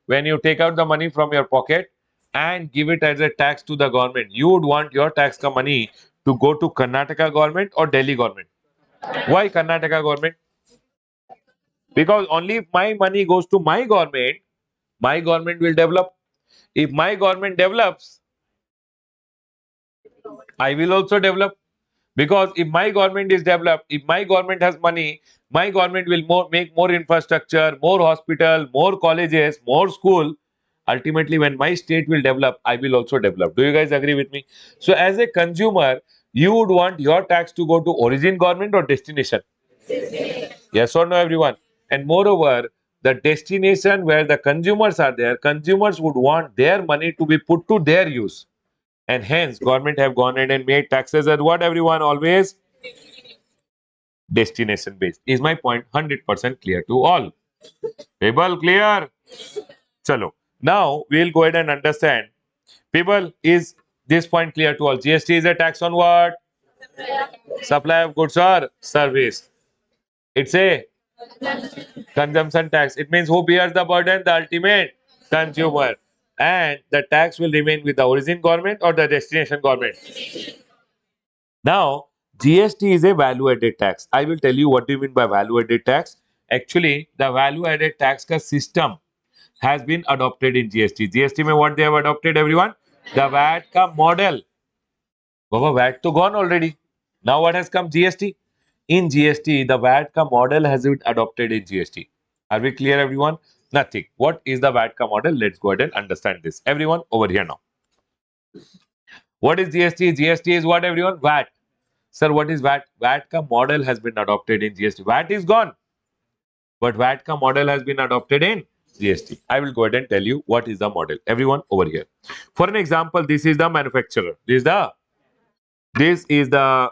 when you take out the money from your pocket and give it as a tax to the government, you would want your tax ka money to go to Karnataka government or Delhi government. Why Karnataka government? Because only if my money goes to my government will develop. If my government develops, I will also develop. Because if my government is developed, if my government has money, my government will make more infrastructure, more hospital, more colleges, more school. Ultimately, when my state will develop, I will also develop. Do you guys agree with me? So as a consumer, you would want your tax to go to origin government or destination? Yes or no, everyone? And moreover, the destination where the consumers are there, consumers would want their money to be put to their use. And hence, government have gone in and made taxes at what, everyone? Always destination based. Is my point 100% clear to all? People clear? Chalo. Now we'll go ahead and understand. People, is this point clear to all? GST is a tax on what? Supply of goods or service. It's a consumption tax. It means who bears the burden? The ultimate consumer. And the tax will remain with the origin government or the destination government. Now, GST is a value added tax. I will tell you what do you mean by value added tax. Actually, the value added tax ka system has been adopted in GST. GST mein what they have adopted, everyone? The VAT ka model. Baba, VAT to gone already. Now what has come? GST. In GST, the VAT ka model has been adopted in GST. Are we clear, everyone? Nothing. What is the VAT ka model? Let's go ahead and understand this. Everyone over here now. What is GST? GST is what, everyone? VAT. Sir, what is VAT? VAT ka model has been adopted in GST. VAT is gone, but VAT ka model has been adopted in GST. I will go ahead and tell you what is the model. Everyone over here. For an example, this is the manufacturer. This is the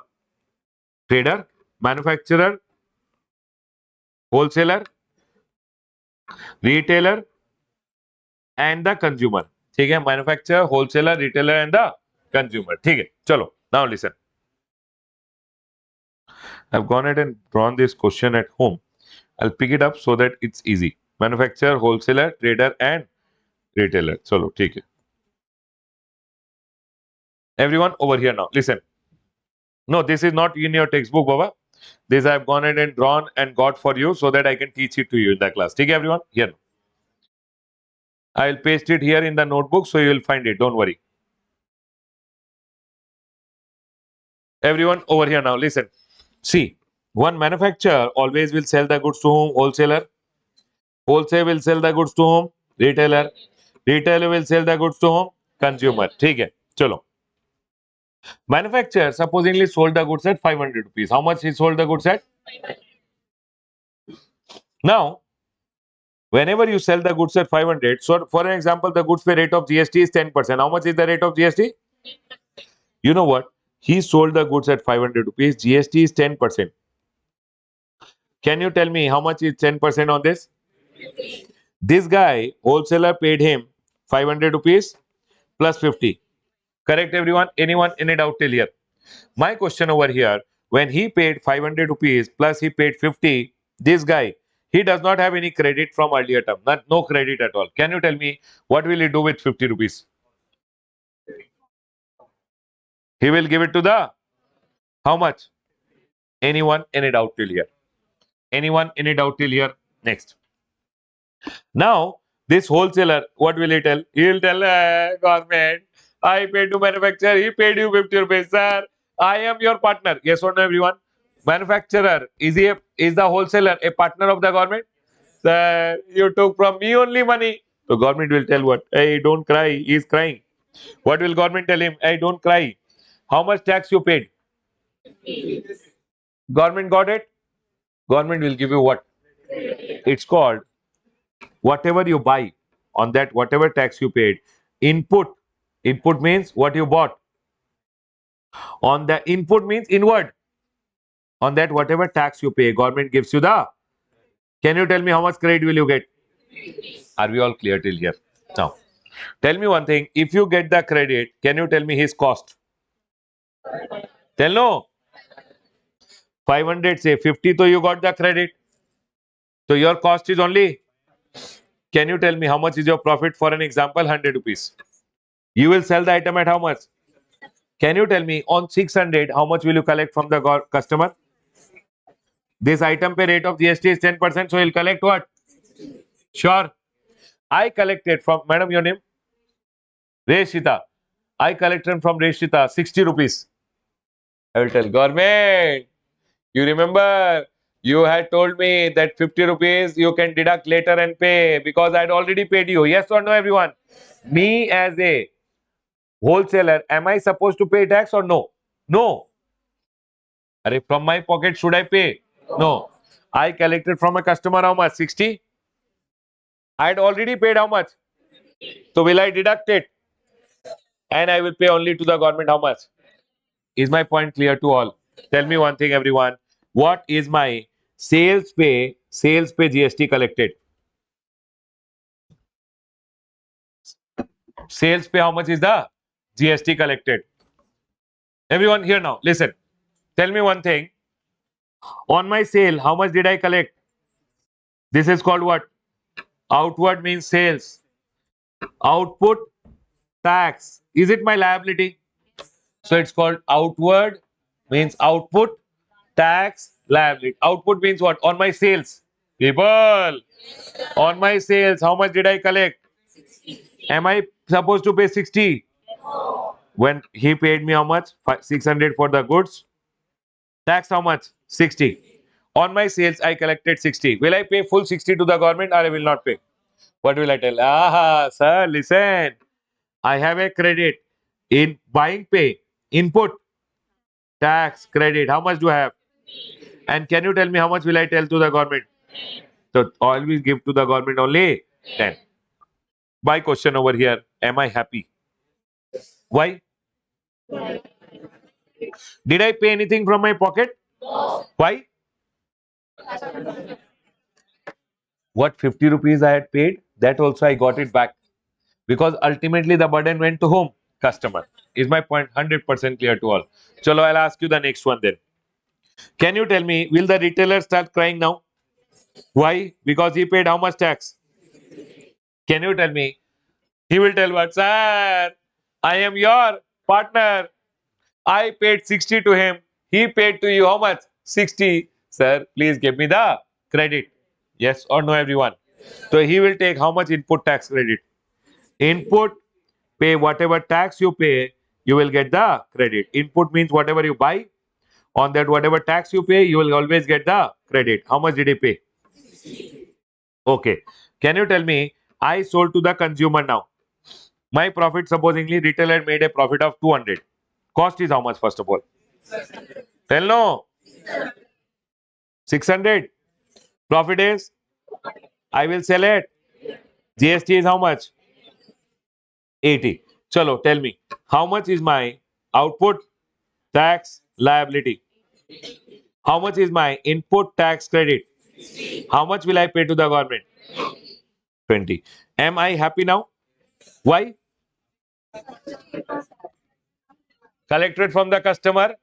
trader, manufacturer, wholesaler, retailer, and the consumer. ठीक है? Manufacturer, wholesaler, retailer, and the consumer. ठीक है? चलो. Now listen. I've gone ahead and drawn this question at home. I'll pick it up so that it's easy. Manufacturer, wholesaler, trader, and retailer. Chalo, ठीक है. Everyone over here now. Listen. No, this is not in your textbook, Baba. This I have gone ahead and drawn and got for you so that I can teach it to you in the class. ठीक है, everyone? Here. I'll paste it here in the notebook so you will find it. Don't worry. Everyone over here now. Listen. See, one manufacturer always will sell the goods to whom? Wholesaler. Wholesaler will sell the goods to whom? Retailer. Retailer will sell the goods to whom? Consumer. ठीक है. चलो. Manufacturer supposedly sold the goods at 500 rupees. How much he sold the goods at? Now, whenever you sell the goods at 500, so for an example, the goods pay rate of GST is 10%. How much is the rate of GST? You know what? He sold the goods at 500 rupees. GST is 10%. Can you tell me how much is 10% on this? This guy, wholesaler, paid him 500 rupees plus 50. Correct, everyone? Anyone? Any doubt till here? My question over here, when he paid 500 rupees plus he paid 50, this guy, he does not have any credit from earlier term. No credit at all. Can you tell me what will he do with 50 rupees? He will give it to the, how much? Anyone? Any doubt till here? Anyone? Any doubt till here? Next. Now, this wholesaler, what will he tell? He will tell, government, I paid to manufacturer, he paid you 50 rupees. Sir, I am your partner. Yes or no, everyone? Manufacturer, is the wholesaler a partner of the government? Sir, you took from me only money. So government will tell what? Hey, don't cry. He is crying. What will government tell him? Hey, don't cry. How much tax you paid? Government got it? Government will give you what? It's called whatever you buy on that, whatever tax you paid. Input. Input means what you bought. On the input means inward. On that, whatever tax you pay, government gives you the. Can you tell me how much credit will you get? Are we all clear till here? Now, tell me one thing. If you get the credit, can you tell me his cost? Tell no. 500 say 50, so you got the credit. So your cost is only. Can you tell me how much is your profit? For an example, 100 rupees. You will sell the item at how much? Can you tell me on 600, how much will you collect from the customer? This item pay rate of GST is 10%, so he'll collect what? Sure. I collected from, madam, your name? Reshita. I collected from Reshita 60 rupees. I will tell government, you remember you had told me that 50 rupees you can deduct later and pay because I had already paid you. Yes or no, everyone? Me as a wholesaler, am I supposed to pay tax or no? No. Are from my pocket should I pay? No. I collected from a customer how much? 60? I had already paid how much? So will I deduct it? And I will pay only to the government how much? Is my point clear to all? Tell me one thing, everyone. What is my sales pay GST collected? Sales pay, how much is the GST collected? Everyone here now, listen. Tell me one thing. On my sale, how much did I collect? This is called what? Outward means sales. Output tax. Is it my liability? So it's called outward means output tax liability. Output means what? On my sales. People, on my sales, how much did I collect? Am I supposed to pay 60? When he paid me how much? 600 for the goods. Tax how much? 60. On my sales, I collected 60. Will I pay full 60 to the government or I will not pay? What will I tell? Ah, sir, listen. I have a credit in buying pay, input, tax, credit. How much do I have? And can you tell me how much will I tell to the government? So always give to the government only 10. My question over here, am I happy? Why? Did I pay anything from my pocket? Why? What 50 rupees I had paid, that also I got it back. Because ultimately the burden went to whom? Customer. Is my point 100% clear to all? Chalo, I'll ask you the next one then. Can you tell me, will the retailer start crying now? Why? Because he paid how much tax? Can you tell me? He will tell what? Sir, I am your partner. I paid 60 to him. He paid to you how much? 60. Sir, please give me the credit. Yes or no, everyone? So he will take how much input tax credit? Input, pay whatever tax you pay, you will get the credit. Input means whatever you buy. On that, whatever tax you pay, you will always get the credit. How much did he pay? Okay. Can you tell me, I sold to the consumer now. My profit, supposingly, retailer made a profit of 200. Cost is how much, first of all? Tell no. 600. Profit is, I will sell it. GST is how much? 80. Chalo, tell me, how much is my output tax liability? How much is my input tax credit? How much will I pay to the government? 20. Am I happy now? Why? Collected from the customer.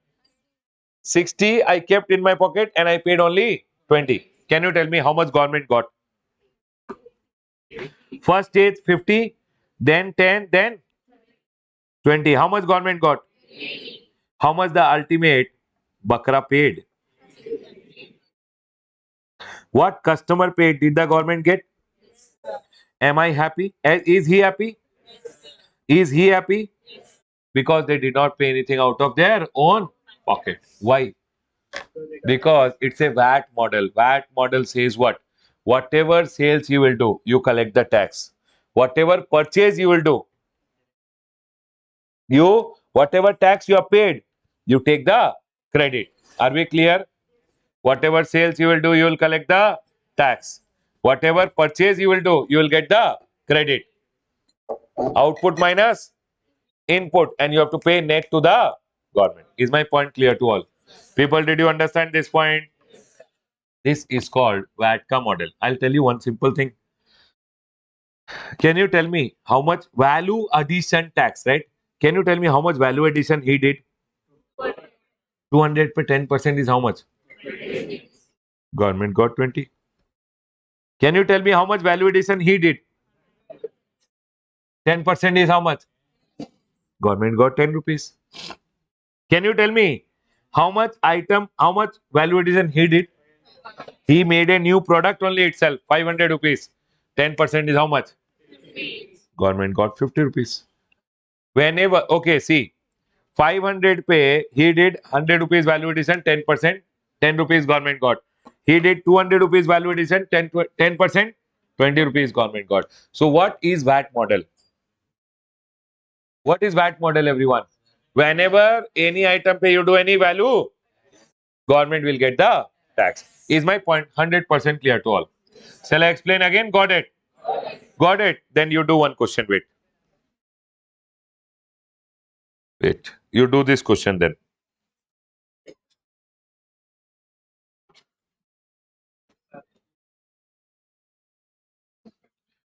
60 I kept in my pocket and I paid only 20. Can you tell me how much government got? First stage 50, then 10, then 20. How much government got? How much the ultimate Bakra paid? What customer paid did the government get? Am I happy? Is he happy? Is he happy? Because they did not pay anything out of their own pocket. Why? Because it's a VAT model. VAT model says what? Whatever sales you will do, you collect the tax. Whatever purchase you will do, whatever tax you have paid, you take the credit. Are we clear? Whatever sales you will do, you will collect the tax. Whatever purchase you will do, you will get the credit. Output minus input, and you have to pay net to the government. Is my point clear to all? People, did you understand this point? This is called VATCA model. I'll tell you one simple thing. Can you tell me how much value addition tax, right? Can you tell me how much value addition he did? 200 per 10% is how much? Government got 20. Can you tell me how much value addition he did? 10% is how much? Government got 10 rupees. Can you tell me how much value addition he did? He made a new product only itself, 500 rupees. 10% is how much? Government got 50 rupees. Whenever, okay, see, 500 pay, he did 100 rupees value addition, 10%, 10 rupees government got. He did 200 rupees value addition, 10%, 20 rupees government got. So what is VAT model? What is VAT model, everyone? Whenever any item pay you do any value, government will get the tax. Is my point 100% clear to all? Shall I explain again? Got it? Got it? Then you do one question. Wait. Wait. You do this question then.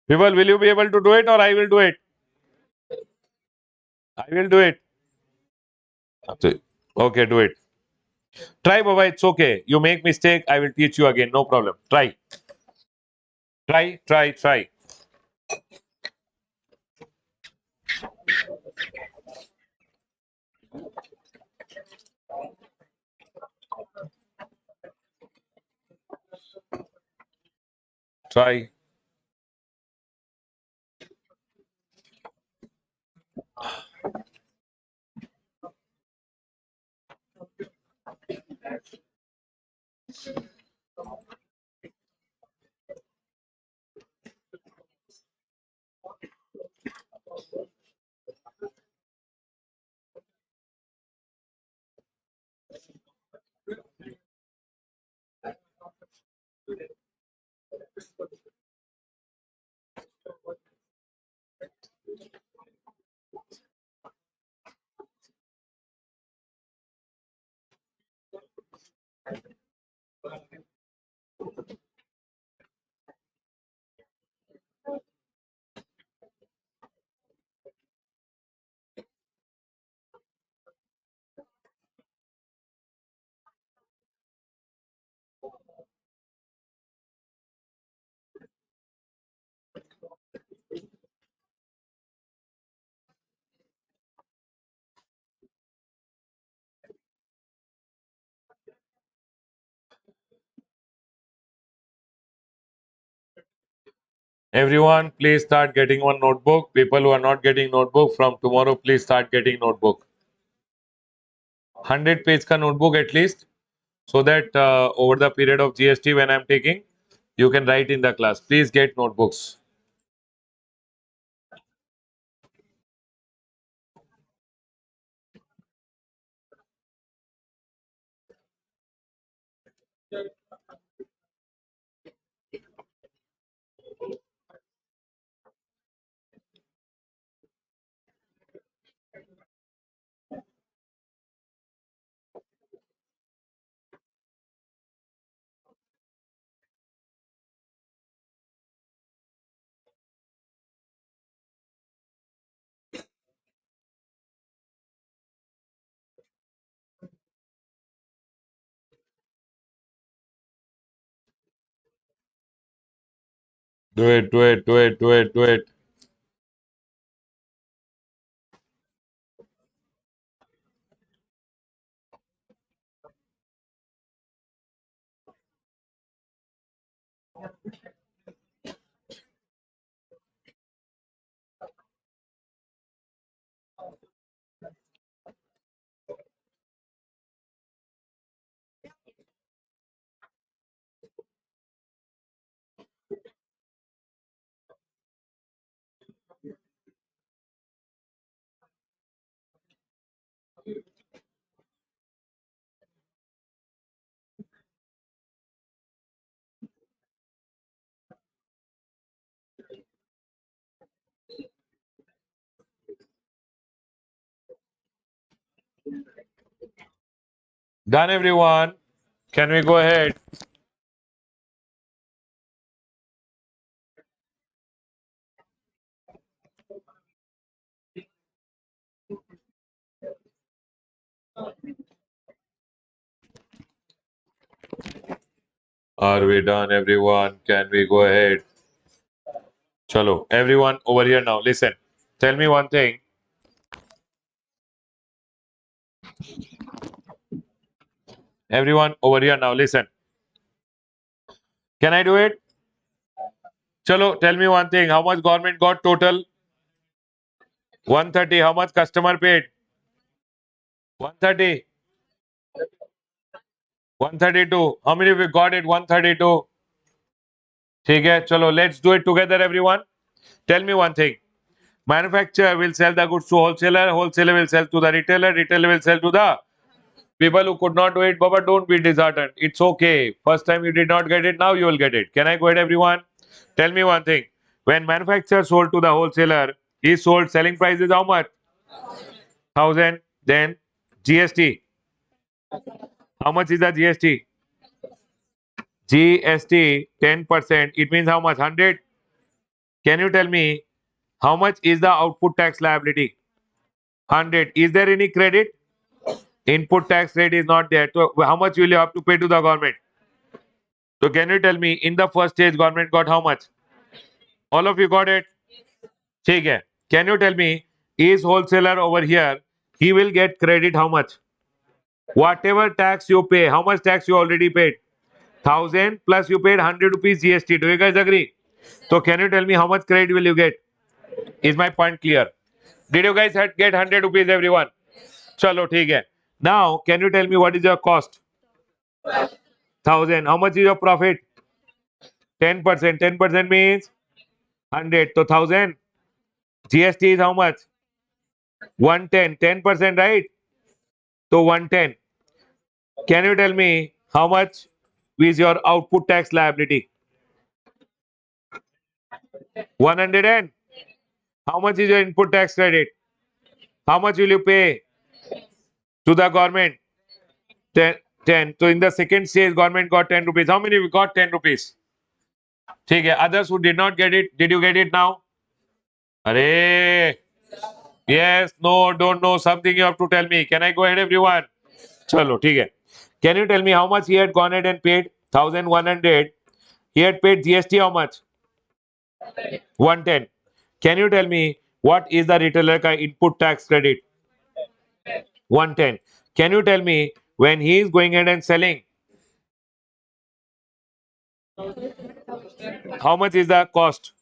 People, will you be able to do it or I will do it? I will do it. Okay, do it. Try, Baba. It's okay. You make mistake. I will teach you again. No problem. Try. Try. Try. Try. Try. Everyone, please start getting one notebook. People who are not getting notebook from tomorrow, please start getting notebook. 100 page ka notebook at least, so that over the period of GST when I'm taking, you can write in the class. Please get notebooks. Do it, do it, do it, do it, do it. Done, everyone. Can we go ahead? Are we done, everyone? Can we go ahead? Chalo, everyone over here now. Listen. Tell me one thing. Everyone over here now. Listen. Can I do it? Chalo, tell me one thing. How much government got total? 130. How much customer paid? 130. 132. How many we got it? 132. ठीक है चलो let's do it together everyone. Tell me one thing. Manufacturer will sell the goods to wholesaler. Wholesaler will sell to the retailer. Retailer will sell to the people who could not do it. Baba, don't be disheartened. It's okay. First time you did not get it. Now you will get it. Can I go ahead, everyone? Tell me one thing. When manufacturer sold to the wholesaler, he sold selling price is how much? 1,000. Then GST. How much is the GST? GST 10%. It means how much? 100. Can you tell me how much is the output tax liability? 100. Is there any credit? Input tax rate is not there. So how much will you have to pay to the government? So can you tell me in the first stage government got how much? All of you got it? ठीक है. Can you tell me is wholesaler over here? He will get credit how much? Whatever tax you pay, how much tax you already paid? 1000 plus you paid 100 rupees GST. Do you guys agree? So can you tell me how much credit will you get? Is my point clear? Did you guys get 100 rupees everyone? Chalo, ठीक है. Now can you tell me what is your cost? 1000. How much is your profit? 10%. 10% means 100. So 1000. GST is how much? 110. 10%, right? So 110. Can you tell me how much is your output tax liability? 100 and how much is your input tax credit? How much will you pay to the government? 10. 10. So in the second stage, government got 10 rupees. How many we got 10 rupees? Okay. Others who did not get it, did you get it now? Arey. Yes, no, don't know. Something you have to tell me. Can I go ahead, everyone? Chalo, okay. Can you tell me how much he had gone ahead and paid? 1100. He had paid GST how much? 110. Can you tell me what is the retailer ka input tax credit? 110. Can you tell me when he is going ahead and selling, how much is the cost?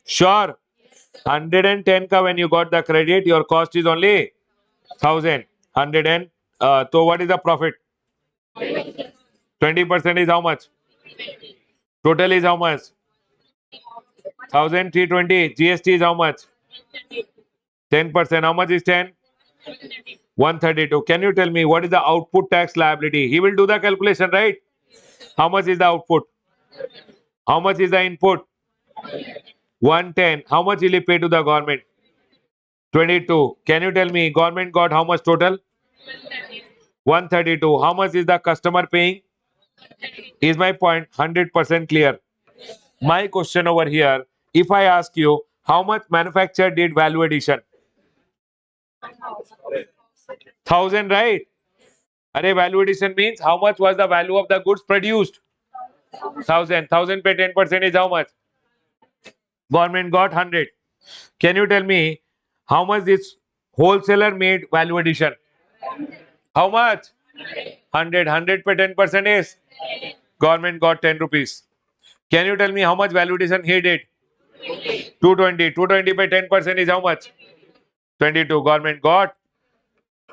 Sure. 110 ka when you got the credit, your cost is only 1000. 100 and so what is the profit? 20% is how much? Total is how much? 1320. GST is how much? 10%. How much is 10? 132. Can you tell me what is the output tax liability? He will do the calculation, right? How much is the output? How much is the input? 110. How much will he pay to the government? 22. Can you tell me government got how much total? 132. How much is the customer paying? Is my point 100% clear? My question over here, if I ask you how much manufacturer did value addition? 1000, right? Array value addition means how much was the value of the goods produced? 1000. 1000 pay 10% is how much? Government got 100. Can you tell me how much this wholesaler made value addition? How much? 100. 100 pay 10% is government got 10 rupees. Can you tell me how much value addition he did? 220. 220 by 10% is how much? 22. Government got.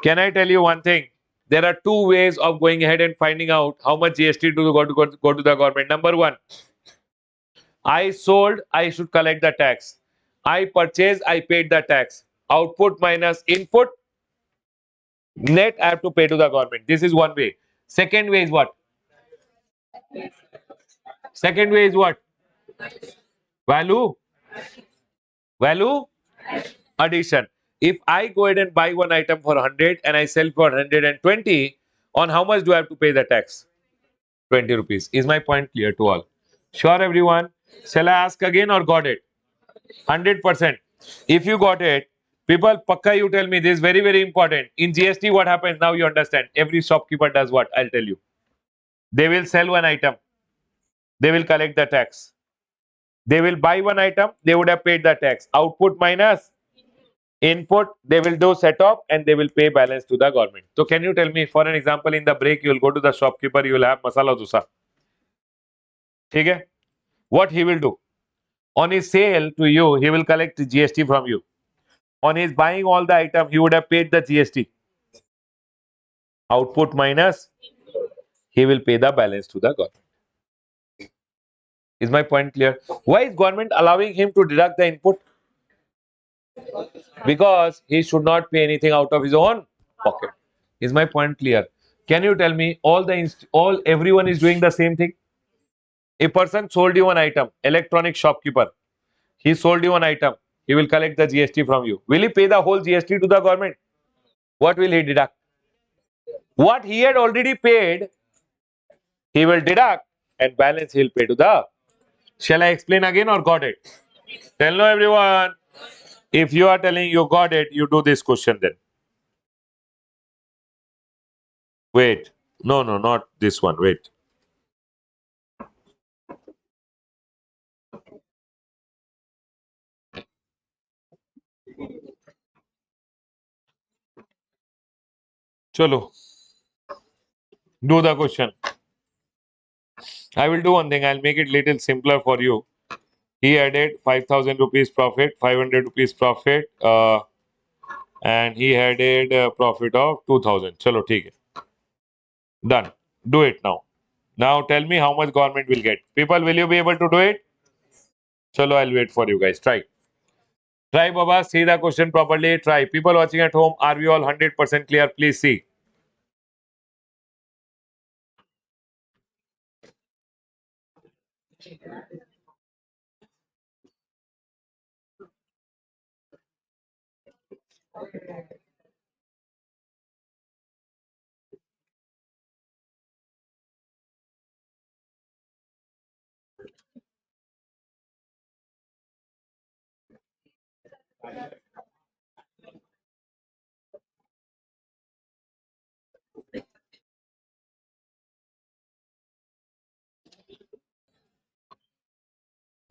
Can I tell you one thing? There are two ways of going ahead and finding out how much GST to go to the government. Number one, I sold, I should collect the tax. I purchased, I paid the tax. Output minus input, net I have to pay to the government. This is one way. Second way is what? Second way is what? Value, value addition. If I go ahead and buy one item for 100 and I sell for 120, on how much do I have to pay the tax? 20 rupees. Is my point clear to all? Sure, everyone? Shall I ask again or got it? 100%. If you got it, people, pakka you tell me this is very, very important. In GST, what happens? Now you understand. Every shopkeeper does what? I'll tell you. They will sell one item. They will collect the tax. They will buy one item. They would have paid the tax. Output minus input. They will do set off and they will pay balance to the government. So can you tell me, for an example, in the break, you will go to the shopkeeper. You will have masala dosa. Okay? What he will do? On his sale to you, he will collect the GST from you. On his buying all the item, he would have paid the GST. Output minus, he will pay the balance to the government. Is my point clear? Why is government allowing him to deduct the input? Because he should not pay anything out of his own pocket. Is my point clear? Can you tell me all everyone is doing the same thing? A person sold you an item, electronic shopkeeper. He sold you an item. He will collect the GST from you. Will he pay the whole GST to the government? What will he deduct? What he had already paid, he will deduct and balance he'll pay to the. Shall I explain again or got it? Tell no everyone. If you are telling you got it, you do this question then. Wait. No, no, not this one. Wait. Chalo. Do the question. I will do one thing. I'll make it little simpler for you. He added 5,000 rupees profit, 500 rupees profit, and he added a profit of 2,000. Chalo, theek hai. Done. Do it now. Now tell me how much government will get. People, will you be able to do it? Chalo, I'll wait for you guys. Try. Try, Baba. See the question properly. Try. People watching at home, are we all 100% clear? Please see.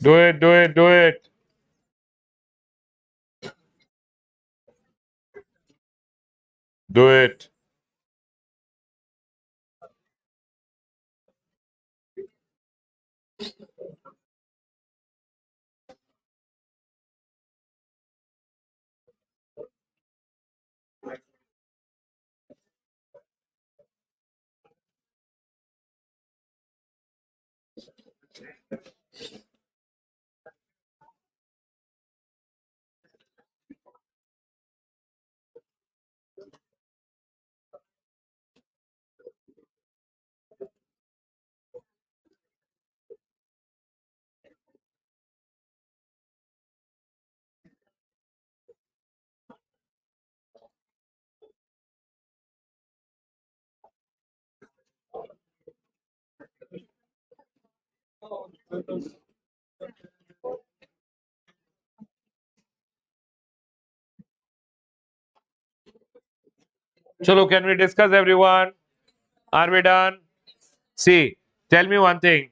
Do it, do it, do it. Do it. Chalo, can we discuss everyone? Are we done? See, tell me one thing.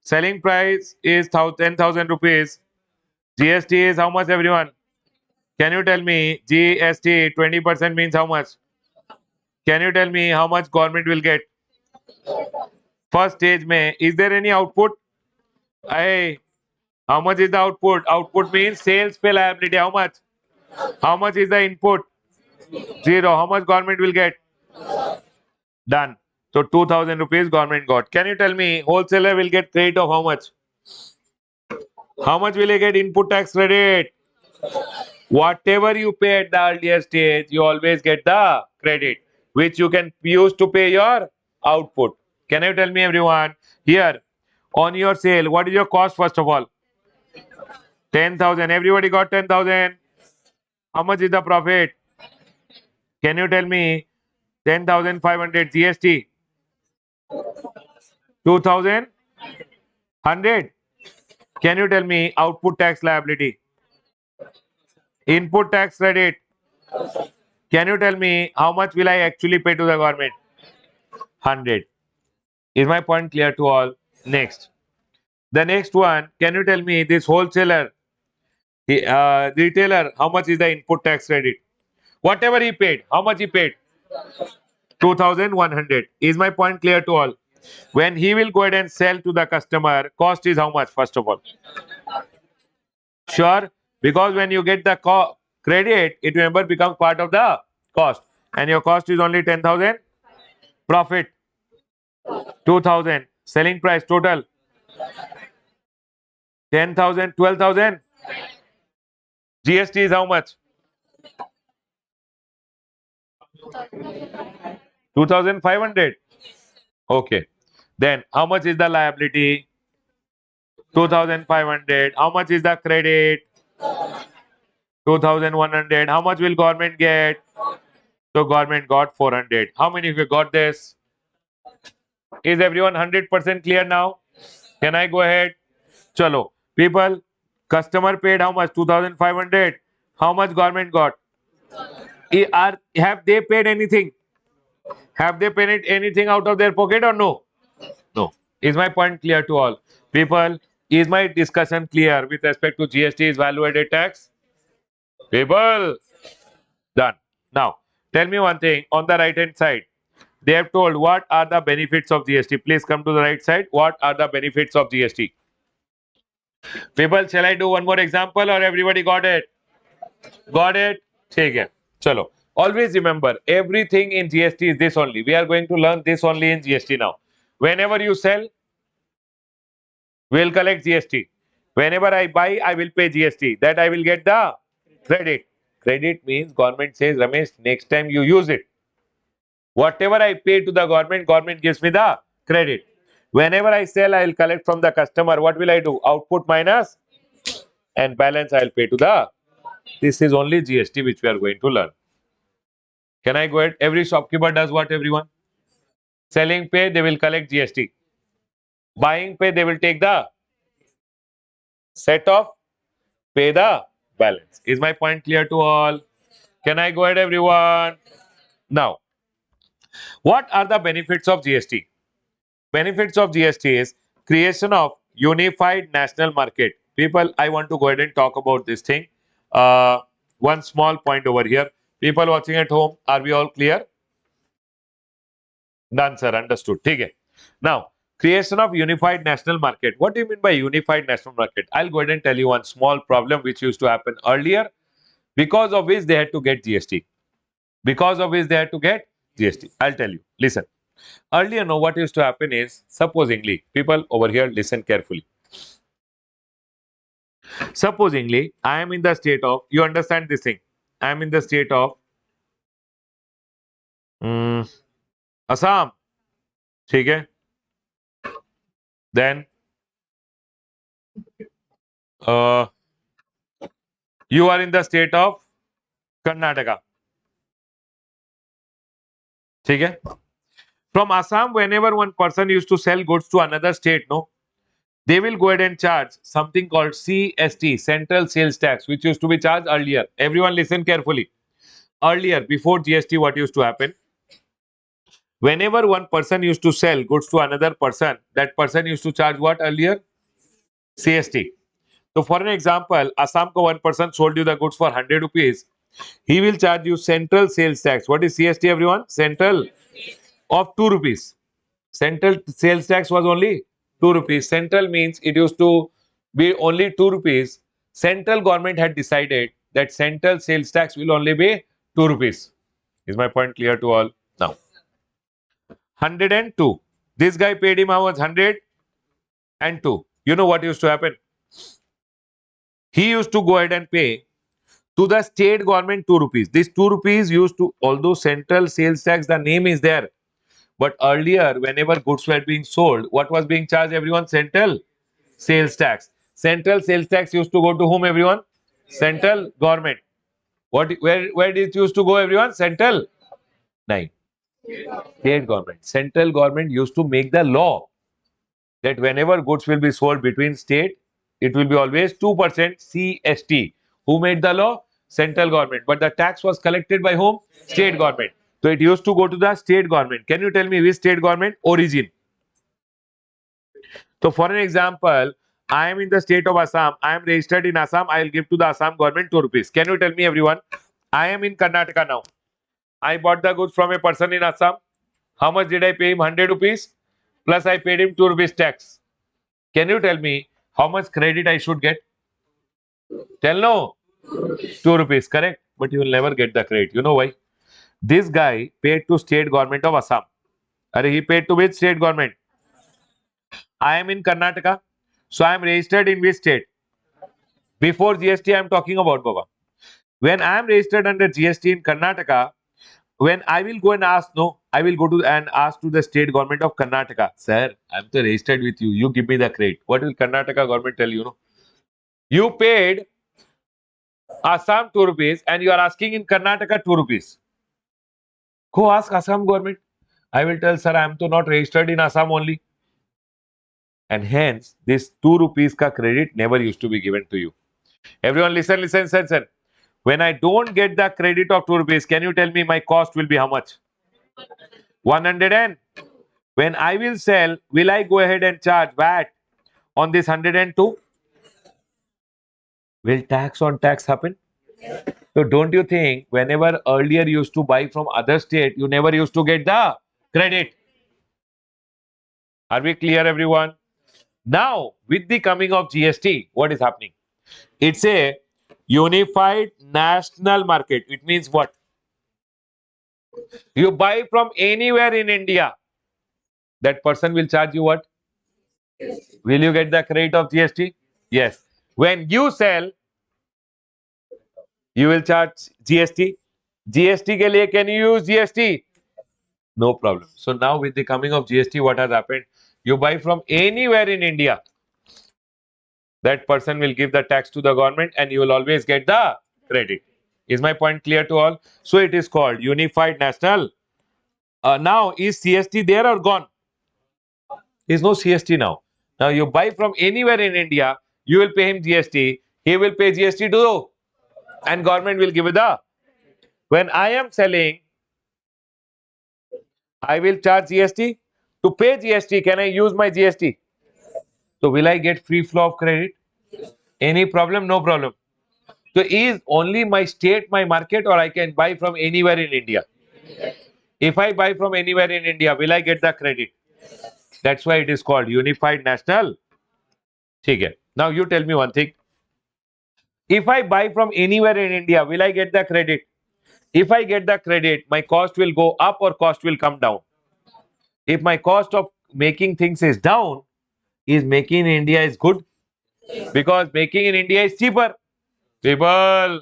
Selling price is 10,000 rupees. GST is how much, everyone? Can you tell me GST 20% means how much? Can you tell me how much government will get? First stage mein, is there any output? Hey, how much is the output? Output means sales pay liability. How much? How much is the input? Zero. How much government will get? Done. So 2,000 rupees government got. Can you tell me wholesaler will get credit of how much? How much will he get input tax credit? Whatever you pay at the earlier stage, you always get the credit, which you can use to pay your output. Can you tell me, everyone? Here, on your sale, what is your cost first of all? 10,000. Everybody got 10,000. How much is the profit? Can you tell me 10,500 GST? 2,100. Can you tell me output tax liability? Input tax credit. Can you tell me how much will I actually pay to the government? 100. Is my point clear to all? Next. The next one, can you tell me this wholesaler, retailer, how much is the input tax credit? Whatever he paid, how much he paid? 2,100. Is my point clear to all? When he will go ahead and sell to the customer, cost is how much, first of all? Sure, because when you get the credit, it remember becomes part of the cost, and your cost is only 10,000. Profit 2,000. Selling price total 10,000, 12,000. GST is how much? 2,500. Okay. Then how much is the liability? 2,500. How much is the credit? 2,100. How much will government get? So government got 400. How many of you got this? Is everyone 100% clear now? Can I go ahead? Chalo. People, customer paid how much? 2,500. How much government got? Have they paid anything? Have they paid anything out of their pocket or no? No. Is my point clear to all? People, is my discussion clear with respect to GST is value added tax? People, done. Now, tell me one thing on the right hand side. They have told what are the benefits of GST. Please come to the right side. What are the benefits of GST? People, shall I do one more example or everybody got it? Got it? Take it. Chalo. Always remember, everything in GST is this only. We are going to learn this only in GST now. Whenever you sell, we'll collect GST. Whenever I buy, I will pay GST. That I will get the credit. Credit means government says, Ramesh, next time you use it. Whatever I pay to the government, government gives me the credit. Whenever I sell, I will collect from the customer. What will I do? Output minus and balance I will pay to the. This is only GST which we are going to learn. Can I go ahead? Every shopkeeper does what everyone? Selling pay, they will collect GST. Buying pay, they will take the set off, pay the balance. Is my point clear to all? Can I go ahead, everyone? Now, what are the benefits of GST? Benefits of GST is creation of unified national market. People, I want to go ahead and talk about this thing. One small point over here. People watching at home, are we all clear? Done, sir. Understood. Okay. Now, creation of unified national market. What do you mean by unified national market? I'll go ahead and tell you one small problem which used to happen earlier, because of which they had to get GST. Because of which they had to get GST. I'll tell you. Listen. Earlier, no, what used to happen is, supposingly, people over here, listen carefully. Supposingly, I am in the state of, you understand this thing. I am in the state of mm, Assam. ठीक है? Then uh, you are in the state of Karnataka. ठीक है? From Assam, whenever one person used to sell goods to another state, no, they will go ahead and charge something called CST, Central Sales Tax, which used to be charged earlier. Everyone listen carefully. Earlier, before GST, what used to happen? Whenever one person used to sell goods to another person, that person used to charge what earlier? CST. So for an example, Assam ko one person sold you the goods for 100 rupees. He will charge you central sales tax. What is CST, everyone? Central of 2 rupees. Central sales tax was only 2 rupees. Central means it used to be only 2 rupees. Central government had decided that central sales tax will only be 2 rupees. Is my point clear to all? Now, 102. This guy paid him how much? 102. You know what used to happen? He used to go ahead and pay to the state government 2 rupees. This 2 rupees used to, although central sales tax, the name is there. But earlier, whenever goods were being sold, what was being charged everyone? Central sales tax. Central sales tax used to go to whom, everyone? Central government. Where did it used to go, everyone? Central? Nine. State government. Central government used to make the law that whenever goods will be sold between state, it will be always 2% CST. Who made the law? Central government. But the tax was collected by whom? State government. So it used to go to the state government. Can you tell me which state government? Origin. So for an example, I am in the state of Assam. I am registered in Assam. I will give to the Assam government 2 rupees. Can you tell me, everyone? I am in Karnataka now. I bought the goods from a person in Assam. How much did I pay him? 100 rupees. Plus I paid him 2 rupees tax. Can you tell me how much credit I should get? Tell no. 2 rupees, correct? But you will never get the credit. You know why? This guy paid to state government of Assam. He paid to which state government? I am in Karnataka. So I am registered in which state? Before GST I am talking about, Baba. When I am registered under GST in Karnataka, when I will go and ask, no, I will go to and ask to the state government of Karnataka, sir, I am so registered with you. You give me the credit. What will Karnataka government tell you? No? You paid Assam 2 rupees and you are asking in Karnataka 2 rupees. Go ask Assam government. I will tell, sir, I am to not registered in Assam only. And hence, this 2 rupees ka credit never used to be given to you. Everyone listen, listen, listen. When I don't get the credit of 2 rupees, can you tell me my cost will be how much? 100. And when I will sell, will I go ahead and charge VAT on this 102? Will tax on tax happen? So don't you think whenever earlier you used to buy from other state, you never used to get the credit? Are we clear, everyone? Now, with the coming of GST, what is happening? It's a unified national market. It means what? You buy from anywhere in India, that person will charge you what? Will you get the credit of GST? Yes. When you sell, you will charge GST. GST के लिए can you use GST? No problem. So now with the coming of GST, what has happened? You buy from anywhere in India, that person will give the tax to the government and you will always get the credit. Is my point clear to all? So it is called Unified National. Now, is CST there or gone? There is no CST now. Now you buy from anywhere in India, you will pay him GST. He will pay GST to, and government will give it the. When I am selling, I will charge GST. To pay GST, can I use my GST? So will I get free flow of credit? Any problem? No problem. So is only my state my market, or I can buy from anywhere in India? If I buy from anywhere in India, will I get the credit? That's why it is called Unified National. Okay. Now you tell me one thing. If I buy from anywhere in India, will I get the credit? If I get the credit, my cost will go up or cost will come down? If my cost of making things is down, is making in India is good, because making in India is cheaper. People,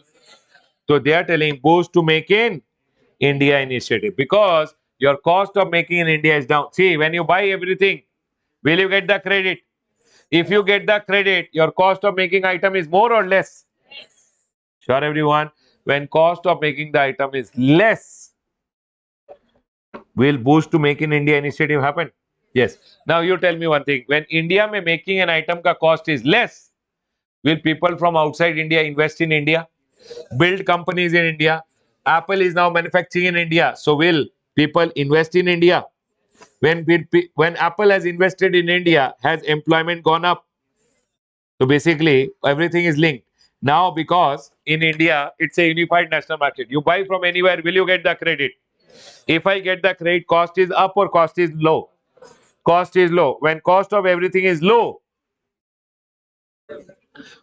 so they are telling boost to make in India initiative, because your cost of making in India is down. See, when you buy everything, will you get the credit? If you get the credit, your cost of making item is more or less? Sure, everyone. When cost of making the item is less, will boost to make in India initiative happen? Yes. Now you tell me one thing. When India में making an item का cost is less, will people from outside India invest in India? Build companies in India? Apple is now manufacturing in India. So will people invest in India? When Apple has invested in India, has employment gone up? So basically, everything is linked. Now, because in India, it's a unified national market. You buy from anywhere, will you get the credit? If I get the credit, cost is up or cost is low? Cost is low. When cost of everything is low,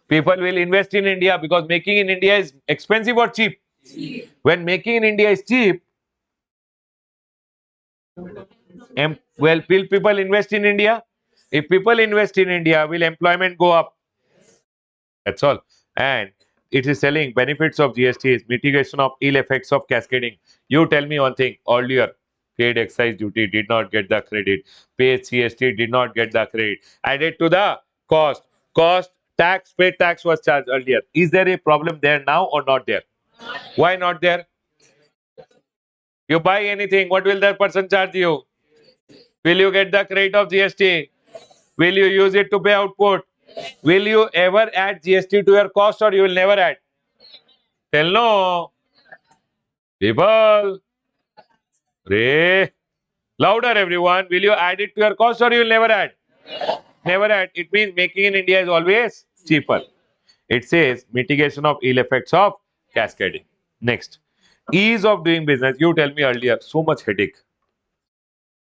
people will invest in India, because making in India is expensive or cheap? When making in India is cheap, well, will people invest in India? If people invest in India, will employment go up? That's all. And it is telling benefits of GST is mitigation of ill effects of cascading. You tell me one thing. Earlier, paid excise duty did not get the credit. Paid GST did not get the credit. Added to the cost. Cost, tax, paid tax was charged earlier. Is there a problem there now or not there? Why not there? You buy anything, what will that person charge you? Will you get the credit of GST? Will you use it to pay output? Will you ever add GST to your cost, or you will never add? Tell no. People. Re. Louder, everyone. Will you add it to your cost, or you will never add? Never add. It means making in India is always cheaper. It says mitigation of ill effects of cascading. Next. Ease of doing business. You tell me earlier, so much headache.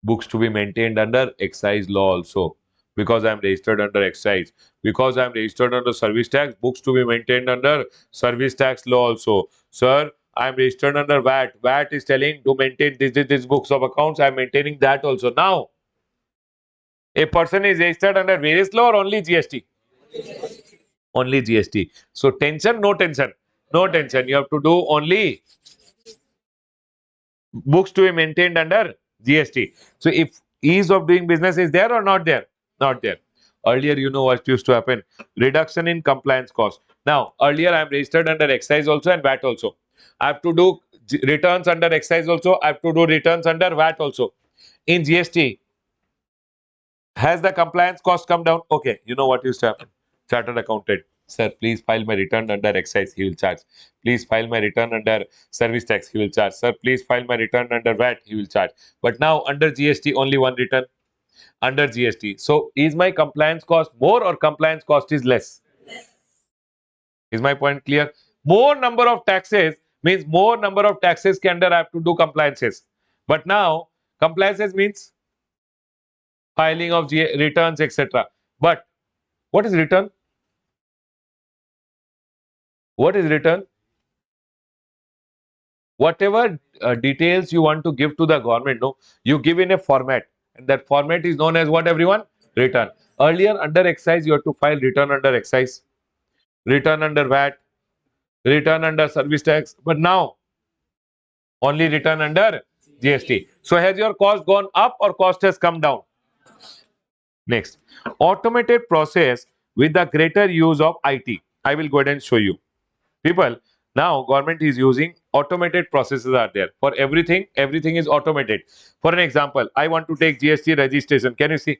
Books to be maintained under excise law also, because I am registered under excise. Because I am registered under service tax, books to be maintained under service tax law also. Sir, I am registered under VAT. VAT is telling to maintain this books of accounts. I am maintaining that also. Now, a person is registered under various law or only GST? Only GST. So tension, no tension. No tension. You have to do only books to be maintained under GST. So if ease of doing business is there or not there? Not there. Earlier, you know what used to happen? Reduction in compliance cost. Now, earlier I am registered under excise also and VAT also. I have to do returns under excise also. I have to do returns under VAT also. In GST, has the compliance cost come down? Okay, you know what used to happen? Chartered accountant. Sir, please file my return under excise, he will charge. Please file my return under service tax, he will charge. Sir, please file my return under VAT, he will charge. But now under GST, only one return under GST. So is my compliance cost more or compliance cost is less? Is my point clear? More number of taxes means more number of taxes Candor have to do compliances. But now compliances means filing of returns, etc. But what is return? What is return? Whatever details you want to give to the government, no, you give in a format, and that format is known as what, everyone? Return. Earlier under excise you have to file return under excise, return under VAT, return under service tax, but now only return under GST. So has your cost gone up or cost has come down? Next, automated process with the greater use of IT. I will go ahead and show you. People, now government is using automated processes are there. For everything, everything is automated. For an example, I want to take GST registration. Can you see?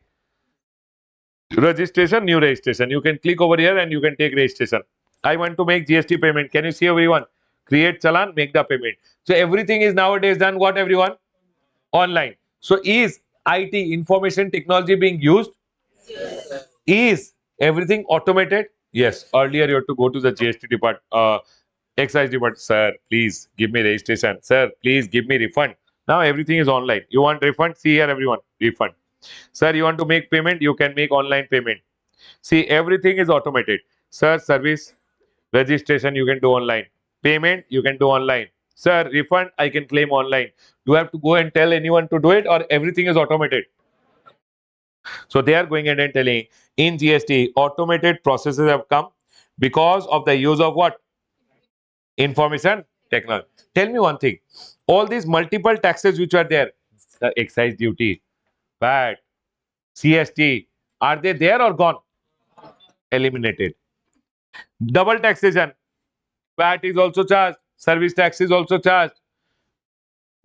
Registration, new registration. You can click over here and you can take registration. I want to make GST payment. Can you see, everyone? Create challan, make the payment. So everything is nowadays done what, everyone? Online. So is IT, information technology, being used? Is everything automated? Yes. Earlier you have to go to the GST department, excise department. Sir, please give me registration. Sir, please give me refund. Now everything is online. You want refund? See here, everyone. Refund. Sir, you want to make payment? You can make online payment. See, everything is automated. Sir, service registration you can do online. Payment you can do online. Sir, refund I can claim online. Do I have to go and tell anyone to do it, or everything is automated? So they are going ahead and telling in GST automated processes have come because of the use of what? Information technology. Tell me one thing. All these multiple taxes which are there, the excise duty, VAT, CST, are they there or gone? Eliminated. Double taxation. VAT is also charged. Service tax is also charged.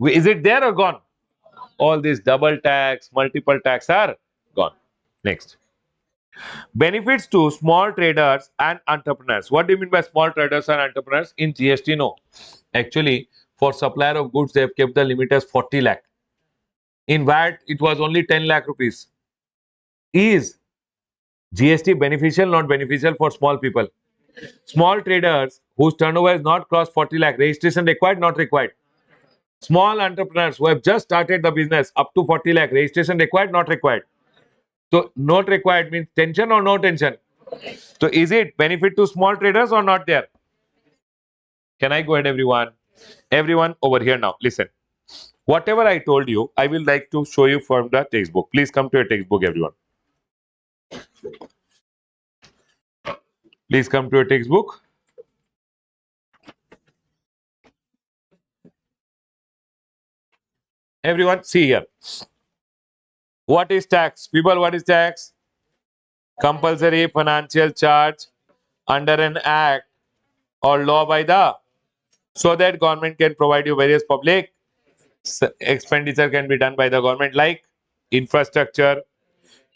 Is it there or gone? All these double tax, multiple tax are gone. Next. Benefits to small traders and entrepreneurs. What do you mean by small traders and entrepreneurs? In GST, no. Actually, for supplier of goods, they have kept the limit as 40 lakh. In VAT, it was only 10 lakh rupees. Is GST beneficial, not beneficial for small people? Small traders whose turnover has not crossed 40 lakh, registration required, not required? Small entrepreneurs who have just started the business up to 40 lakh, registration required, not required? So, not required means tension or no tension? So, is it benefit to small traders or not there? Can I go ahead, everyone? Everyone over here now, listen. Whatever I told you, I will like to show you from the textbook. Please come to your textbook, everyone. Please come to your textbook. Everyone, see here. What is tax? People, what is tax? Compulsory financial charge under an act or law by the, so that government can provide you various public expenditure can be done by the government, like infrastructure,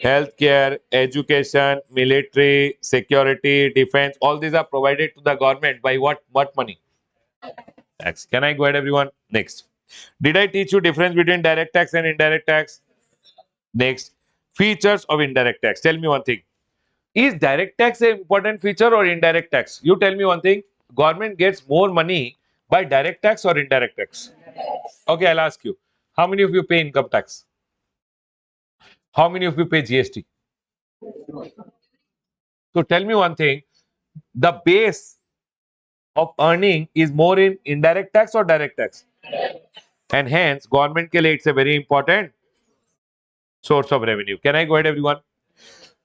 healthcare, education, military, security, defense. All these are provided to the government by what money? Tax. Can I go ahead, everyone? Next. Did I teach you difference between direct tax and indirect tax? Next. Features of indirect tax. Tell me one thing. Is direct tax an important feature or indirect tax? You tell me one thing. Government gets more money by direct tax or indirect tax? Okay, I'll ask you. How many of you pay income tax? How many of you pay GST? So tell me one thing. The base of earning is more in indirect tax or direct tax? And hence, government ke liye it's a very important source of revenue. Can I go ahead, everyone?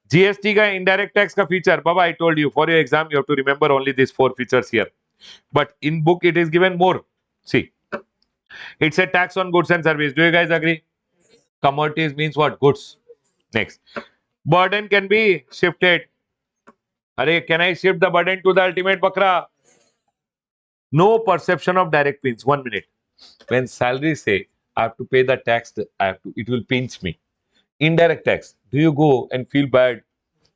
GST का indirect tax का feature, Baba, I told you for your exam you have to remember only these 4 features here. But in book it is given more. See, it's a tax on goods and service. Do you guys agree? Commodities means what? Goods. Next, burden can be shifted. Are, can I shift the burden to the ultimate bakra? No perception of direct pinch. 1 minute. When salary say I have to pay the tax, I have to. It will pinch me. Indirect tax. Do you go and feel bad?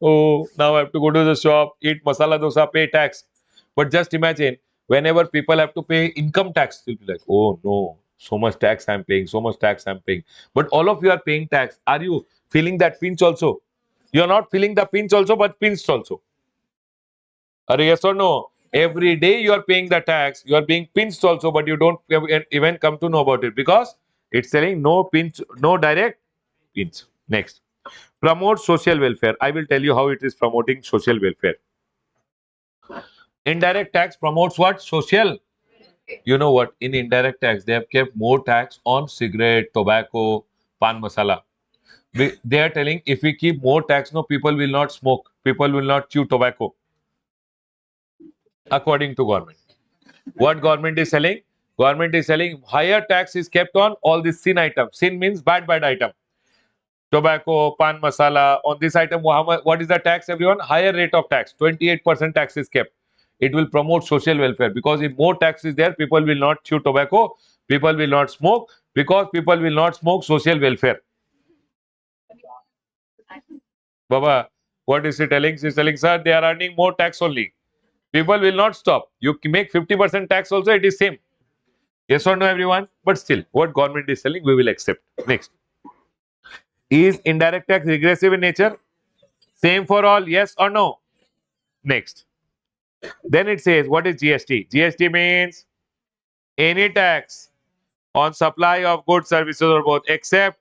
Oh, now I have to go to the shop, eat masala dosa, pay tax. But just imagine, whenever people have to pay income tax, they'll be like, oh no, so much tax I'm paying, so much tax I'm paying. But all of you are paying tax. Are you feeling that pinch also? You're not feeling the pinch also, but pinched also. Are yes or no? Every day you are paying the tax, you are being pinched also, but you don't even come to know about it because it's telling no pinch, no direct pinch. Next, promote social welfare. I will tell you how it is promoting social welfare. Indirect tax promotes what? Social. You know what? In indirect tax, they have kept more tax on cigarette, tobacco, pan masala. They are telling if we keep more tax, no, people will not smoke, people will not chew tobacco, according to government. What government is selling? Government is selling higher tax is kept on all these sin items. Sin means bad item. Tobacco, pan masala. On this item, what is the tax, everyone? Higher rate of tax. 28% tax is kept. It will promote social welfare because if more tax is there, people will not chew tobacco, people will not smoke. Because people will not smoke, social welfare. Baba, what is she telling? She's telling, sir, they are earning more tax only. People will not stop. You make 50% tax also, it is same. Yes or no, everyone? But still, what government is selling, we will accept. Next. Is indirect tax regressive in nature? Same for all, yes or no? Next. Then it says, what is GST? GST means any tax on supply of goods, services, or both, except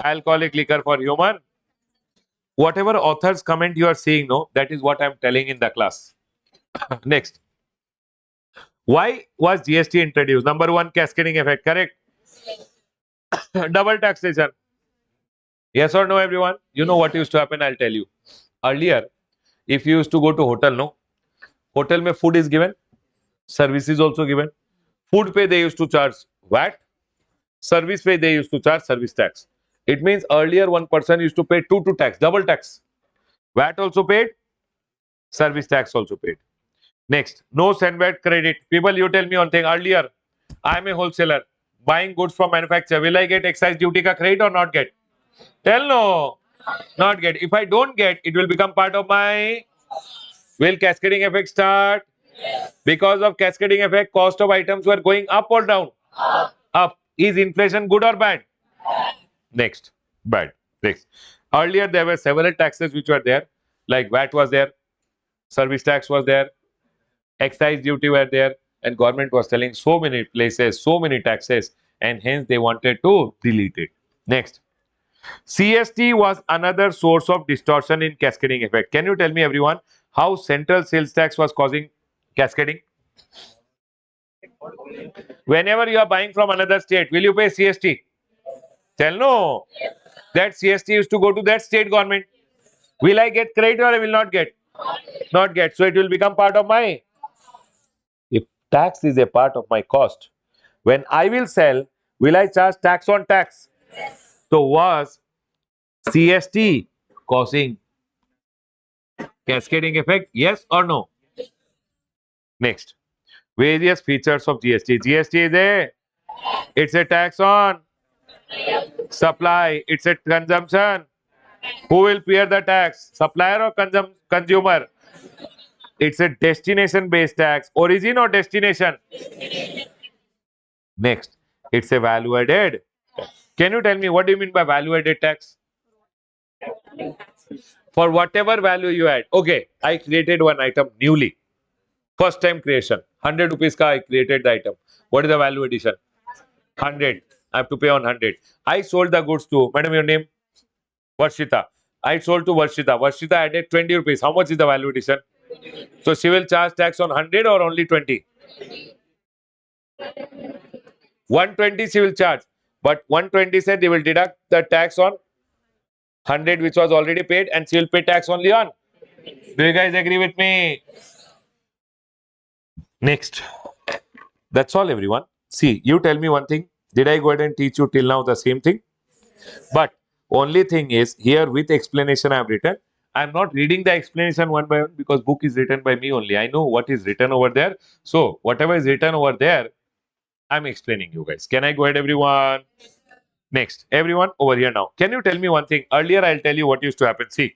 alcoholic liquor for human. Whatever author's comment you are seeing, no, that is what I'm telling in the class. Next. Why was GST introduced? Number one, cascading effect, correct? Double taxation. Yes or no, everyone? You know what used to happen? I'll tell you. Earlier, if you used to go to hotel, no, hotel mein food is given, service is also given. Food pay they used to charge VAT, service pay they used to charge service tax. It means earlier one person used to pay two tax, double tax. VAT also paid, service tax also paid. Next, no send VAT credit. People, you tell me one thing. Earlier, I am a wholesaler buying goods from manufacturer. Will I get excise duty ka credit or not get? Tell no, not get. If I don't get, it will become part of my. Will cascading effect start? Because of cascading effect, cost of items were going up or down? Up. Is inflation good or bad? Next. Bad. Next. Earlier, there were several taxes which were there, like VAT was there, service tax was there, excise duty were there, and government was telling so many places, so many taxes, and hence they wanted to delete it. Next. CST was another source of distortion in cascading effect. Can you tell me, everyone, how central sales tax was causing cascading? Whenever you are buying from another state, will you pay CST? Tell no. That CST used to go to that state government. Will I get credit or I will not get? Not get. So it will become part of my. If tax is a part of my cost, when I will sell, will I charge tax on tax? So was CST causing cascading effect? Yes or no? Next. Various features of GST. GST is it's a tax on supply. It's a consumption. Who will bear the tax? Supplier or consumer? It's a destination based tax. Origin or destination? Next, it's a value added. Can you tell me what do you mean by value added tax? For whatever value you add. Okay, I created one item newly. First time creation. 100 rupees ka I created the item. What is the value addition? 100. I have to pay on 100. I sold the goods to, madam, your name? Varshita. I sold to Varshita. Varshita added 20 rupees. How much is the value addition? So she will charge tax on 100 or only 20? 120 she will charge. But 120 said they will deduct the tax on 100 which was already paid and she will pay tax only on. Do you guys agree with me? Next. That's all, everyone. See, you tell me one thing. Did I go ahead and teach you till now the same thing? But only thing is here with explanation I have written. I am not reading the explanation one by one because book is written by me only. I know what is written over there. So whatever is written over there, I'm explaining you guys. Can I go ahead, everyone? Next, everyone over here now. Can you tell me one thing? Earlier, I'll tell you what used to happen. See,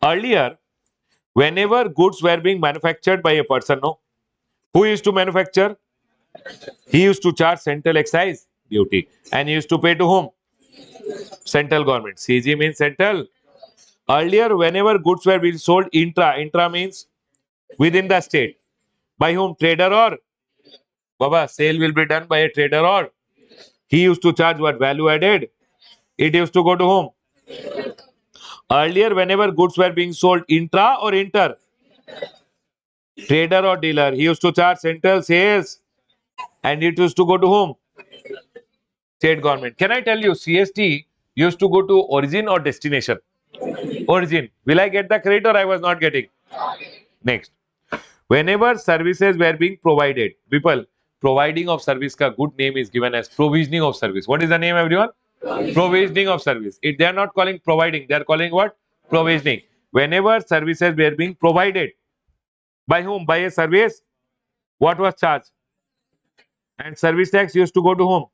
Earlier, whenever goods were being manufactured by a person, no, who used to manufacture? He used to charge central excise duty, and he used to pay to whom? Central government. CG means central. Earlier, whenever goods were being sold intra means within the state. By whom? Trader or? Baba, sale will be done by a trader or? He used to charge what? Value added. It used to go to whom? Earlier, whenever goods were being sold intra or inter, trader or dealer, he used to charge central sales, and it used to go to whom? State government. Can I tell you, CST used to go to origin or destination? Origin. Will I get the credit or I was not getting? Next. Whenever services were being provided, people, providing of service ka good name is given as provisioning of service. What is the name, everyone? Provisioning of service. They are not calling providing, they are calling what? Provisioning. Whenever services were being provided, by whom? By a service, what was charged? And service tax used to go to whom?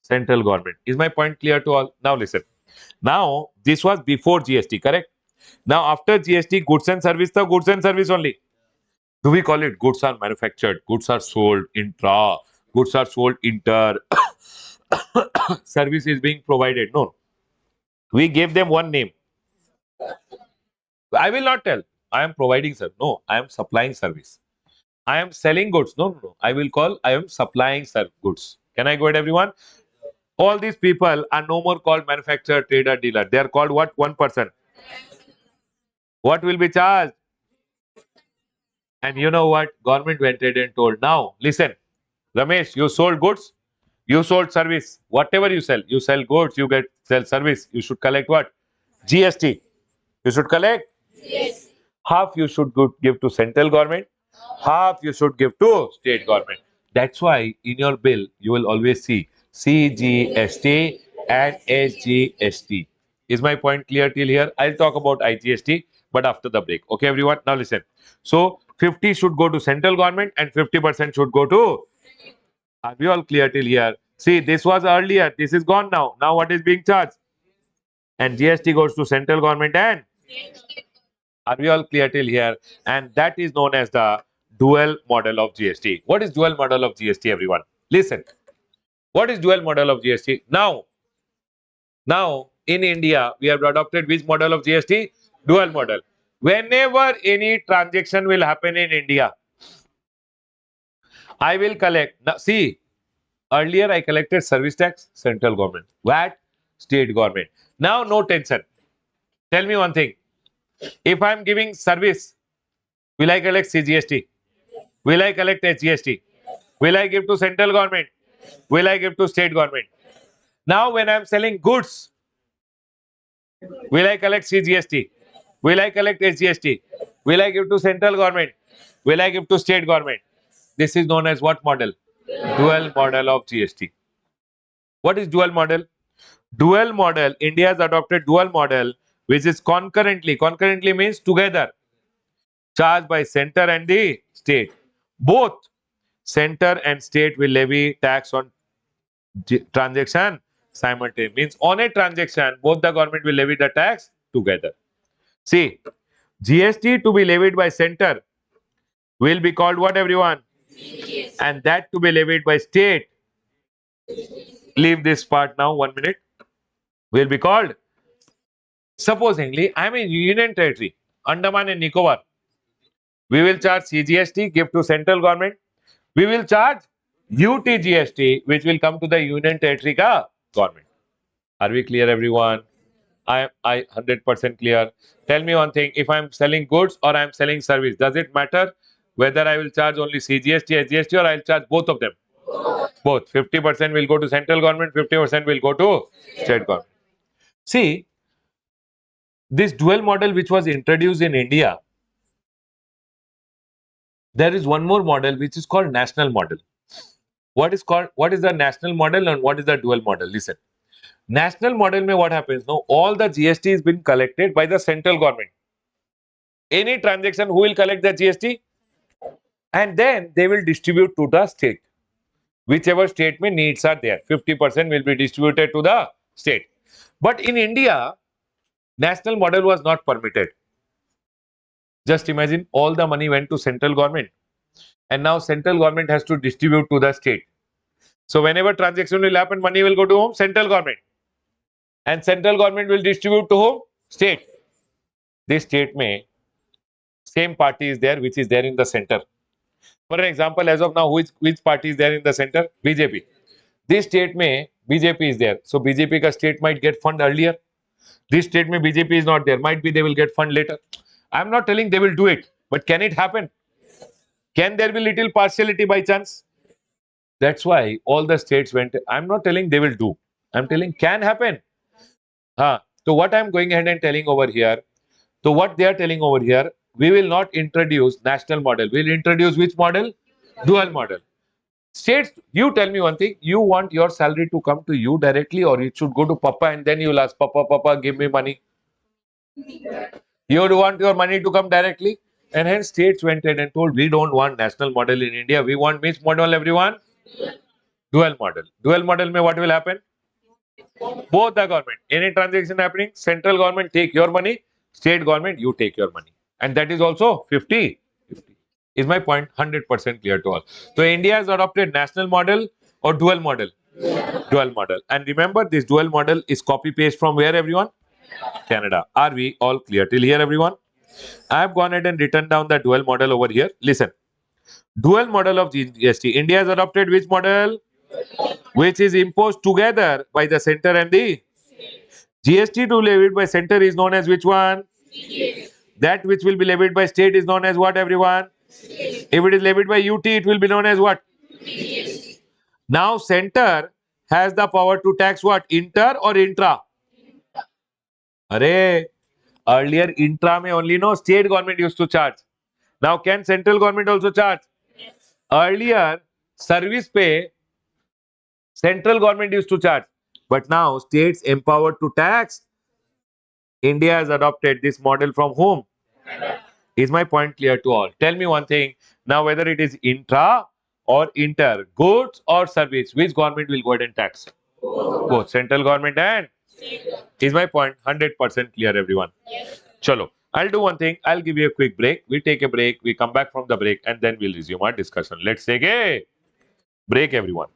Central government. Is my point clear to all? Now listen. Now, this was before GST, correct? Now, after GST, goods and service, the goods and service only. Do we call it goods are manufactured, goods are sold intra, goods are sold inter, service is being provided? No. We gave them one name. I will not tell. I am providing service. No, I am supplying service. I am selling goods. No, no, no. I will call I am supplying goods. Can I go ahead, everyone? All these people are no more called manufacturer, trader, dealer. They are called what? One person. What will be charged? And you know what? Government went ahead and told, now, listen, Ramesh, you sold goods, you sold service. Whatever you sell goods, you get sell service. You should collect what? GST. You should collect. Half you should give to central government, half you should give to state government. That's why in your bill you will always see CGST and SGST. Is my point clear till here? I'll talk about IGST, but after the break. Okay, everyone. Now listen. So 50 should go to central government and 50% should go to. Are we all clear till here? See, this was earlier. This is gone now. Now what is being charged? And GST goes to central government and. Are we all clear till here? And that is known as the dual model of GST. What is dual model of GST, everyone? Listen. What is dual model of GST? Now in India, we have adopted which model of GST? Dual model. Whenever any transaction will happen in India, I will collect. Now, see, earlier I collected service tax, central government. VAT, state government. Now, no tension. Tell me one thing. If I am giving service, will I collect CGST? Will I collect HGST? Will I give to central government? Will I give to state government? Now, when I am selling goods, will I collect CGST? Will I collect HGST? Will I give to central government? Will I give to state government? This is known as what model? Dual model of GST. What is dual model? Dual model, India has adopted dual model, which is concurrently means together, charged by center and the state. Both center and state will levy tax on transaction simultaneously. Means on a transaction, both the government will levy the tax together. See, GST to be levied by center will be called what, everyone? And that to be levied by state, leave this part now, 1 minute, will be called. Supposingly, I am in Union Territory, Andaman and Nicobar. We will charge CGST, give to central government. We will charge UTGST, which will come to the Union Territory ka government. Are we clear, everyone? I 100% clear. Tell me one thing. If I am selling goods or I am selling service, does it matter whether I will charge only CGST, SGST, or I will charge both of them? Both. 50% will go to central government, 50% will go to state government. See, this dual model which was introduced in India, there is one more model which is called national model. What is the national model and what is the dual model? Listen. National model mein what happens? No, all the GST is been collected by the central government. Any transaction, who will collect the GST? And then they will distribute to the state. Whichever state mein needs are there. 50% will be distributed to the state. But in India, National model was not permitted. Just imagine all the money went to central government and now central government has to distribute to the state. So whenever transaction will happen, money will go to whom? Central government. And central government will distribute to whom? State. This state may, same party is there which is there in the center. For an example, as of now, which party is there in the center? BJP. This state may, BJP is there. So BJP ka state might get fund earlier. This state may BJP is not there. Might be they will get fund later. I'm not telling they will do it, but can it happen? Can there be little partiality by chance? That's why all the states went. I'm not telling they will do. I'm telling can happen. So what I'm going ahead and telling over here. So what they are telling over here, we will not introduce national model. We'll introduce which model? Dual model. States, you tell me one thing. You want your salary to come to you directly, or it should go to Papa and then you'll ask Papa, Papa, give me money. You would want your money to come directly. And hence states went ahead and told, we don't want national model in India. We want which model, everyone? Dual model. Dual model mein what will happen? Both the government. Any transaction happening, central government take your money, state government, you take your money. And that is also 50. 50. Is my point 100% clear to all? So India has adopted national model or dual model? Dual model. And remember, this dual model is copy paste from where, everyone? Canada. Are we all clear till here, everyone? I have gone ahead and written down the dual model over here. Listen. Dual model of GST. India has adopted which model? Which is imposed together by the center and the GST to levied by center is known as which one? That which will be levied by state is known as what, everyone? If it is levied by UT, it will be known as what? Now center has the power to tax what? Inter or intra? Array, earlier intra may only know state government used to charge. Now can central government also charge? Earlier service pay central government used to charge. But now states empowered to tax. India has adopted this model from whom? Is my point clear to all? Tell me one thing. Now whether it is intra or inter, goods or service, which government will go ahead and tax? Both central government and is my point 100% clear, everyone? Chalo. I'll do one thing. I'll give you a quick break. We take a break. We come back from the break and then we'll resume our discussion. Let's take a break, everyone.